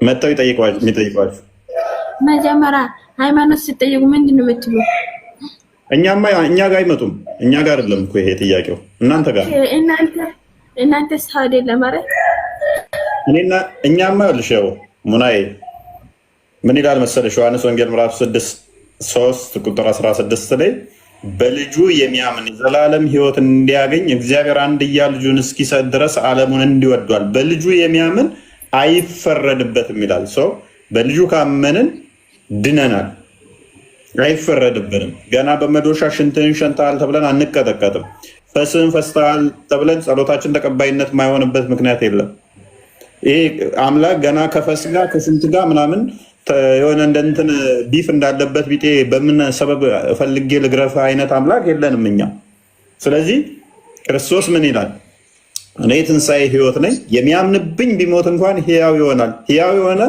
መጥተው የሚጠይቋችሁ መጀመሪያ ሃይማኖት ሲጠይቁ ምንድን ነው የምትሉ? እኛ ጋር አይመጡም። እኛ ጋር አይደለም እኮ ይሄ ጥያቄው፣ እናንተ ጋር። እናንተ ሳውዲ ለማለት እኛማ ልሽው ሙናዬ ምን ይላል መሰለሽ? ዮሐንስ ወንጌል ምዕራፍ 6 ቁጥር 16 ላይ በልጁ የሚያምን የዘላለም ሕይወት እንዲያገኝ እግዚአብሔር አንድያ ልጁን እስኪሰጥ ድረስ ዓለሙን እንዲወዷል። በልጁ የሚያምን አይፈረድበትም ይላል። ሰው በልጁ ካመንን ድነናል፣ አይፈረድብንም። ገና በመዶሻ ሽንትህን ሸንተሃል ተብለን አንቀጠቀጥም። ፈስህን ፈስተሃል ተብለን ጸሎታችን ተቀባይነት የማይሆንበት ምክንያት የለም። ይሄ አምላክ ገና ከፈስ ጋር ከሽንት ጋር ምናምን የሆነ እንደንትን ቢፍ እንዳለበት ቢጤ በምን ሰበብ ፈልጌ ልግረፍ አይነት አምላክ የለንም እኛ። ስለዚህ ክርስቶስ ምን ይላል? እኔ ትንሣኤ ሕይወት ነኝ፣ የሚያምንብኝ ቢሞት እንኳን ሕያው ይሆናል፣ ሕያው የሆነ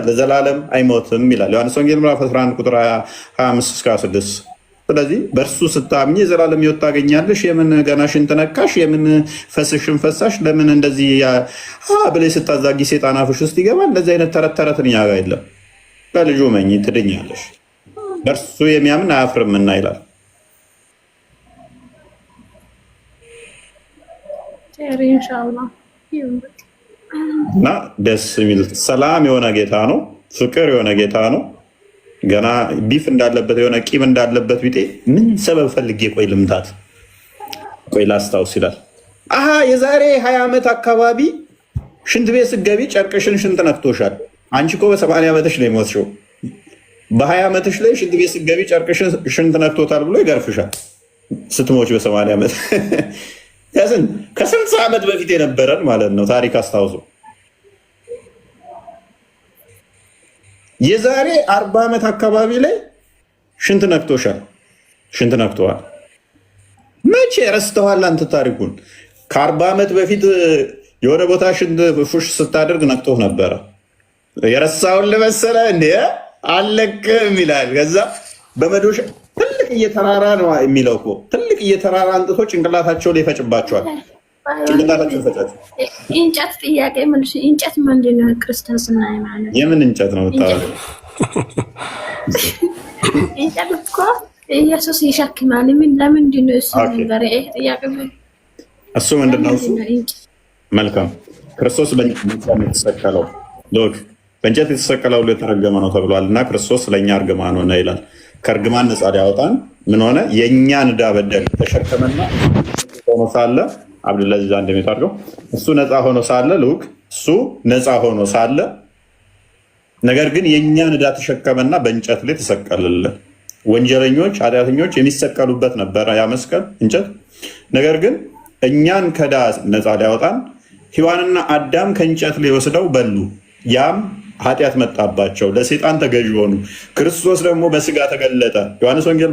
ለዘላለም አይሞትም ይላል ዮሐንስ ወንጌል ምዕራፍ 11 ቁጥር 25-26። ስለዚህ በእርሱ ስታምኝ የዘላለም ሕይወት ታገኛለሽ። የምን ገና ሽንት ነካሽ? የምን ፈስሽን ፈሳሽ? ለምን እንደዚህ ብለሽ ስታዛጊ ሴጣን አፍሽ ውስጥ ይገባል? እንደዚህ አይነት ተረት ተረት እኛ ጋር የለም። በልጁ መኝ ትድኛለሽ፣ በእርሱ የሚያምን አያፍርምና ይላል። እና ደስ የሚል ሰላም የሆነ ጌታ ነው፣ ፍቅር የሆነ ጌታ ነው። ገና ቢፍ እንዳለበት የሆነ ቂም እንዳለበት ቢጤ ምን ሰበብ ፈልጌ ቆይ ልምታት፣ ቆይ ላስታውስ ይላል። የዛሬ 20 ዓመት አካባቢ ሽንት ቤት ስትገቢ ጨርቅሽን ሽንት ነክቶሻል። አንቺ እኮ በ80 ዓመትሽ ነው የሞትሽው። በ20 ዓመትሽ ላይ ሽንት ቤት ስትገቢ ጨርቅሽ ሽንት ነክቶታል ብሎ ይገርፍሻል። ስትሞች በ80 ዓመት ከ60 ዓመት በፊት የነበረን ማለት ነው ታሪክ አስታውሶ የዛሬ 40 ዓመት አካባቢ ላይ ሽንት ነክቶሻል፣ ሽንት ነክቶሃል። መቼ ረስተዋል አንተ ታሪኩን? ከ40 ዓመት በፊት የሆነ ቦታ ሽንት ፉሽ ስታደርግ ነክቶህ ነበረ። የረሳውን ለመሰለ እንዴ አለቅም ይላል። ከዛ በመዶሻ ትልቅ እየተራራ ነው የሚለው እኮ ትልቅ እየተራራ አንጥቶ ጭንቅላታቸው ላይ ይፈጭባቸዋል። ጭንቅላታቸው ይፈጫቸው። እንጨት ጥያቄ መልሽ። እንጨት ምንድን ነው? ክርስቶስና ሃይማኖት የምን እንጨት ነው? እንጨት እኮ ኢየሱስ ይሸክማል። ምን ለምንድን ነው እሱ ነገር? ይሄ ጥያቄ እሱ ምንድን ነው? እሱ መልካም ክርስቶስ በእንጨት የተሰቀለው ሎክ በእንጨት የተሰቀለው ሁሉ የተረገመ ነው ተብሏል እና ክርስቶስ ለእኛ እርግማን ሆነ ይላል። ከእርግማን ነፃ ሊያወጣን ምን ሆነ? የእኛን ዕዳ በደል ተሸከመና ሆኖ ሳለ አብዱላዚዝ እንደሚታርገው እሱ ነፃ ሆኖ ሳለ ልክ እሱ ነፃ ሆኖ ሳለ ነገር ግን የእኛን ዕዳ ተሸከመና በእንጨት ላይ ተሰቀለልን። ወንጀለኞች ኃጢአተኞች የሚሰቀሉበት ነበረ ያ መስቀል እንጨት። ነገር ግን እኛን ከዕዳ ነፃ ሊያወጣን ሔዋንና አዳም ከእንጨት ላይ ወስደው በሉ። ያም ኃጢአት መጣባቸው፣ ለሰይጣን ተገዥ ሆኑ። ክርስቶስ ደግሞ በስጋ ተገለጠ። ዮሐንስ ወንጌል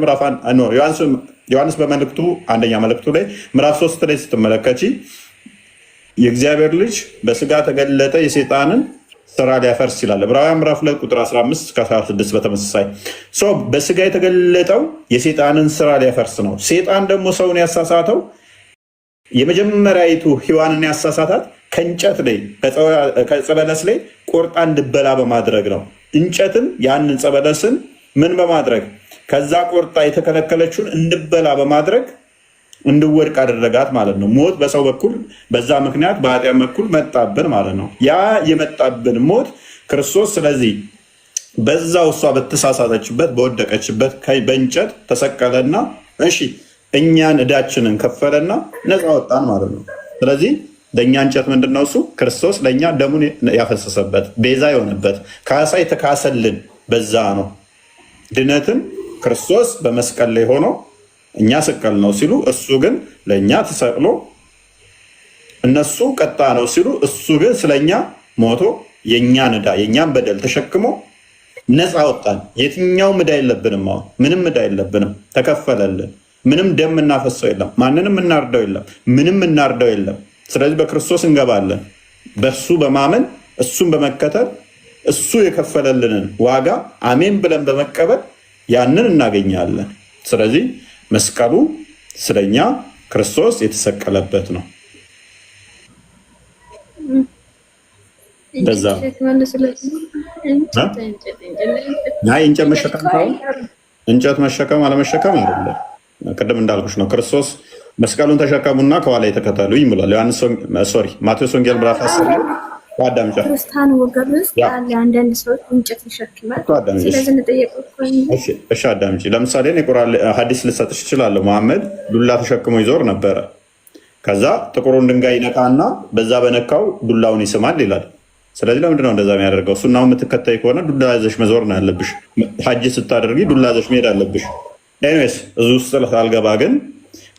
ዮሐንስ በመልእክቱ አንደኛ መልእክቱ ላይ ምዕራፍ 3 ላይ ስትመለከቺ የእግዚአብሔር ልጅ በስጋ ተገለጠ የሰይጣንን ስራ ሊያፈርስ ይላል። ዕብራውያን ምዕራፍ 2 ቁጥር 15-16 በተመሳሳይ በስጋ የተገለጠው የሰይጣንን ስራ ሊያፈርስ ነው። ሰይጣን ደግሞ ሰውን ያሳሳተው የመጀመሪያይቱ ሔዋንን ያሳሳታት ከእንጨት ላይ ከዕፀ በለስ ላይ ቆርጣ እንድበላ በማድረግ ነው። እንጨትን ያንን ዕፀ በለስን ምን በማድረግ ከዛ ቆርጣ የተከለከለችውን እንድበላ በማድረግ እንድወድቅ አደረጋት ማለት ነው። ሞት በሰው በኩል በዛ ምክንያት በኃጢአት በኩል መጣብን ማለት ነው። ያ የመጣብን ሞት ክርስቶስ ስለዚህ በዛው እሷ በተሳሳተችበት በወደቀችበት በእንጨት ተሰቀለና እሺ እኛን ዕዳችንን ከፈለና ነፃ ወጣን ማለት ነው። ስለዚህ ለእኛ እንጨት ምንድነው? እሱ ክርስቶስ ለእኛ ደሙን ያፈሰሰበት ቤዛ የሆነበት ካሳ የተካሰልን በዛ ነው። ድነትን ክርስቶስ በመስቀል ላይ ሆኖ እኛ ስቀል ነው ሲሉ እሱ ግን ለእኛ ተሰቅሎ እነሱ ቀጣ ነው ሲሉ እሱ ግን ስለኛ ሞቶ የእኛን ዕዳ የእኛን በደል ተሸክሞ ነፃ ወጣን። የትኛውም ዕዳ የለብንም። አሁን ምንም ዕዳ የለብንም፣ ተከፈለልን። ምንም ደም እናፈሰው የለም፣ ማንንም እናርደው የለም፣ ምንም እናርደው የለም። ስለዚህ በክርስቶስ እንገባለን። በሱ በማመን እሱን በመከተል እሱ የከፈለልንን ዋጋ አሜን ብለን በመቀበል ያንን እናገኛለን። ስለዚህ መስቀሉ ስለኛ ክርስቶስ የተሰቀለበት ነው። በዛ እንጨት መሸከም እንጨት መሸከም አለመሸከም አይደለም። ቅድም እንዳልኩሽ ነው። ክርስቶስ መስቀሉን ተሸከሙና ከኋላ የተከተሉኝ ብሏል። ማቴዎስ ወንጌል ምዕራፍ 10 አዳም ክርስቲያን ወገን ውስጥ ያለ አንዳንድ ሰዎች እንጨት ይሸክማል። ስለዚህ እንጠየቀው እሺ አዳምጪ። ለምሳሌ እኔ ቁርአን ሐዲስ ልሰጥሽ እችላለሁ። መሐመድ ዱላ ተሸክሞ ይዞር ነበረ። ከዛ ጥቁሩን ድንጋይ ይነካና በዛ በነካው ዱላውን ይስማል ይላል። ስለዚህ ለምንድነው እንደዛ የሚያደርገው? እሱና የምትከታይ ከሆነ ዱላ ይዘሽ መዞር ነው ያለብሽ። ሐጅ ስታደርጊ ዱላ ይዘሽ መሄድ አለብሽ። ኤኒዌይስ እዚህ ውስጥ ሳልገባ ግን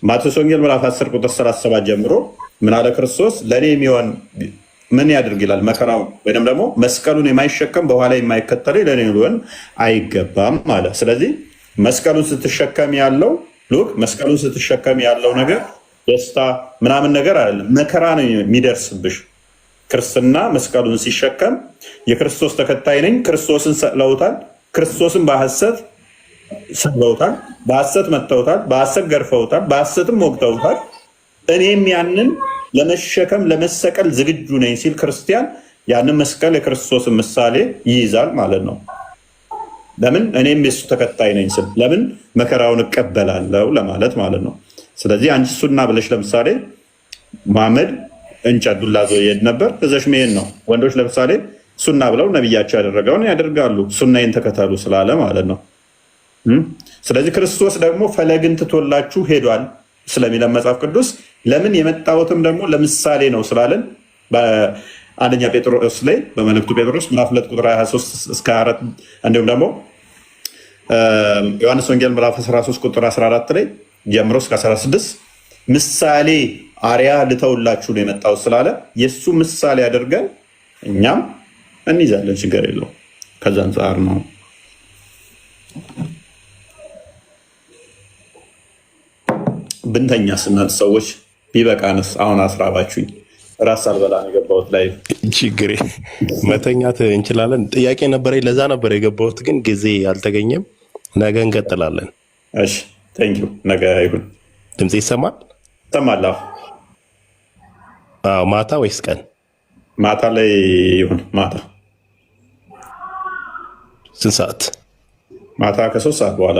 ማቴዎስ ወንጌል ምዕራፍ 10 ቁጥር 37 ጀምሮ ምን አለ ክርስቶስ? ለእኔ የሚሆን ምን ያድርግ ይላል? መከራውን ወይም ደግሞ መስቀሉን የማይሸከም በኋላ የማይከተለኝ ለእኔ ሊሆን አይገባም አለ። ስለዚህ መስቀሉን ስትሸከም ያለው መስቀሉን ስትሸከም ያለው ነገር ደስታ ምናምን ነገር አይደለም፣ መከራ ነው የሚደርስብሽ። ክርስትና መስቀሉን ሲሸከም የክርስቶስ ተከታይ ነኝ፣ ክርስቶስን ሰቅለውታል፣ ክርስቶስን በሐሰት ሰቅለውታል፣ በሐሰት መተውታል፣ በሐሰት ገርፈውታል፣ በሐሰትም ወግተውታል። እኔም ያንን ለመሸከም ለመሰቀል ዝግጁ ነኝ ሲል ክርስቲያን ያንን መስቀል የክርስቶስን ምሳሌ ይይዛል ማለት ነው። ለምን? እኔም የሱ ተከታይ ነኝ ስል ለምን መከራውን እቀበላለሁ ለማለት ማለት ነው። ስለዚህ አንቺ ሱና ብለሽ ለምሳሌ መሐመድ እንጨት ዱላ ይዞ ይሄድ ነበር፣ እዘሽ መሄድ ነው። ወንዶች ለምሳሌ ሱና ብለው ነብያቸው ያደረገውን ያደርጋሉ፣ ሱናዬን ተከተሉ ስላለ ማለት ነው። ስለዚህ ክርስቶስ ደግሞ ፈለግን ትቶላችሁ ሄዷል ስለሚለን መጽሐፍ ቅዱስ ለምን የመጣሁትም ደግሞ ለምሳሌ ነው ስላለን በአንደኛ ጴጥሮስ ላይ በመልእክቱ ጴጥሮስ ምዕራፍ 2 ቁጥር 23 እስከ 4 እንዲሁም ደግሞ ዮሐንስ ወንጌል ምዕራፍ 13 ቁጥር 14 ላይ ጀምሮ እስከ 16 ምሳሌ አርያ ልተውላችሁ ነው የመጣው ስላለ የሱ ምሳሌ አድርገን እኛም እንይዛለን። ችግር የለውም። ከዛ አንፃር ነው ብንተኛ ስናት ሰዎች ቢበቃንስ? አሁን አስራባችሁኝ ራስ አልበላ ነው የገባሁት ላይ ችግሬ መተኛት እንችላለን። ጥያቄ ነበረኝ፣ ለዛ ነበር የገባሁት፣ ግን ጊዜ አልተገኘም። ነገ እንቀጥላለን። እሺ ቴንክ ዩ። ነገ ይሁን። ድምጽ ይሰማል? ይሰማል። አዎ። ማታ ወይስ ቀን? ማታ ላይ ይሁን። ማታ ስንት ሰዓት? ማታ ከ3 ሰዓት በኋላ